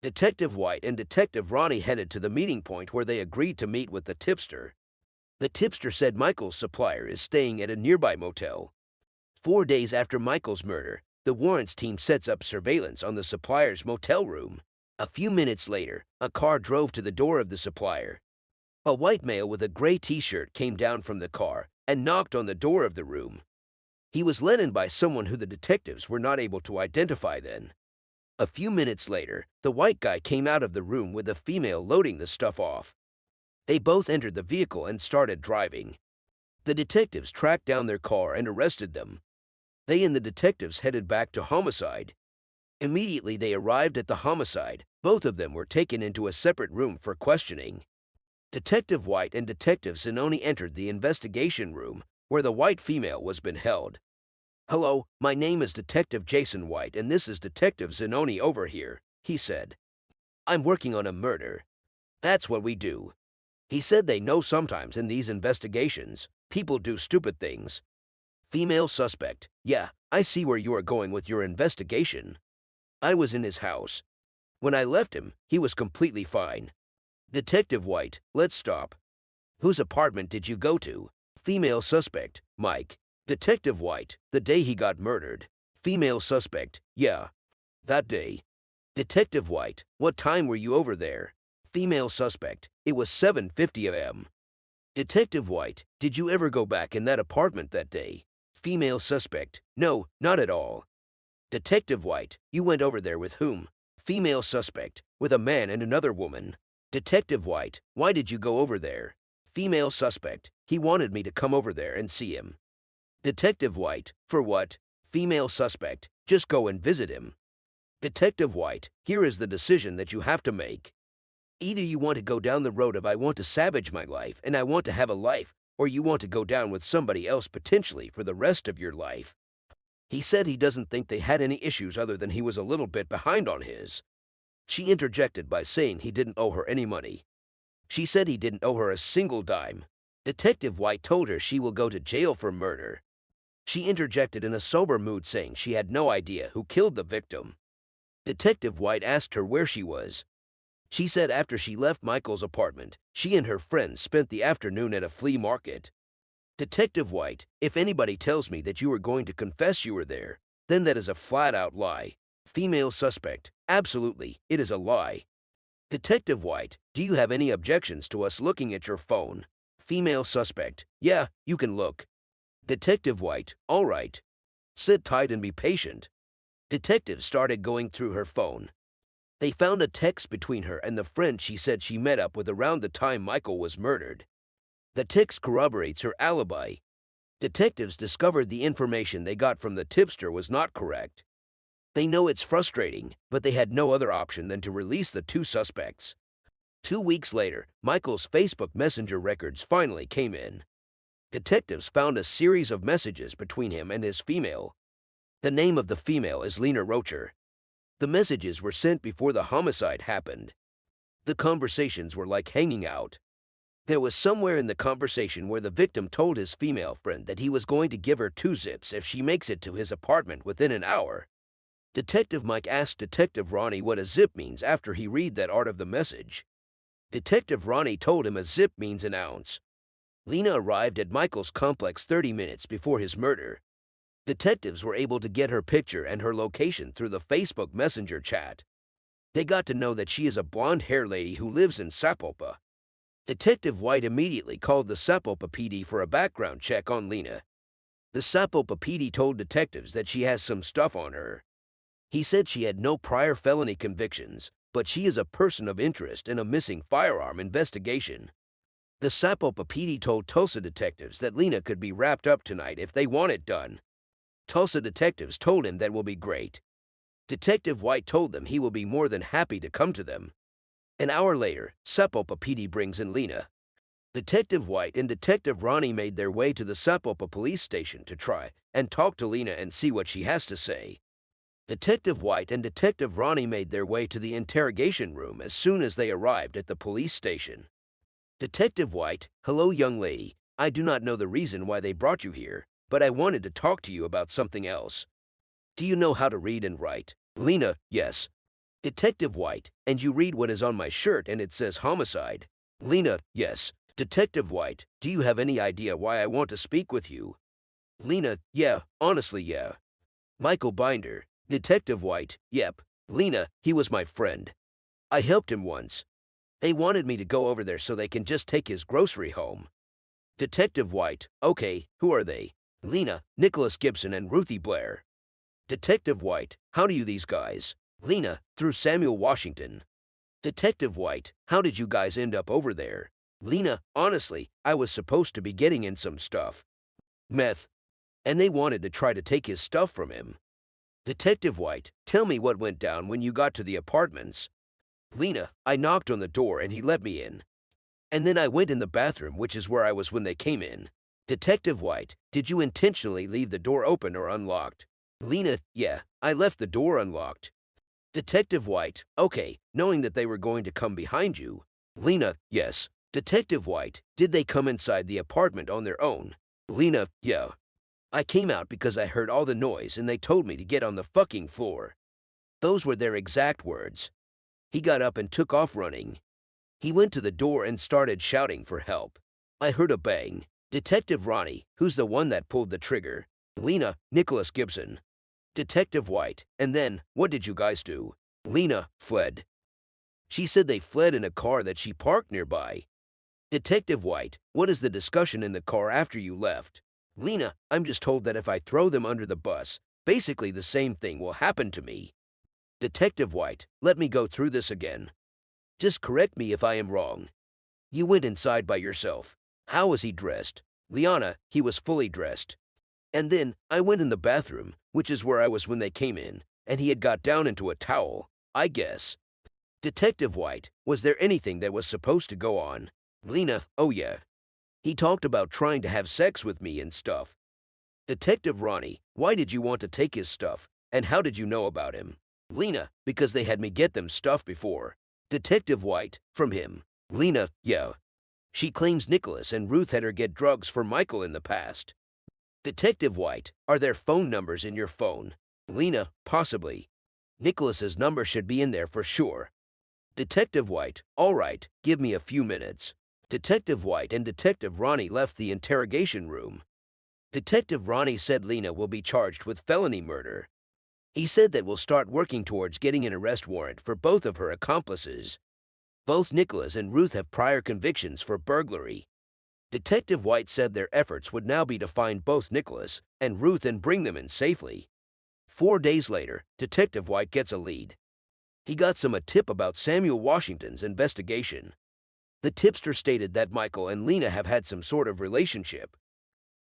Detective White and Detective Ronnie headed to the meeting point where they agreed to meet with the tipster. The tipster said Michael's supplier is staying at a nearby motel. 4 days after Michael's murder, the warrants team sets up surveillance on the supplier's motel room. A few minutes later, a car drove to the door of the supplier. A white male with a gray t-shirt came down from the car and knocked on the door of the room. He was let in by someone who the detectives were not able to identify then. A few minutes later, the white guy came out of the room with a female loading the stuff off. They both entered the vehicle and started driving. The detectives tracked down their car and arrested them. They and the detectives headed back to homicide. Immediately they arrived at the homicide. Both of them were taken into a separate room for questioning. Detective White and Detective Zanoni entered the investigation room where the white female was being held. "Hello, my name is Detective Jason White and this is Detective Zanoni over here," he said. "I'm working on a murder. That's what we do." He said they know sometimes in these investigations, people do stupid things. Female suspect. "Yeah, I see where you are going with your investigation. I was in his house. When I left him, he was completely fine." Detective White, "Let's stop. Whose apartment did you go to?" Female suspect. "Mike." Detective White, "The day he got murdered." Female suspect. "Yeah, that day." Detective White, "What time were you over there?" Female suspect. "It was 7:50 a.m. Detective White, "Did you ever go back in that apartment that day?" Female suspect. "No, not at all." Detective White, "You went over there with whom?" Female suspect. "With a man and another woman." Detective White, "Why did you go over there?" Female suspect. "He wanted me to come over there and see him." Detective White, "For what?" Female suspect. "Just go and visit him." Detective White, "Here is the decision that you have to make. Either you want to go down the road of I want to savage my life and I want to have a life, or you want to go down with somebody else potentially for the rest of your life." He said he doesn't think they had any issues other than he was a little bit behind on his. She interjected by saying he didn't owe her any money. She said he didn't owe her a single dime. Detective White told her she will go to jail for murder. She interjected in a sober mood saying she had no idea who killed the victim. Detective White asked her where she was. She said after she left Michael's apartment, she and her friends spent the afternoon at a flea market. Detective White, "If anybody tells me that you were going to confess you were there, then that is a flat-out lie." Female suspect, "Absolutely, it is a lie." Detective White, "Do you have any objections to us looking at your phone?" Female suspect, "Yeah, you can look." Detective White, "All right. Sit tight and be patient." Detectives started going through her phone. They found a text between her and the friend she said she met up with around the time Michael was murdered. The text corroborates her alibi. Detectives discovered the information they got from the tipster was not correct. They know it's frustrating, but they had no other option than to release the two suspects. 2 weeks later, Michael's Facebook Messenger records finally came in. Detectives found a series of messages between him and his female. The name of the female is Lena Rocher. The messages were sent before the homicide happened. The conversations were like hanging out. There was somewhere in the conversation where the victim told his female friend that he was going to give her 2 zips if she makes it to his apartment within an hour. Detective Mike asked Detective Ronnie what a zip means after he read that part of the message. Detective Ronnie told him a zip means an ounce. Lena arrived at Michael's complex 30 minutes before his murder. Detectives were able to get her picture and her location through the Facebook Messenger chat. They got to know that she is a blonde-haired lady who lives in Sapulpa. Detective White immediately called the Sapulpa PD for a background check on Lena. The Sapulpa PD told detectives that she has some stuff on her. He said she had no prior felony convictions, but she is a person of interest in a missing firearm investigation. The Sapulpa PD told Tulsa detectives that Lena could be wrapped up tonight if they want it done. Tulsa detectives told him that will be great. Detective White told them he will be more than happy to come to them. An hour later, Sapulpa PD brings in Lena. Detective White and Detective Ronnie made their way to the Sapulpa police station to try and talk to Lena and see what she has to say. Detective White and Detective Ronnie made their way to the interrogation room as soon as they arrived at the police station. Detective White, "Hello, young lady. I do not know the reason why they brought you here, but I wanted to talk to you about something else. Do you know how to read and write?" Lena, "Yes." Detective White, "And you read what is on my shirt and it says homicide?" Lena, "Yes." Detective White, "Do you have any idea why I want to speak with you?" Lena, "Yeah, honestly, yeah." Michael Binder. Detective White, "Yep." Lena, "He was my friend. I helped him once. They wanted me to go over there so they can just take his grocery home." Detective White, "Okay, who are they?" Lena, "Nicholas Gibson and Ruthie Blair." Detective White, "How do you these guys?" Lena, "Through Samuel Washington." Detective White, "How did you guys end up over there?" Lena, honestly, I was supposed to be getting in some stuff. Meth. And they wanted to try to take his stuff from him. Detective White, tell me what went down when you got to the apartments. Lena, I knocked on the door and he let me in. And then I went in the bathroom, which is where I was when they came in. Detective White, did you intentionally leave the door open or unlocked? Lena, yeah, I left the door unlocked. Detective White, okay, knowing that they were going to come behind you. Lena, yes. Detective White, did they come inside the apartment on their own? Lena, yeah. I came out because I heard all the noise and they told me to get on the fucking floor. Those were their exact words. He got up and took off running. He went to the door and started shouting for help. I heard a bang. Detective Ronnie, who's the one that pulled the trigger? Lena, Nicholas Gibson. Detective White, and then, what did you guys do? Lena, fled. She said they fled in a car that she parked nearby. Detective White, what is the discussion in the car after you left? Lena, I'm just told that if I throw them under the bus, basically the same thing will happen to me. Detective White, let me go through this again. Just correct me if I am wrong. You went inside by yourself. How was he dressed? Liana, he was fully dressed. And then, I went in the bathroom, which is where I was when they came in, and he had got down into a towel, I guess. Detective White, was there anything that was supposed to go on? Lena, oh yeah. He talked about trying to have sex with me and stuff. Detective Ronnie, why did you want to take his stuff, and how did you know about him? Lena, because they had me get them stuff before. Detective White, from him. Lena, yeah. She claims Nicholas and Ruth had her get drugs for Michael in the past. Detective White, are there phone numbers in your phone? Lena, possibly. Nicholas's number should be in there for sure. Detective White, all right, give me a few minutes. Detective White and Detective Ronnie left the interrogation room. Detective Ronnie said Lena will be charged with felony murder. He said that we'll start working towards getting an arrest warrant for both of her accomplices. Both Nicholas and Ruth have prior convictions for burglary. Detective White said their efforts would now be to find both Nicholas and Ruth and bring them in safely. 4 days later, Detective White gets a lead. He got a tip about Samuel Washington's investigation. The tipster stated that Michael and Lena have had some sort of relationship.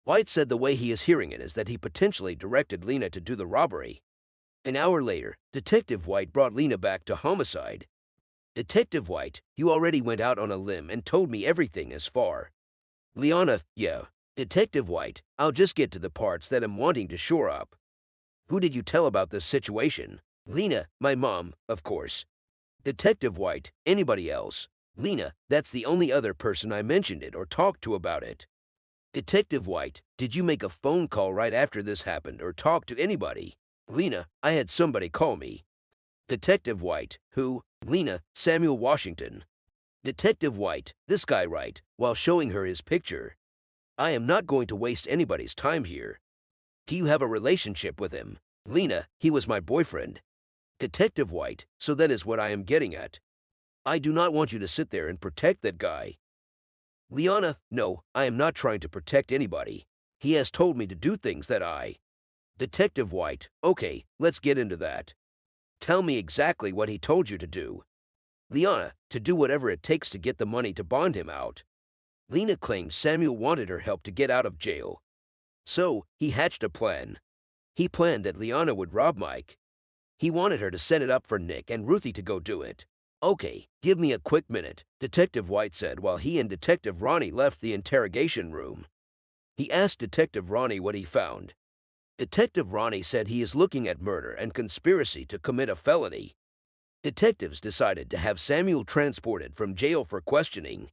White said the way he is hearing it is that he potentially directed Lena to do the robbery. An hour later, Detective White brought Lena back to homicide. Detective White, you already went out on a limb and told me everything as far. Liana, yeah. Detective White, I'll just get to the parts that I'm wanting to shore up. Who did you tell about this situation? Lena, my mom, of course. Detective White, anybody else? Lena, that's the only other person I mentioned it or talked to about it. Detective White, did you make a phone call right after this happened or talk to anybody? Lena, I had somebody call me. Detective White, who? Lena, Samuel Washington. Detective White, this guy right, while showing her his picture. I am not going to waste anybody's time here. Do you have a relationship with him? Lena, he was my boyfriend. Detective White, so that is what I am getting at. I do not want you to sit there and protect that guy. Liana, no, I am not trying to protect anybody. He has told me to do things that I... Detective White, okay, let's get into that. Tell me exactly what he told you to do. Liana, to do whatever it takes to get the money to bond him out. Lena claims Samuel wanted her help to get out of jail. So, he hatched a plan. He planned that Liana would rob Mike. He wanted her to set it up for Nick and Ruthie to go do it. Okay, give me a quick minute, Detective White said while he and Detective Ronnie left the interrogation room. He asked Detective Ronnie what he found. Detective Ronnie said he is looking at murder and conspiracy to commit a felony. Detectives decided to have Samuel transported from jail for questioning.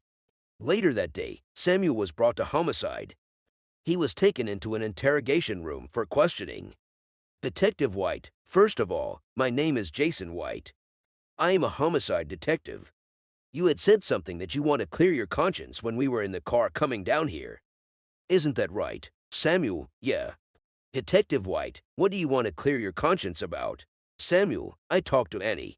Later that day, Samuel was brought to homicide. He was taken into an interrogation room for questioning. Detective White, first of all, my name is Jason White. I am a homicide detective. You had said something that you want to clear your conscience when we were in the car coming down here. Isn't that right? Samuel, yeah. Detective White, what do you want to clear your conscience about? Samuel, I talked to Annie.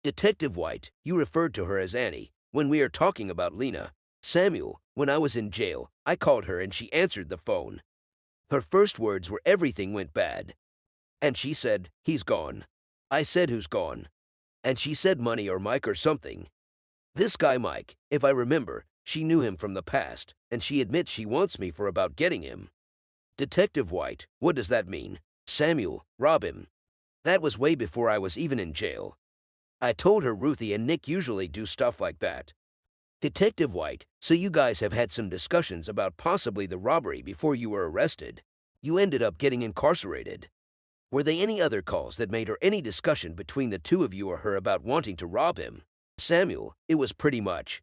Detective White, you referred to her as Annie when we are talking about Lena. Samuel, when I was in jail, I called her and she answered the phone. Her first words were everything went bad. And she said, he's gone. I said, who's gone? And she said money or Mike or something. This guy Mike, if I remember, She knew him from the past, and she admits she wants me for about getting him. Detective White, what does that mean? Samuel, rob him. That was way before I was even in jail. I told her Ruthie and Nick usually do stuff like that. Detective White, so you guys have had some discussions about possibly the robbery before you were arrested. You ended up getting incarcerated. Were there any other calls that made or any discussion between the two of you or her about wanting to rob him? Samuel, it was pretty much.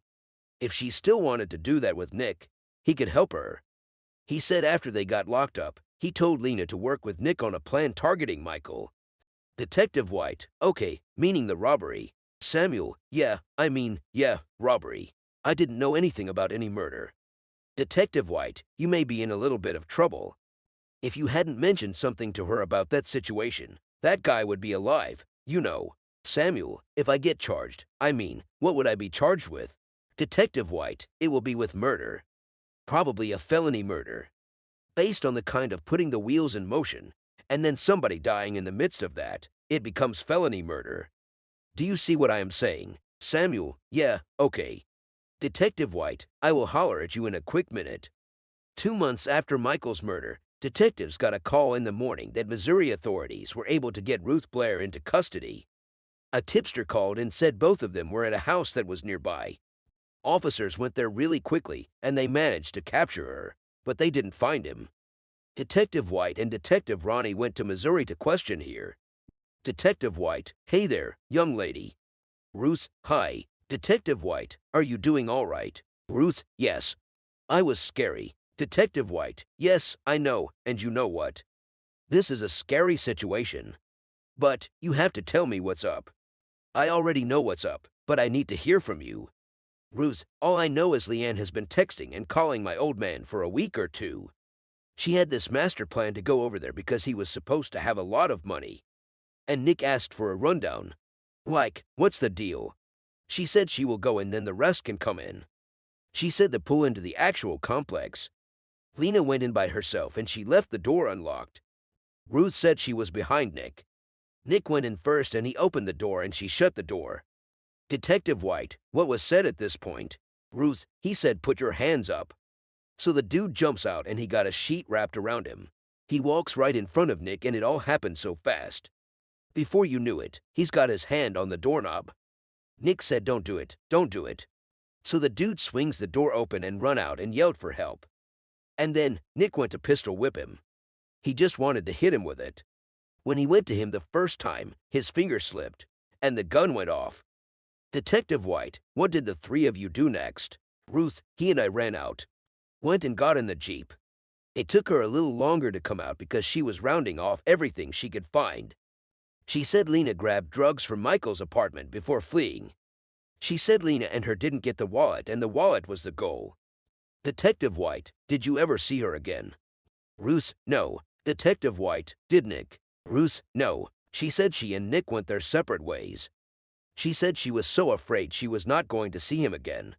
If she still wanted to do that with Nick, he could help her. He said after they got locked up, he told Lena to work with Nick on a plan targeting Michael. Detective White, okay, meaning the robbery. Samuel, yeah, robbery. I didn't know anything about any murder. Detective White, you may be in a little bit of trouble. If you hadn't mentioned something to her about that situation, that guy would be alive, you know. Samuel, if I get charged, what would I be charged with? Detective White, it will be with murder. Probably a felony murder. Based on the kind of putting the wheels in motion, and then somebody dying in the midst of that, it becomes felony murder. Do you see what I am saying? Samuel, yeah, okay. Detective White, I will holler at you in a quick minute. 2 months after Michael's murder, detectives got a call in the morning that Missouri authorities were able to get Ruth Blair into custody. A tipster called and said both of them were at a house that was nearby. Officers went there really quickly and they managed to capture her, but they didn't find him. Detective White and Detective Ronnie went to Missouri to question here. Detective White, hey there, young lady. Ruth, hi. Detective White, are you doing all right? Ruth, yes. I was scary. Detective White, yes, I know, and you know what? This is a scary situation. But you have to tell me what's up. I already know what's up, but I need to hear from you. Ruth, all I know is Leanne has been texting and calling my old man for a week or two. She had this master plan to go over there because he was supposed to have a lot of money. And Nick asked for a rundown. Like, what's the deal? She said she will go and then the rest can come in. She said to pull into the actual complex. Lena went in by herself and she left the door unlocked. Ruth said she was behind Nick. Nick went in first and he opened the door and she shut the door. Detective White, what was said at this point? Ruth, he said put your hands up. So the dude jumps out and he got a sheet wrapped around him. He walks right in front of Nick and it all happened so fast. Before you knew it, he's got his hand on the doorknob. Nick said don't do it, don't do it. So the dude swings the door open and run out and yelled for help. And then Nick went to pistol whip him. He just wanted to hit him with it. When he went to him the first time, his finger slipped, and the gun went off. Detective White, what did the three of you do next? Ruth, he and I ran out. Went and got in the Jeep. It took her a little longer to come out because she was rounding off everything she could find. She said Lena grabbed drugs from Michael's apartment before fleeing. She said Lena and her didn't get the wallet and the wallet was the goal. Detective White, did you ever see her again? Ruth, no. Detective White, did Nick? Ruth, no. She said she and Nick went their separate ways. She said she was so afraid she was not going to see him again.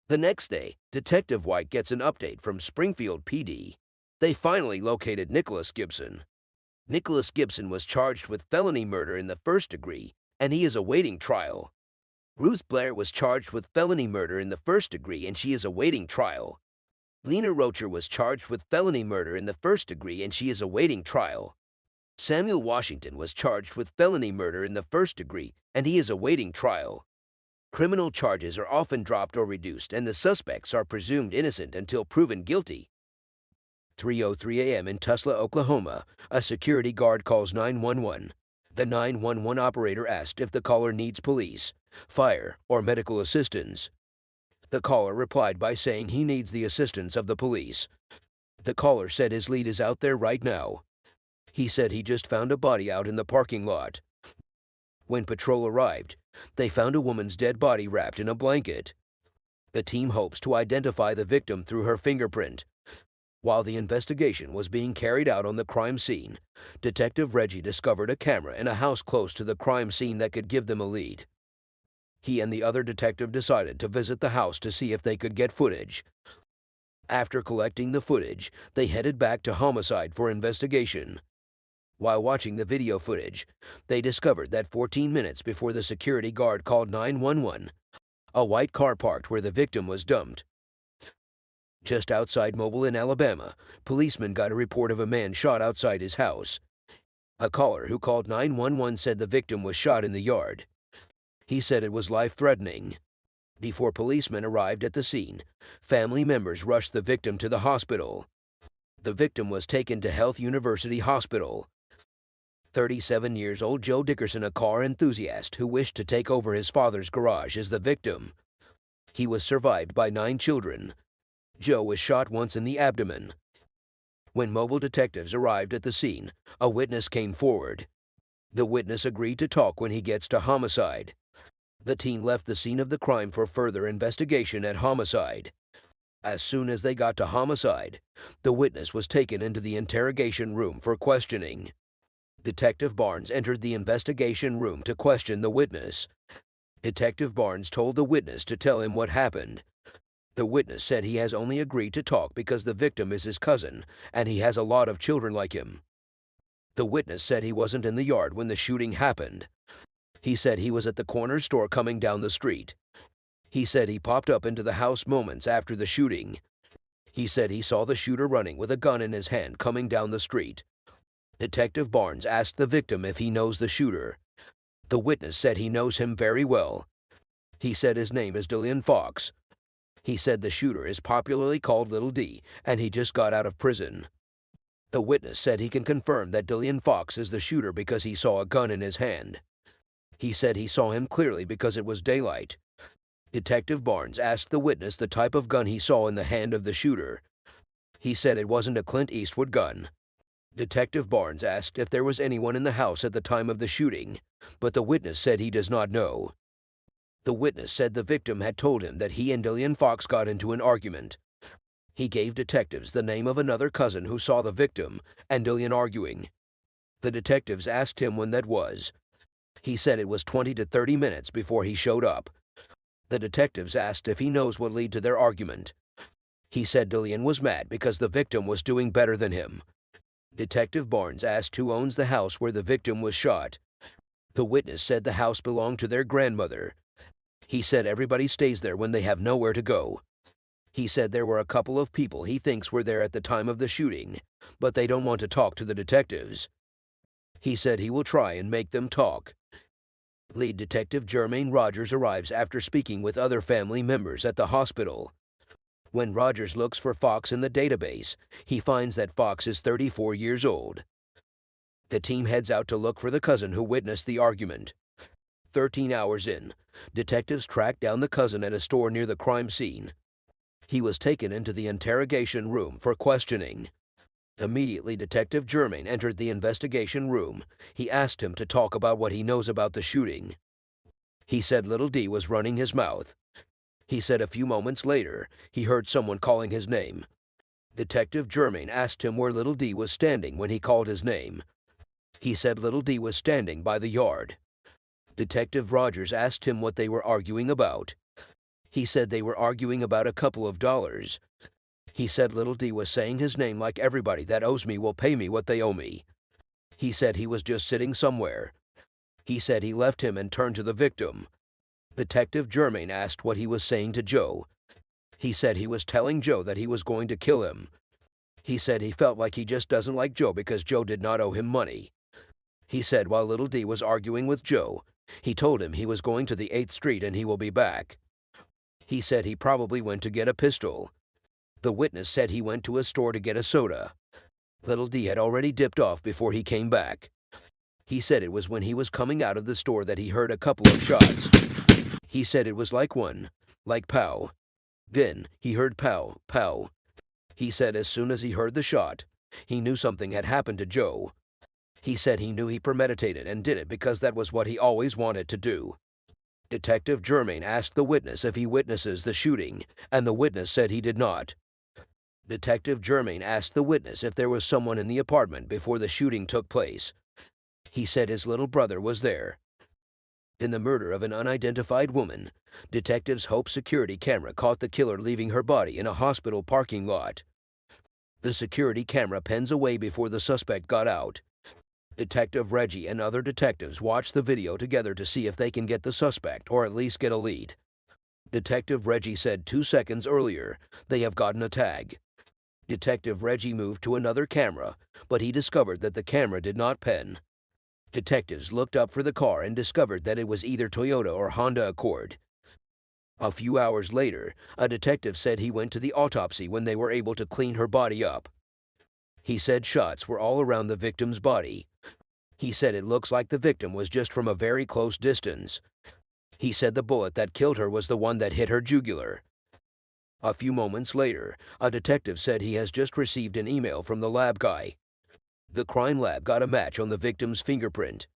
The next day, Detective White gets an update from Springfield PD. They finally located Nicholas Gibson. Nicholas Gibson was charged with felony murder in the first degree, and he is awaiting trial. Ruth Blair was charged with felony murder in the first degree, and she is awaiting trial. Lena Rocher was charged with felony murder in the first degree, and she is awaiting trial. Samuel Washington was charged with felony murder in the first degree, and he is awaiting trial. Criminal charges are often dropped or reduced, and the suspects are presumed innocent until proven guilty. 3:03 a.m. in Tulsa, Oklahoma, a security guard calls 911. The 911 operator asked if the caller needs police, fire, or medical assistance. The caller replied by saying he needs the assistance of the police. The caller said his lead is out there right now. He said he just found a body out in the parking lot. When patrol arrived, they found a woman's dead body wrapped in a blanket. The team hopes to identify the victim through her fingerprint. While the investigation was being carried out on the crime scene, Detective Reggie discovered a camera in a house close to the crime scene that could give them a lead. He and the other detective decided to visit the house to see if they could get footage. After collecting the footage, they headed back to homicide for investigation. While watching the video footage, they discovered that 14 minutes before the security guard called 911, a white car parked where the victim was dumped. Just outside Mobile in Alabama, policemen got a report of a man shot outside his house. A caller who called 911 said the victim was shot in the yard. He said it was life-threatening. Before policemen arrived at the scene, family members rushed the victim to the hospital. The victim was taken to Health University Hospital. 37 years old Joe Dickerson, a car enthusiast who wished to take over his father's garage, is the victim. He was survived by 9 children. Joe was shot once in the abdomen. When mobile detectives arrived at the scene, a witness came forward. The witness agreed to talk when he gets to homicide. The team left the scene of the crime for further investigation at homicide. As soon as they got to homicide, the witness was taken into the interrogation room for questioning. Detective Barnes entered the investigation room to question the witness. Detective Barnes told the witness to tell him what happened. The witness said he has only agreed to talk because the victim is his cousin and he has a lot of children like him. The witness said he wasn't in the yard when the shooting happened. He said he was at the corner store coming down the street. He said he popped up into the house moments after the shooting. He said he saw the shooter running with a gun in his hand coming down the street. Detective Barnes asked the victim if he knows the shooter. The witness said he knows him very well. He said his name is Dillian Fox. He said the shooter is popularly called Little D, and he just got out of prison. The witness said he can confirm that Dillian Fox is the shooter because he saw a gun in his hand. He said he saw him clearly because it was daylight. Detective Barnes asked the witness the type of gun he saw in the hand of the shooter. He said it wasn't a Clint Eastwood gun. Detective Barnes asked if there was anyone in the house at the time of the shooting, but the witness said he does not know. The witness said the victim had told him that he and Dillian Fox got into an argument. He gave detectives the name of another cousin who saw the victim and Dillian arguing. The detectives asked him when that was. He said it was 20 to 30 minutes before he showed up. The detectives asked if he knows what led to their argument. He said Dillian was mad because the victim was doing better than him. Detective Barnes asked who owns the house where the victim was shot. The witness said the house belonged to their grandmother. He said everybody stays there when they have nowhere to go. He said there were a couple of people he thinks were there at the time of the shooting, but they don't want to talk to the detectives. He said he will try and make them talk. Lead Detective Jermaine Rogers arrives after speaking with other family members at the hospital. When Rogers looks for Fox in the database, he finds that Fox is 34 years old. The team heads out to look for the cousin who witnessed the argument. 13 hours in, detectives track down the cousin at a store near the crime scene. He was taken into the interrogation room for questioning. Immediately, Detective Jermaine entered the investigation room. He asked him to talk about what he knows about the shooting. He said Little D was running his mouth. He said a few moments later, he heard someone calling his name. Detective Jermaine asked him where Little D was standing when he called his name. He said Little D was standing by the yard. Detective Rogers asked him what they were arguing about. He said they were arguing about a couple of dollars. He said Little D was saying his name like everybody that owes me will pay me what they owe me. He said he was just sitting somewhere. He said he left him and turned to the victim. Detective Jermaine asked what he was saying to Joe. He said he was telling Joe that he was going to kill him. He said he felt like he just doesn't like Joe because Joe did not owe him money. He said while Little D was arguing with Joe, he told him he was going to the 8th Street and he will be back. He said he probably went to get a pistol. The witness said he went to a store to get a soda. Little D had already dipped off before he came back. He said it was when he was coming out of the store that he heard a couple of shots. He said it was like pow. Then he heard pow, pow. He said as soon as he heard the shot, he knew something had happened to Joe. He said he knew he premeditated and did it because that was what he always wanted to do. Detective Jermaine asked the witness if he witnesses the shooting, and the witness said he did not. Detective Jermaine asked the witness if there was someone in the apartment before the shooting took place. He said his little brother was there. In the murder of an unidentified woman, detectives hope security camera caught the killer leaving her body in a hospital parking lot. The security camera pens away before the suspect got out. Detective Reggie and other detectives watched the video together to see if they can get the suspect or at least get a lead. Detective Reggie said 2 seconds earlier, they have gotten a tag. Detective Reggie moved to another camera, but he discovered that the camera did not pen. Detectives looked up for the car and discovered that it was either Toyota or Honda Accord. A few hours later, a detective said he went to the autopsy when they were able to clean her body up. He said shots were all around the victim's body. He said it looks like the victim was just from a very close distance. He said the bullet that killed her was the one that hit her jugular. A few moments later, a detective said he has just received an email from the lab guy. The crime lab got a match on the victim's fingerprint.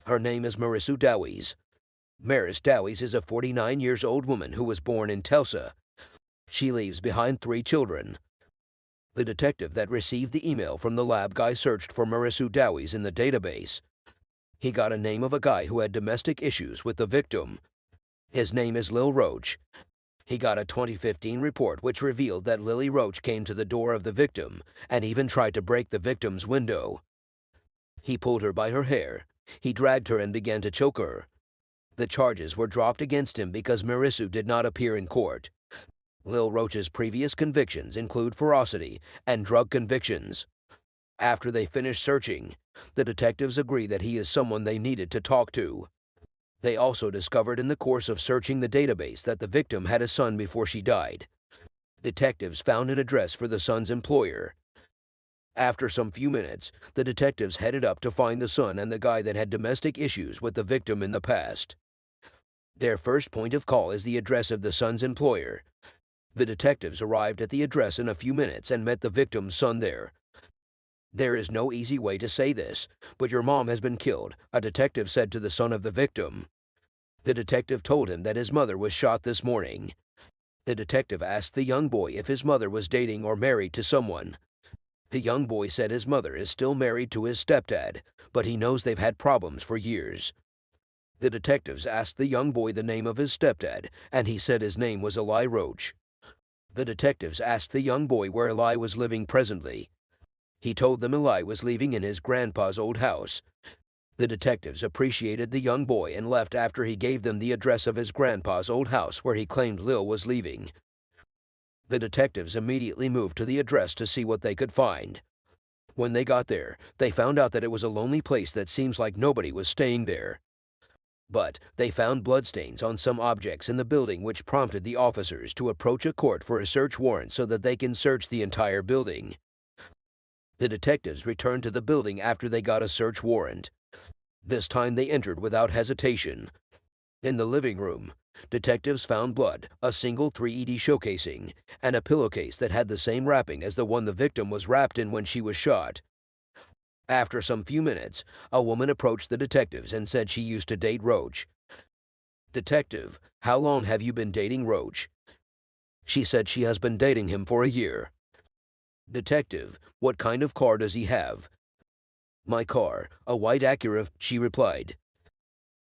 Her name is Marissa Dowie's. Maris Dowie's is a 49-year-old woman who was born in Tulsa. She leaves behind 3 children. The detective that received the email from the lab guy searched for Marissa Dowie's in the database. He got a name of a guy who had domestic issues with the victim. His name is Lil Roach. He got a 2015 report which revealed that Lily Roach came to the door of the victim and even tried to break the victim's window. He pulled her by her hair. He dragged her and began to choke her. The charges were dropped against him because Marissa did not appear in court. Lil Roach's previous convictions include ferocity and drug convictions. After they finished searching, the detectives agreed that he is someone they needed to talk to. They also discovered in the course of searching the database that the victim had a son before she died. Detectives found an address for the son's employer. After some few minutes, the detectives headed up to find the son and the guy that had domestic issues with the victim in the past. Their first point of call is the address of the son's employer. The detectives arrived at the address in a few minutes and met the victim's son there. There is no easy way to say this, but your mom has been killed, a detective said to the son of the victim. The detective told him that his mother was shot this morning. The detective asked the young boy if his mother was dating or married to someone. The young boy said his mother is still married to his stepdad, but he knows they've had problems for years. The detectives asked the young boy the name of his stepdad, and he said his name was Eli Roach. The detectives asked the young boy where Eli was living presently. He told them Eli was living in his grandpa's old house. The detectives appreciated the young boy and left after he gave them the address of his grandpa's old house where he claimed Lil was leaving. The detectives immediately moved to the address to see what they could find. When they got there, they found out that it was a lonely place that seems like nobody was staying there. But they found bloodstains on some objects in the building which prompted the officers to approach a court for a search warrant so that they can search the entire building. The detectives returned to the building after they got a search warrant. This time they entered without hesitation. In the living room, detectives found blood, a single 3D showcasing, and a pillowcase that had the same wrapping as the one the victim was wrapped in when she was shot. After some few minutes, a woman approached the detectives and said she used to date Roach. Detective, how long have you been dating Roach? She said she has been dating him for a year. Detective, what kind of car does he have? My car, a white Acura, she replied.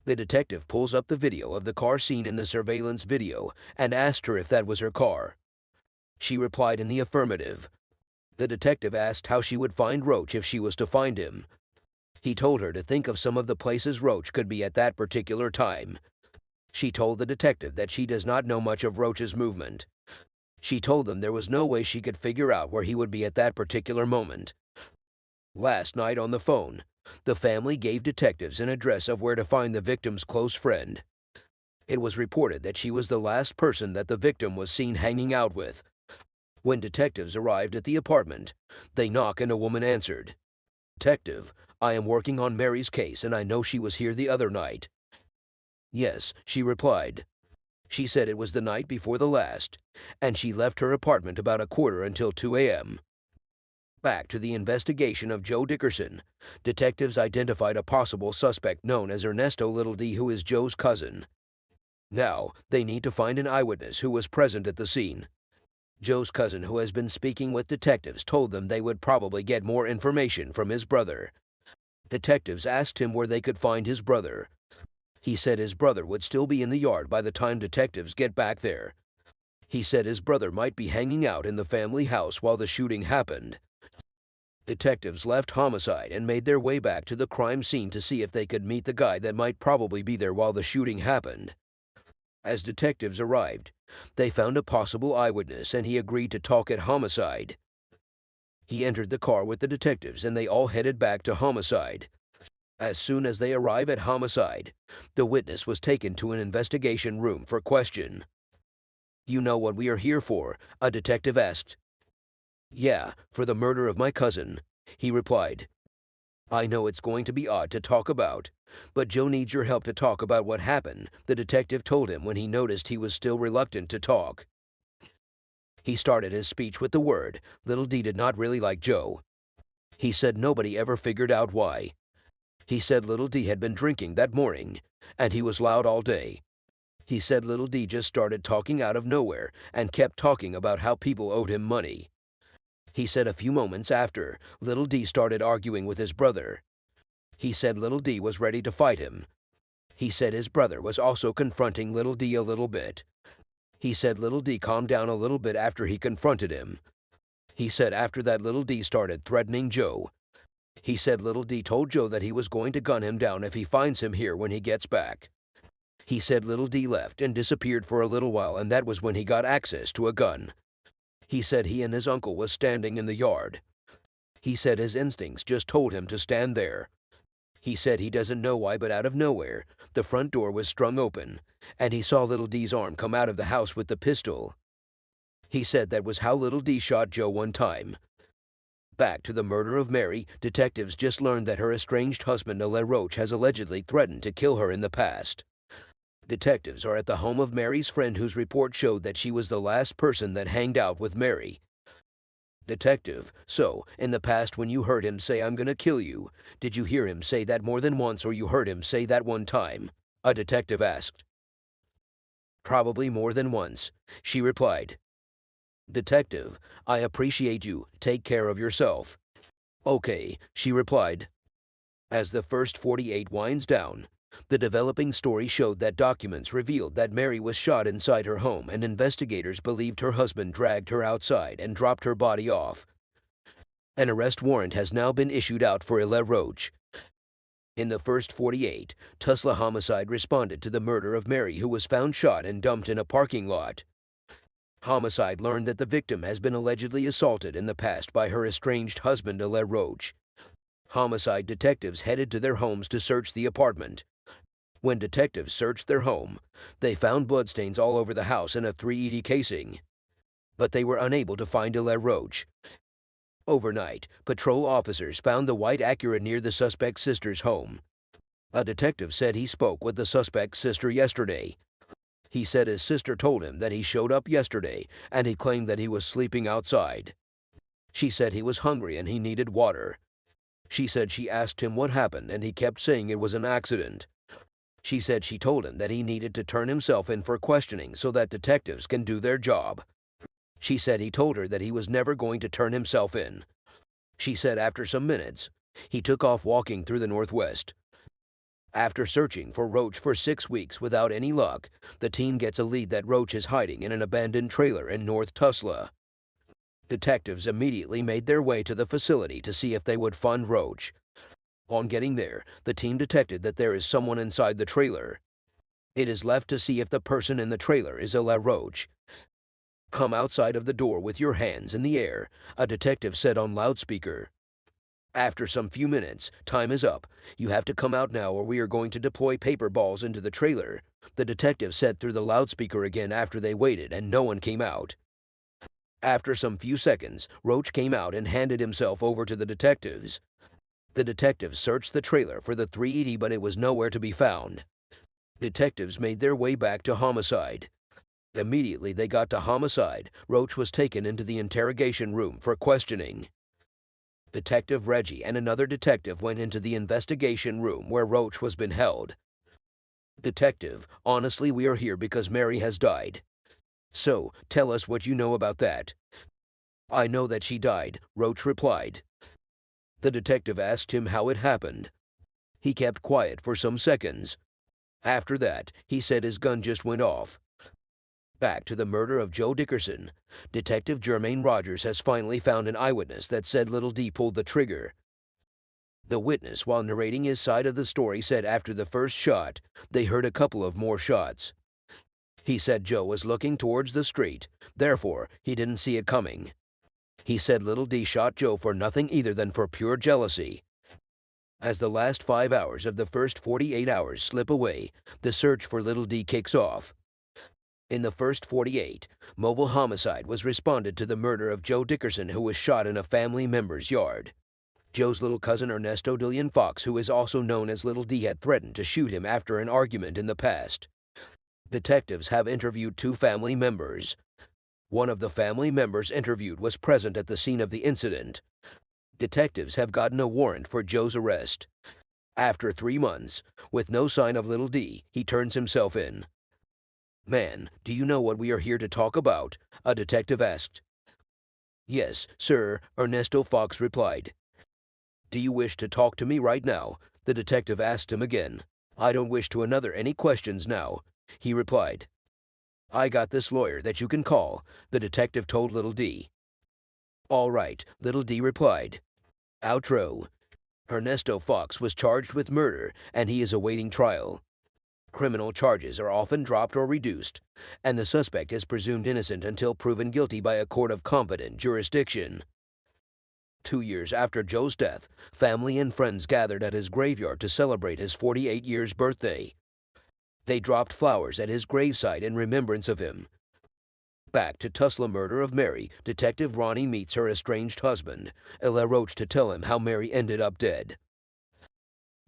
The detective pulls up the video of the car seen in the surveillance video and asked her if that was her car. She replied in the affirmative. The detective asked how she would find Roach if she was to find him. He told her to think of some of the places Roach could be at that particular time. She told the detective that she does not know much of Roach's movement. She told them there was no way she could figure out where he would be at that particular moment. Last night on the phone, the family gave detectives an address of where to find the victim's close friend. It was reported that she was the last person that the victim was seen hanging out with. When detectives arrived at the apartment, they knocked and a woman answered. Detective, I am working on Mary's case and I know she was here the other night. Yes, she replied. She said it was the night before the last, and she left her apartment about 1:15 until 2 a.m. Back to the investigation of Joe Dickerson, detectives identified a possible suspect known as Ernesto Little D, who is Joe's cousin. Now, they need to find an eyewitness who was present at the scene. Joe's cousin, who has been speaking with detectives, told them they would probably get more information from his brother. Detectives asked him where they could find his brother. He said his brother would still be in the yard by the time detectives get back there. He said his brother might be hanging out in the family house while the shooting happened. Detectives left homicide and made their way back to the crime scene to see if they could meet the guy that might probably be there while the shooting happened. As detectives arrived, they found a possible eyewitness and he agreed to talk at homicide. He entered the car with the detectives and they all headed back to homicide. As soon as they arrive at homicide, the witness was taken to an investigation room for question. "You know what we are here for?" a detective asked. "Yeah, for the murder of my cousin," he replied. "I know it's going to be odd to talk about, but Joe needs your help to talk about what happened," the detective told him when he noticed he was still reluctant to talk. He started his speech with the word. Little D did not really like Joe. He said nobody ever figured out why. He said Little D had been drinking that morning, and he was loud all day. He said Little D just started talking out of nowhere and kept talking about how people owed him money. He said a few moments after, Little D started arguing with his brother. He said Little D was ready to fight him. He said his brother was also confronting Little D a little bit. He said Little D calmed down a little bit after he confronted him. He said after that Little D started threatening Joe. He said Little D told Joe that he was going to gun him down if he finds him here when he gets back. He said Little D left and disappeared for a little while and that was when he got access to a gun. He said he and his uncle was standing in the yard. He said his instincts just told him to stand there. He said he doesn't know why, but out of nowhere, the front door was sprung open, and he saw Little D's arm come out of the house with the pistol. He said that was how Little D shot Joe one time. Back to the murder of Mary, detectives just learned that her estranged husband, Alain Roach, has allegedly threatened to kill her in the past. Detectives are at the home of Mary's friend whose report showed that she was the last person that hanged out with Mary. Detective, so, in the past when you heard him say "I'm gonna kill you," did you hear him say that more than once or you heard him say that one time? A detective asked. "Probably more than once," she replied. Detective, I appreciate you. Take care of yourself. Okay, she replied. As the first 48 winds down, the developing story showed that documents revealed that Mary was shot inside her home and investigators believed her husband dragged her outside and dropped her body off. An arrest warrant has now been issued out for Alain Roach. In the first 48, Tulsa Homicide responded to the murder of Mary, who was found shot and dumped in a parking lot. Homicide learned that the victim has been allegedly assaulted in the past by her estranged husband, Alain Roach. Homicide detectives headed to their homes to search the apartment. When detectives searched their home, they found bloodstains all over the house and a .380 casing. But they were unable to find Alain Roach. Overnight, patrol officers found the white Acura near the suspect's sister's home. A detective said he spoke with the suspect's sister yesterday. He said his sister told him that he showed up yesterday and he claimed that he was sleeping outside. She said he was hungry and he needed water. She said she asked him what happened and he kept saying it was an accident. She said she told him that he needed to turn himself in for questioning so that detectives can do their job. She said he told her that he was never going to turn himself in. She said after some minutes, he took off walking through the Northwest. After searching for Roach for 6 weeks without any luck, the team gets a lead that Roach is hiding in an abandoned trailer in North Tulsa. Detectives immediately made their way to the facility to see if they would find Roach. On getting there, the team detected that there is someone inside the trailer. It is left to see if the person in the trailer is Alain Roach. "Come outside of the door with your hands in the air," a detective said on loudspeaker. After some few minutes, "Time is up. You have to come out now or we are going to deploy paper balls into the trailer," the detective said through the loudspeaker again after they waited and no one came out. After some few seconds, Roach came out and handed himself over to the detectives. The detectives searched the trailer for the .380 but it was nowhere to be found. Detectives made their way back to Homicide. Immediately they got to Homicide, Roach was taken into the interrogation room for questioning. Detective Reggie and another detective went into the investigation room where Roach was been held. "Detective, honestly we are here because Mary has died. So, tell us what you know about that." "I know that she died," Roach replied. The detective asked him how it happened. He kept quiet for some seconds. After that, he said his gun just went off. Back to the murder of Joe Dickerson, Detective Jermaine Rogers has finally found an eyewitness that said Little D pulled the trigger. The witness, while narrating his side of the story, said after the first shot, they heard a couple of more shots. He said Joe was looking towards the street, therefore he didn't see it coming. He said little D shot Joe for nothing either than for pure jealousy. As the last 5 hours of the first 48 hours slip away, the search for little D kicks off. In the first 48, mobile homicide was responded to the murder of Joe Dickerson, who was shot in a family member's yard. Joe's little cousin Ernesto Dillion Fox, who is also known as Little D, had threatened to shoot him after an argument in the past. Detectives have interviewed 2 family members. One of the family members interviewed was present at the scene of the incident. Detectives have gotten a warrant for Joe's arrest. After 3 months, with no sign of Little D, he turns himself in. "Man, do you know what we are here to talk about?" a detective asked. "Yes, sir," Ernesto Fox replied. "Do you wish to talk to me right now?" the detective asked him again. "I don't wish to another any questions now," he replied. "I got this lawyer that you can call," the detective told Little D. "All right," Little D replied. Outro. Ernesto Fox was charged with murder, and he is awaiting trial. Criminal charges are often dropped or reduced, and the suspect is presumed innocent until proven guilty by a court of competent jurisdiction. 2 years after Joe's death, family and friends gathered at his graveyard to celebrate his 48 years birthday. They dropped flowers at his gravesite in remembrance of him. Back to Tulsa murder of Mary, Detective Ronnie meets her estranged husband, Ella Roach, to tell him how Mary ended up dead.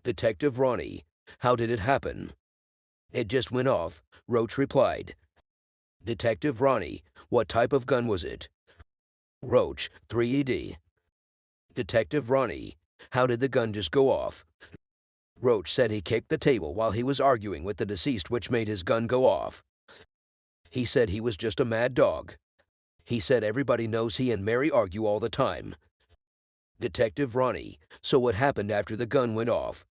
Detective Ronnie: "How did it happen?" "It just went off," Roach replied. Detective Ronnie: "What type of gun was it?" Roach: "3ED." Detective Ronnie: "How did the gun just go off?" Roach said he kicked the table while he was arguing with the deceased, which made his gun go off. He said he was just a mad dog. He said everybody knows he and Mary argue all the time. Detective Ronnie: "So what happened after the gun went off?"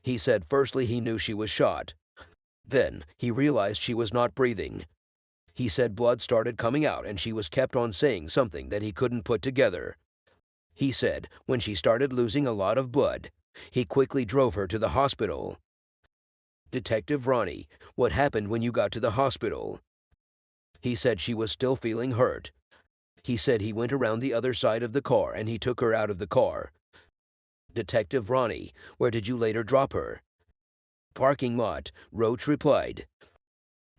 He said firstly he knew she was shot. Then he realized she was not breathing. He said blood started coming out and she was kept on saying something that he couldn't put together. He said when she started losing a lot of blood, he quickly drove her to the hospital. Detective Ronnie: "What happened when you got to the hospital?" He said she was still feeling hurt. He said he went around the other side of the car and he took her out of the car. Detective Ronnie: "Where did you later drop her?" "Parking lot," Roach replied.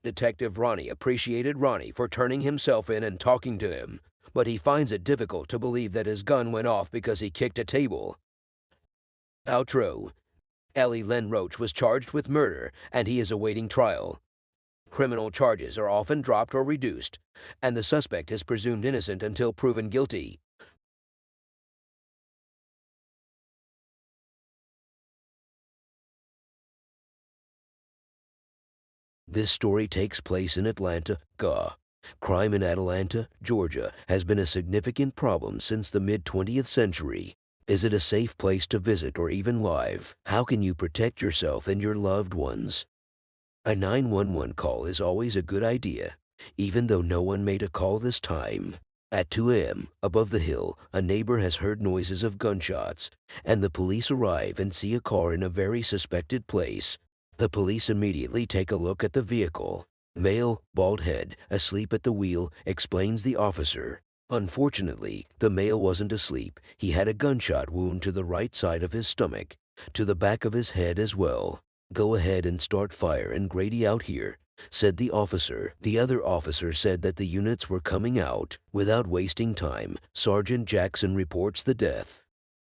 Detective Ronnie appreciated Ronnie for turning himself in and talking to him, but he finds it difficult to believe that his gun went off because he kicked a table. Outro. Ellie Len Roach was charged with murder, and he is awaiting trial. Criminal charges are often dropped or reduced, and the suspect is presumed innocent until proven guilty. This story takes place in Atlanta, Ga. Crime in Atlanta, Georgia, has been a significant problem since the mid-20th century. Is it a safe place to visit or even live? How can you protect yourself and your loved ones? A 911 call is always a good idea, even though no one made a call this time. At 2 a.m., above the hill, a neighbor has heard noises of gunshots, and the police arrive and see a car in a very suspected place. The police immediately take a look at the vehicle. "Male, bald head, asleep at the wheel," explains the officer. Unfortunately, the male wasn't asleep. He had a gunshot wound to the right side of his stomach, to the back of his head as well. "Go ahead and start fire and Grady out here," said the officer. The other officer said that the units were coming out. Without wasting time, Sergeant Jackson reports the death.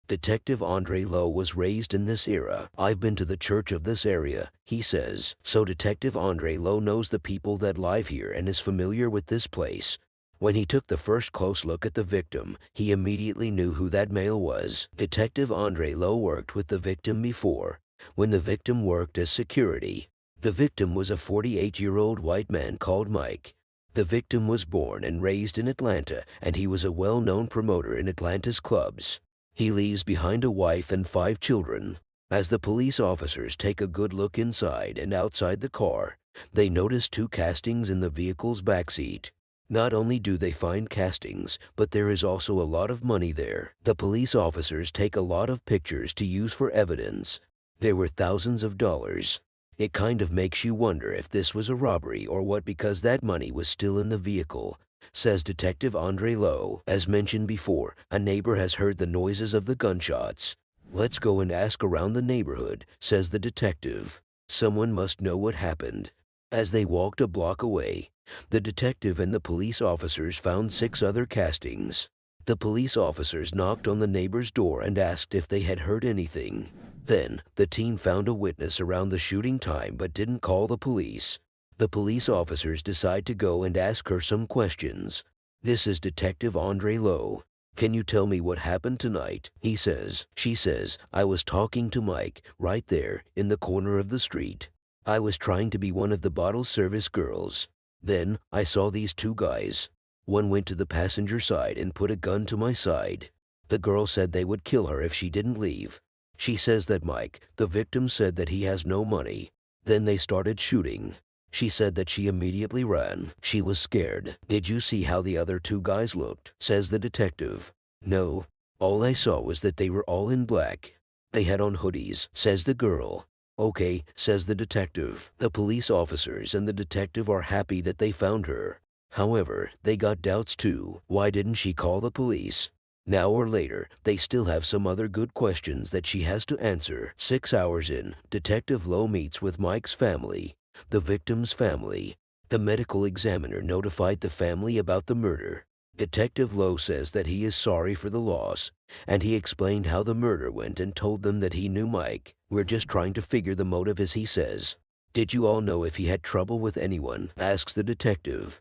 Detective Andre Lowe was raised in this era. "I've been to the church of this area," he says. So Detective Andre Lowe knows the people that live here and is familiar with this place. When he took the first close look at the victim, he immediately knew who that male was. Detective Andre Lowe worked with the victim before, when the victim worked as security. The victim was a 48-year-old white man called Mike. The victim was born and raised in Atlanta, and he was a well-known promoter in Atlanta's clubs. He leaves behind a wife and 5 children. As the police officers take a good look inside and outside the car, they notice 2 castings in the vehicle's backseat. Not only do they find castings, but there is also a lot of money there. The police officers take a lot of pictures to use for evidence. There were thousands of dollars. It kind of makes you wonder if this was a robbery or what because that money was still in the vehicle, says Detective Andre Lowe. As mentioned before, a neighbor has heard the noises of the gunshots. Let's go and ask around the neighborhood, says the detective. Someone must know what happened. As they walked a block away, the detective and the police officers found 6 other castings. The police officers knocked on the neighbor's door and asked if they had heard anything. Then, the team found a witness around the shooting time but didn't call the police. The police officers decide to go and ask her some questions. This is Detective Andre Lowe. Can you tell me what happened tonight? He says. She says, I was talking to Mike, right there, in the corner of the street. I was trying to be one of the bottle service girls. Then, I saw these 2 guys. One went to the passenger side and put a gun to my side. The girl said they would kill her if she didn't leave. She says that Mike, the victim, said that he has no money. Then they started shooting. She said that she immediately ran. She was scared. Did you see how the other 2 guys looked? Says the detective. No. All I saw was that they were all in black. They had on hoodies, says the girl. Okay, says the detective. The police officers and the detective are happy that they found her. However, they got doubts too. Why didn't she call the police? Now or later, they still have some other good questions that she has to answer. 6 hours in, Detective Lowe meets with Mike's family, the victim's family. The medical examiner notified the family about the murder. Detective Lowe says that he is sorry for the loss, and he explained how the murder went and told them that he knew Mike. We're just trying to figure the motive, as he says. Did you all know if he had trouble with anyone? Asks the detective.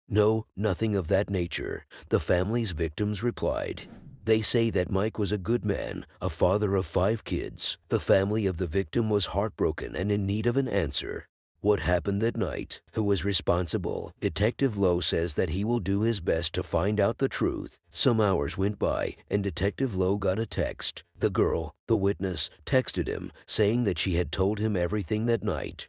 No, nothing of that nature, the family's victims replied. They say that Mike was a good man, a father of 5 kids. The family of the victim was heartbroken and in need of an answer. What happened that night? Who was responsible? Detective Lowe says that he will do his best to find out the truth. Some hours went by, and Detective Lowe got a text. The girl, the witness, texted him, saying that she had told him everything that night.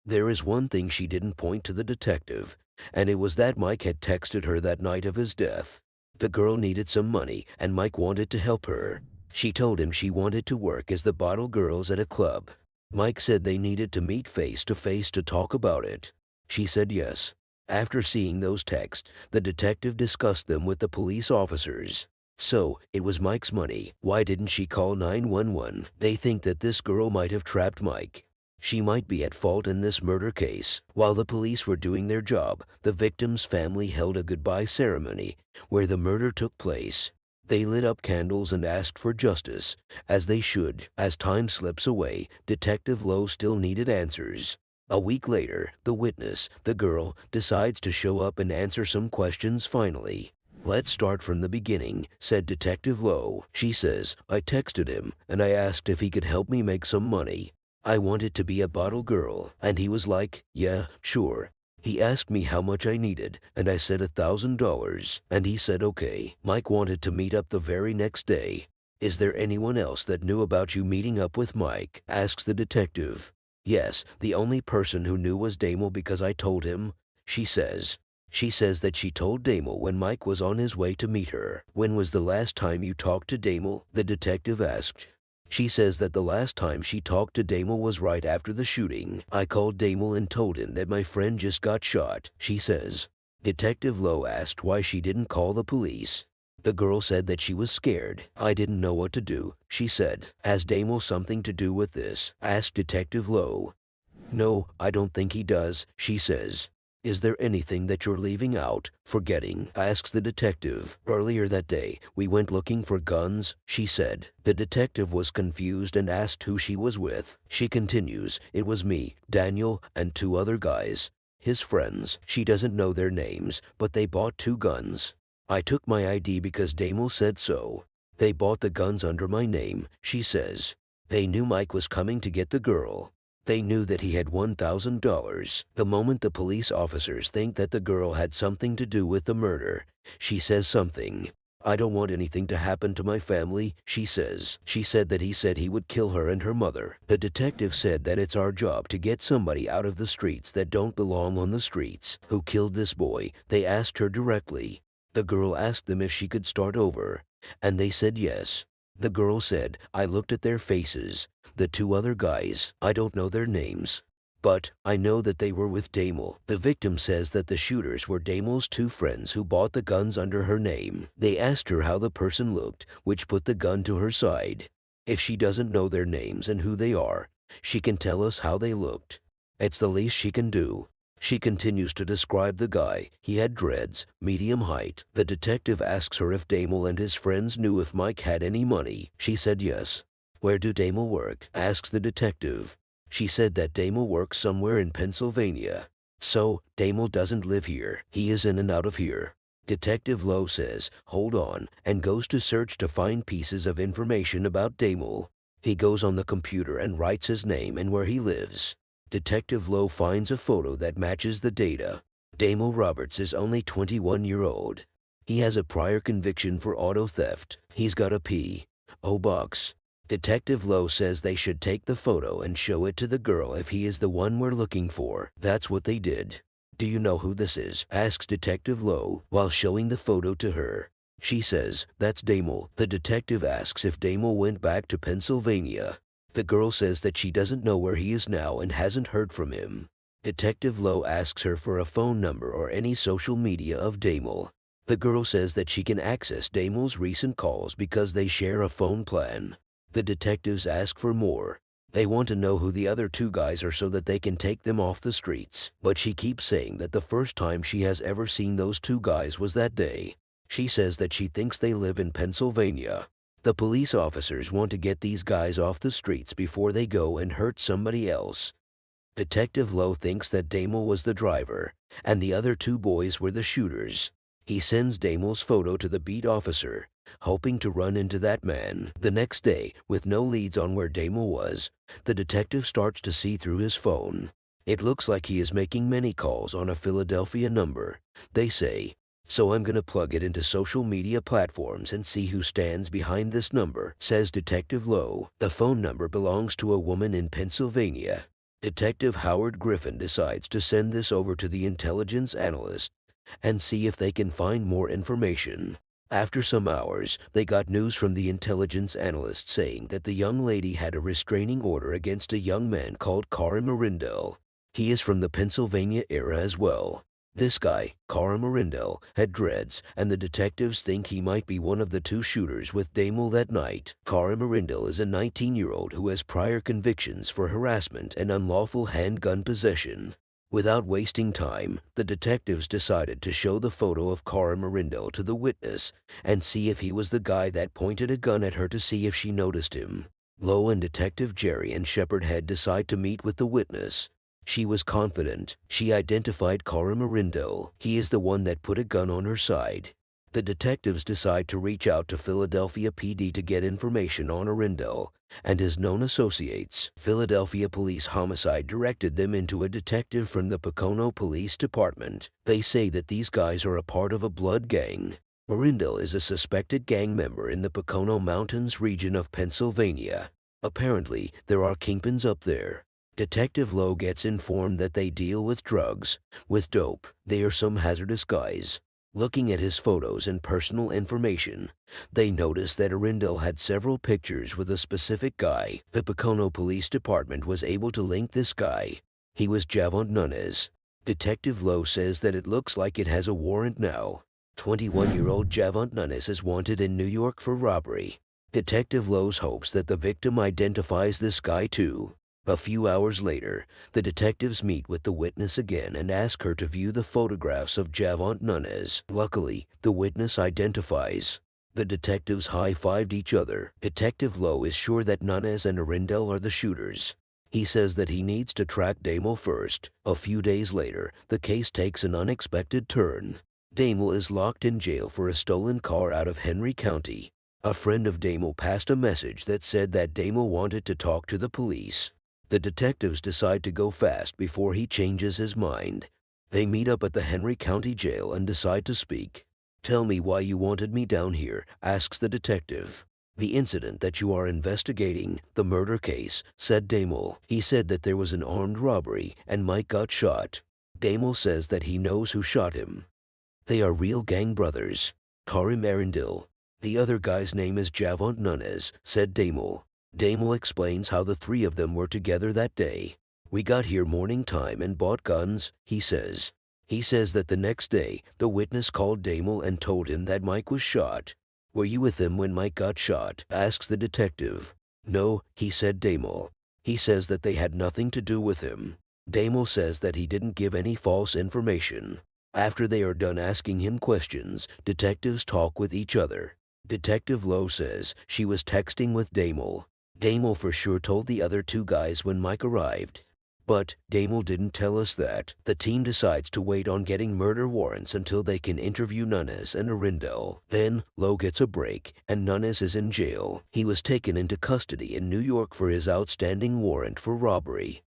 There is one thing she didn't point to the detective, and it was that Mike had texted her that night of his death. The girl needed some money, and Mike wanted to help her. She told him she wanted to work as the bottle girls at a club. Mike said they needed to meet face to face to talk about it. She said yes. After seeing those texts, the detective discussed them with the police officers. So, it was Mike's money. Why didn't she call 911? They think that this girl might have trapped Mike. She might be at fault in this murder case. While the police were doing their job, the victim's family held a goodbye ceremony where the murder took place. They lit up candles and asked for justice, as they should. As time slips away, Detective Lowe still needed answers. A week later, the witness, the girl, decides to show up and answer some questions finally. Let's start from the beginning, said Detective Lowe. She says, I texted him, and I asked if he could help me make some money. I wanted to be a bottle girl, and he was like, yeah, sure. He asked me how much I needed, and I said $1,000, and he said okay. Mike wanted to meet up the very next day. Is there anyone else that knew about you meeting up with Mike? Asks the detective. Yes, the only person who knew was Damel because I told him, she says. She says that she told Damel when Mike was on his way to meet her. When was the last time you talked to Damel? The detective asked. She says that the last time she talked to Damel was right after the shooting. I called Damel and told him that my friend just got shot, she says. Detective Lowe asked why she didn't call the police. The girl said that she was scared. I didn't know what to do, she said. Has Damel something to do with this? Asked Detective Lowe. No, I don't think he does, she says. Is there anything that you're leaving out, forgetting? Asks the detective. Earlier that day, we went looking for guns, she said. The detective was confused and asked who she was with. She continues, it was me, Daniel, and 2 other guys. His friends. She doesn't know their names, but they bought 2 guns. I took my ID because Damel said so. They bought the guns under my name, she says. They knew Mike was coming to get the girl. They knew that he had $1,000. The moment the police officers think that the girl had something to do with the murder, she says something. I don't want anything to happen to my family, she says. She said that he said he would kill her and her mother. The detective said that it's our job to get somebody out of the streets that don't belong on the streets. Who killed this boy? They asked her directly. The girl asked them if she could start over, and they said yes. The girl said, I looked at their faces. The 2 other guys, I don't know their names. But I know that they were with Damel. The victim says that the shooters were Damel's two friends who bought the guns under her name. They asked her how the person looked, which put the gun to her side. If she doesn't know their names and who they are, she can tell us how they looked. It's the least she can do. She continues to describe the guy. He had dreads, medium height. The detective asks her if Damel and his friends knew if Mike had any money. She said yes. Where do Damel work? Asks the detective. She said that Damel works somewhere in Pennsylvania. So, Damel doesn't live here. He is in and out of here. Detective Lowe says, hold on, and goes to search to find pieces of information about Damel. He goes on the computer and writes his name and where he lives. Detective Lowe finds a photo that matches the data. Damel Roberts is only 21-year-old. He has a prior conviction for auto theft. He's got a P.O. box. Detective Lowe says they should take the photo and show it to the girl if he is the one we're looking for. That's what they did. Do you know who this is? Asks Detective Lowe while showing the photo to her. She says, that's Damel. The detective asks if Damel went back to Pennsylvania. The girl says that she doesn't know where he is now and hasn't heard from him. Detective Lowe asks her for a phone number or any social media of Damel. The girl says that she can access Damel's recent calls because they share a phone plan. The detectives ask for more. They want to know who the other two guys are so that they can take them off the streets. But she keeps saying that the first time she has ever seen those two guys was that day. She says that she thinks they live in Pennsylvania. The police officers want to get these guys off the streets before they go and hurt somebody else. Detective Lowe thinks that Damel was the driver, and the other two boys were the shooters. He sends Damel's photo to the beat officer, hoping to run into that man. The next day, with no leads on where Damel was, the detective starts to see through his phone. It looks like he is making many calls on a Philadelphia number. They say, so I'm gonna plug it into social media platforms and see who stands behind this number, says Detective Lowe. The phone number belongs to a woman in Pennsylvania. Detective Howard Griffin decides to send this over to the intelligence analyst and see if they can find more information. After some hours, they got news from the intelligence analyst saying that the young lady had a restraining order against a young man called Karim Arindel. He is from the Pennsylvania era as well. This guy, Karim Arindel, had dreads, and the detectives think he might be one of the two shooters with Damel that night. Karim Arindel is a 19-year-old who has prior convictions for harassment and unlawful handgun possession. Without wasting time, the detectives decided to show the photo of Karim Arindel to the witness and see if he was the guy that pointed a gun at her to see if she noticed him. Lowe and Detective Jerry and Shepard Head decide to meet with the witness. She was confident. She identified Karim Arindel. He is the one that put a gun on her side. The detectives decide to reach out to Philadelphia PD to get information on Arindel and his known associates. Philadelphia Police Homicide directed them into a detective from the Pocono Police Department. They say that these guys are a part of a blood gang. Arindel is a suspected gang member in the Pocono Mountains region of Pennsylvania. Apparently, there are kingpins up there. Detective Lowe gets informed that they deal with drugs, with dope. They are some hazardous guys. Looking at his photos and personal information, they noticed that Arindel had several pictures with a specific guy. The Pocono Police Department was able to link this guy. He was Javon Nunez. Detective Lowe says that it looks like it has a warrant now. 21-year-old Javon Nunez is wanted in New York for robbery. Detective Lowe hopes that the victim identifies this guy too. A few hours later, the detectives meet with the witness again and ask her to view the photographs of Javon Nunez. Luckily, the witness identifies. The detectives high-fived each other. Detective Lowe is sure that Nunez and Arindel are the shooters. He says that he needs to track Damel first. A few days later, the case takes an unexpected turn. Damel is locked in jail for a stolen car out of Henry County. A friend of Damel passed a message that said that Damel wanted to talk to the police. The detectives decide to go fast before he changes his mind. They meet up at the Henry County Jail and decide to speak. "Tell me why you wanted me down here," asks the detective. "The incident that you are investigating, the murder case," said Damel. He said that there was an armed robbery and Mike got shot. Damel says that he knows who shot him. They are real gang brothers. Karim Arindel. The other guy's name is Javon Nunez, said Damel. Damel explains how the three of them were together that day. We got here morning time and bought guns, he says. He says that the next day, the witness called Damel and told him that Mike was shot. Were you with him when Mike got shot? Asks the detective. No, he said Damel. He says that they had nothing to do with him. Damel says that he didn't give any false information. After they are done asking him questions, detectives talk with each other. Detective Lowe says she was texting with Damel. Damel for sure told the other two guys when Mike arrived. But Damel didn't tell us that. The team decides to wait on getting murder warrants until they can interview Nunes and Arindel. Then Lowe gets a break and Nunes is in jail. He was taken into custody in New York for his outstanding warrant for robbery.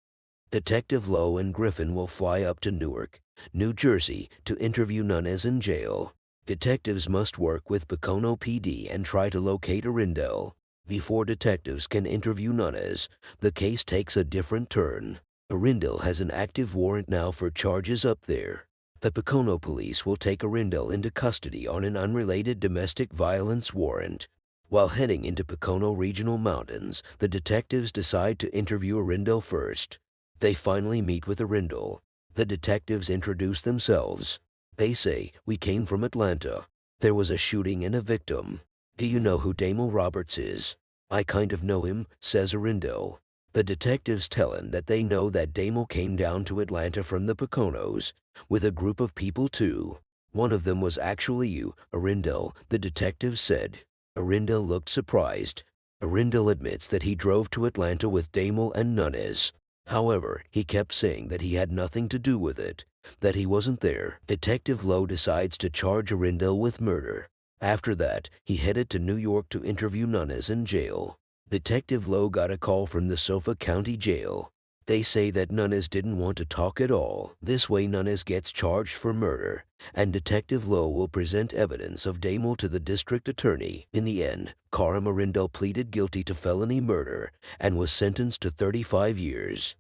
Detective Lowe and Griffin will fly up to Newark, New Jersey to interview Nunes in jail. Detectives must work with Pocono PD and try to locate Arindel. Before detectives can interview Nunes, the case takes a different turn. Arindel has an active warrant now for charges up there. The Pocono police will take Arindel into custody on an unrelated domestic violence warrant. While heading into Pocono Regional Mountains, the detectives decide to interview Arindel first. They finally meet with Arindel. The detectives introduce themselves. They say, "We came from Atlanta. There was a shooting and a victim. Do you know who Damel Roberts is?" "I kind of know him," says Arindel. The detectives tell him that they know that Damel came down to Atlanta from the Poconos, with a group of people too. "One of them was actually you, Arindel," the detectives said. Arindel looked surprised. Arindel admits that he drove to Atlanta with Damel and Nunes. However, he kept saying that he had nothing to do with it, that he wasn't there. Detective Lowe decides to charge Arindel with murder. After that, he headed to New York to interview Nunes in jail. Detective Lowe got a call from the Suffolk County Jail. They say that Nunes didn't want to talk at all. This way Nunes gets charged for murder, and Detective Lowe will present evidence of Damel to the district attorney. In the end, Karim Arindel pleaded guilty to felony murder and was sentenced to 35 years.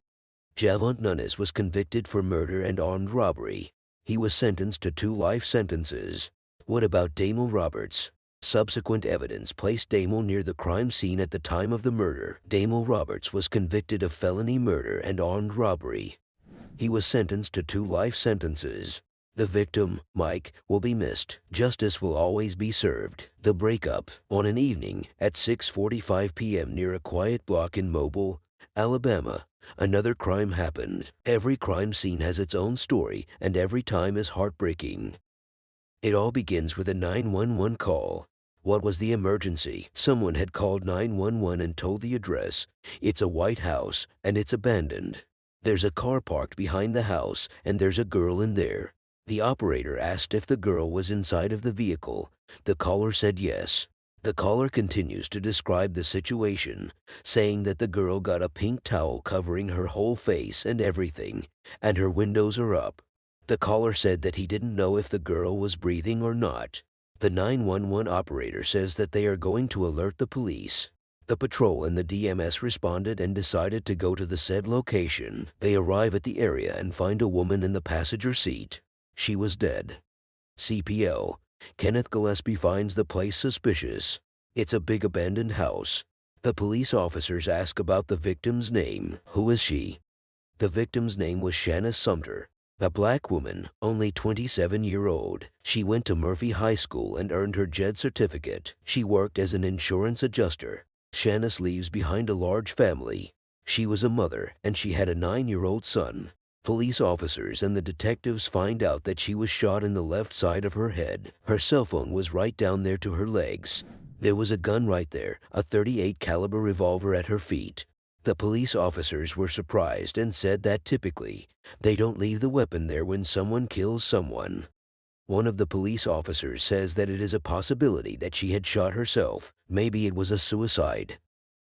Javon Nunes was convicted for murder and armed robbery. He was sentenced to 2 life sentences. What about Damel Roberts? Subsequent evidence placed Damel near the crime scene at the time of the murder. Damel Roberts was convicted of felony murder and armed robbery. He was sentenced to 2 life sentences. The victim, Mike, will be missed. Justice will always be served. The breakup. On an evening at 6:45 p.m. near a quiet block in Mobile, Alabama, another crime happened. Every crime scene has its own story, and every time is heartbreaking. It all begins with a 911 call. What was the emergency? Someone had called 911 and told the address. It's a white house, and it's abandoned. There's a car parked behind the house, and there's a girl in there. The operator asked if the girl was inside of the vehicle. The caller said yes. The caller continues to describe the situation, saying that the girl got a pink towel covering her whole face and everything, and her windows are up. The caller said that he didn't know if the girl was breathing or not. The 911 operator says that they are going to alert the police. The patrol and the DMS responded and decided to go to the said location. They arrive at the area and find a woman in the passenger seat. She was dead. CPL Kenneth Gillespie finds the place suspicious. It's a big abandoned house. The police officers ask about the victim's name. Who is she? The victim's name was Shanna Sumter, a black woman, only 27-year-old. She went to Murphy High School and earned her JED certificate. She worked as an insurance adjuster. Shanna leaves behind a large family. She was a mother and she had a 9-year-old son. Police officers and the detectives find out that she was shot in the left side of her head. Her cell phone was right down there to her legs. There was a gun right there, a .38 caliber revolver at her feet. The police officers were surprised and said that typically, they don't leave the weapon there when someone kills someone. One of the police officers says that it is a possibility that she had shot herself. Maybe it was a suicide.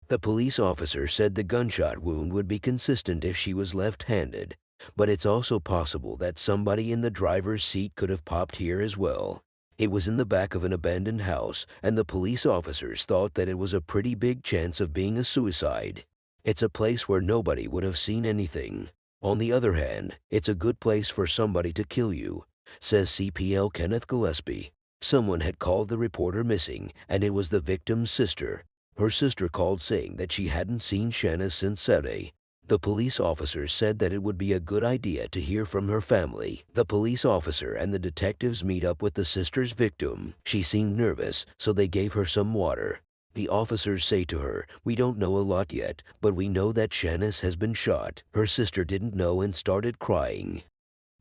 The police officer said the gunshot wound would be consistent if she was left-handed, but it's also possible that somebody in the driver's seat could have popped here as well. It was in the back of an abandoned house, and the police officers thought that it was a pretty big chance of being a suicide. It's a place where nobody would have seen anything. On the other hand, it's a good place for somebody to kill you, says CPL Kenneth Gillespie. Someone had called the reporter missing, and it was the victim's sister. Her sister called saying that she hadn't seen Shanna since Saturday. The police officer said that it would be a good idea to hear from her family. The police officer and the detectives meet up with the sister's victim. She seemed nervous, so they gave her some water. The officers say to her, "We don't know a lot yet, but we know that Shanice has been shot." Her sister didn't know and started crying.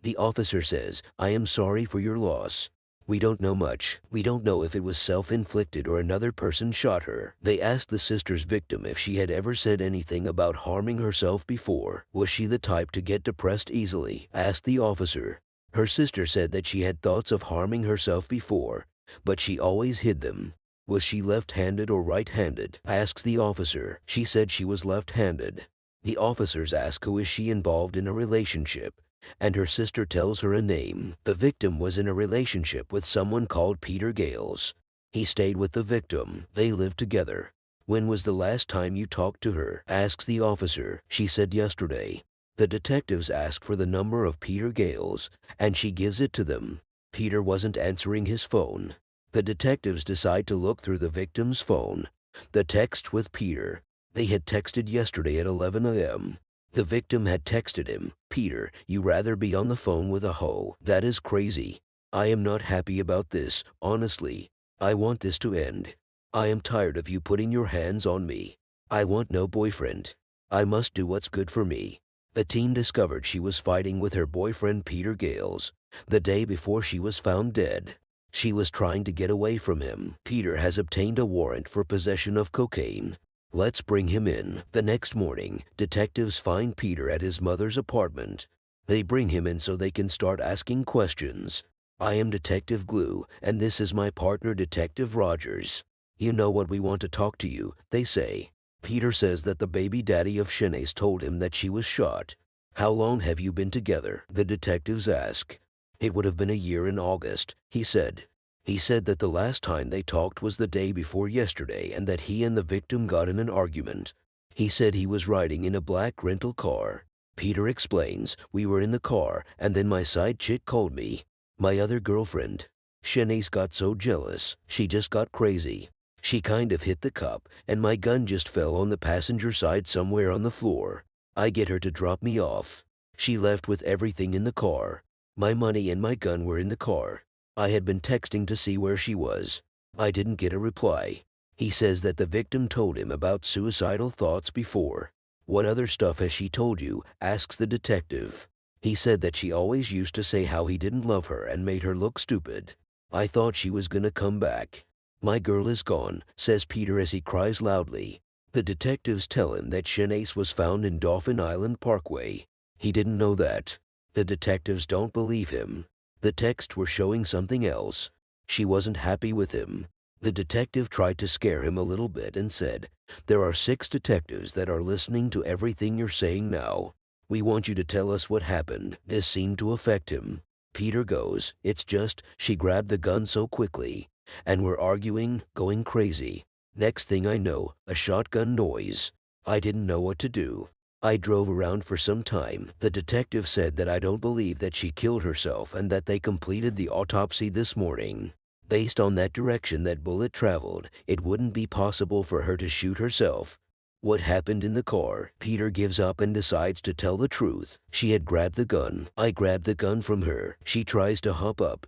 The officer says, "I am sorry for your loss. We don't know much. We don't know if it was self-inflicted or another person shot her." They asked the sister's victim if she had ever said anything about harming herself before. Was she the type to get depressed easily? Asked the officer. Her sister said that she had thoughts of harming herself before, but she always hid them. Was she left-handed or right-handed? Asks the officer. She said she was left-handed. The officers ask who is she involved in a relationship, and her sister tells her a name. The victim was in a relationship with someone called Peter Gales. He stayed with the victim. They lived together. When was the last time you talked to her? Asks the officer. She said yesterday. The detectives ask for the number of Peter Gales, and she gives it to them. Peter wasn't answering his phone. The detectives decide to look through the victim's phone. The text with Peter. They had texted yesterday at 11 a.m. The victim had texted him, "Peter, you rather be on the phone with a hoe. That is crazy. I am not happy about this, honestly. I want this to end. I am tired of you putting your hands on me. I want no boyfriend. I must do what's good for me." The team discovered she was fighting with her boyfriend Peter Gales the day before she was found dead. She was trying to get away from him. Peter has obtained a warrant for possession of cocaine. Let's bring him in. The next morning, detectives find Peter at his mother's apartment. They bring him in so they can start asking questions. "I am Detective Glue, and this is my partner Detective Rogers. You know what, we want to talk to you," they say. Peter says that the baby daddy of Shanice told him that she was shot. "How long have you been together?" the detectives ask. "It would have been a year in August," he said. He said that the last time they talked was the day before yesterday and that he and the victim got in an argument. He said he was riding in a black rental car. Peter explains, "We were in the car and then my side chick called me. My other girlfriend. Shanice got so jealous. She just got crazy. She kind of hit the cop and my gun just fell on the passenger side somewhere on the floor. I get her to drop me off. She left with everything in the car. My money and my gun were in the car. I had been texting to see where she was. I didn't get a reply." He says that the victim told him about suicidal thoughts before. "What other stuff has she told you?" asks the detective. He said that she always used to say how he didn't love her and made her look stupid. "I thought she was gonna come back. My girl is gone," says Peter as he cries loudly. The detectives tell him that Shanice was found in Dauphin Island Parkway. He didn't know that. The detectives don't believe him. The texts were showing something else. She wasn't happy with him. The detective tried to scare him a little bit and said, "There are 6 detectives that are listening to everything you're saying now. We want you to tell us what happened." This seemed to affect him. Peter goes, "It's just, she grabbed the gun so quickly, and we're arguing, going crazy. Next thing I know, a shotgun noise. I didn't know what to do. I drove around for some time." The detective said that, "I don't believe that she killed herself and that they completed the autopsy this morning. Based on that direction that bullet traveled, it wouldn't be possible for her to shoot herself." What happened in the car? Peter gives up and decides to tell the truth. "She had grabbed the gun. I grabbed the gun from her. She tries to hop up.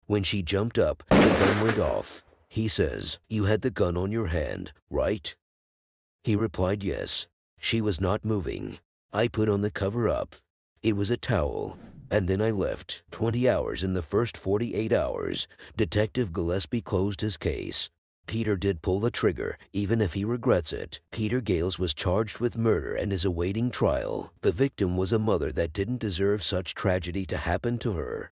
When she jumped up, the gun went off." He says, "You had the gun on your hand, right?" He replied, "Yes." "She was not moving. I put on the cover up. It was a towel. And then I left." 20 hours in the first 48 hours. Detective Gillespie closed his case. Peter did pull the trigger, even if he regrets it. Peter Gales was charged with murder and is awaiting trial. The victim was a mother that didn't deserve such tragedy to happen to her.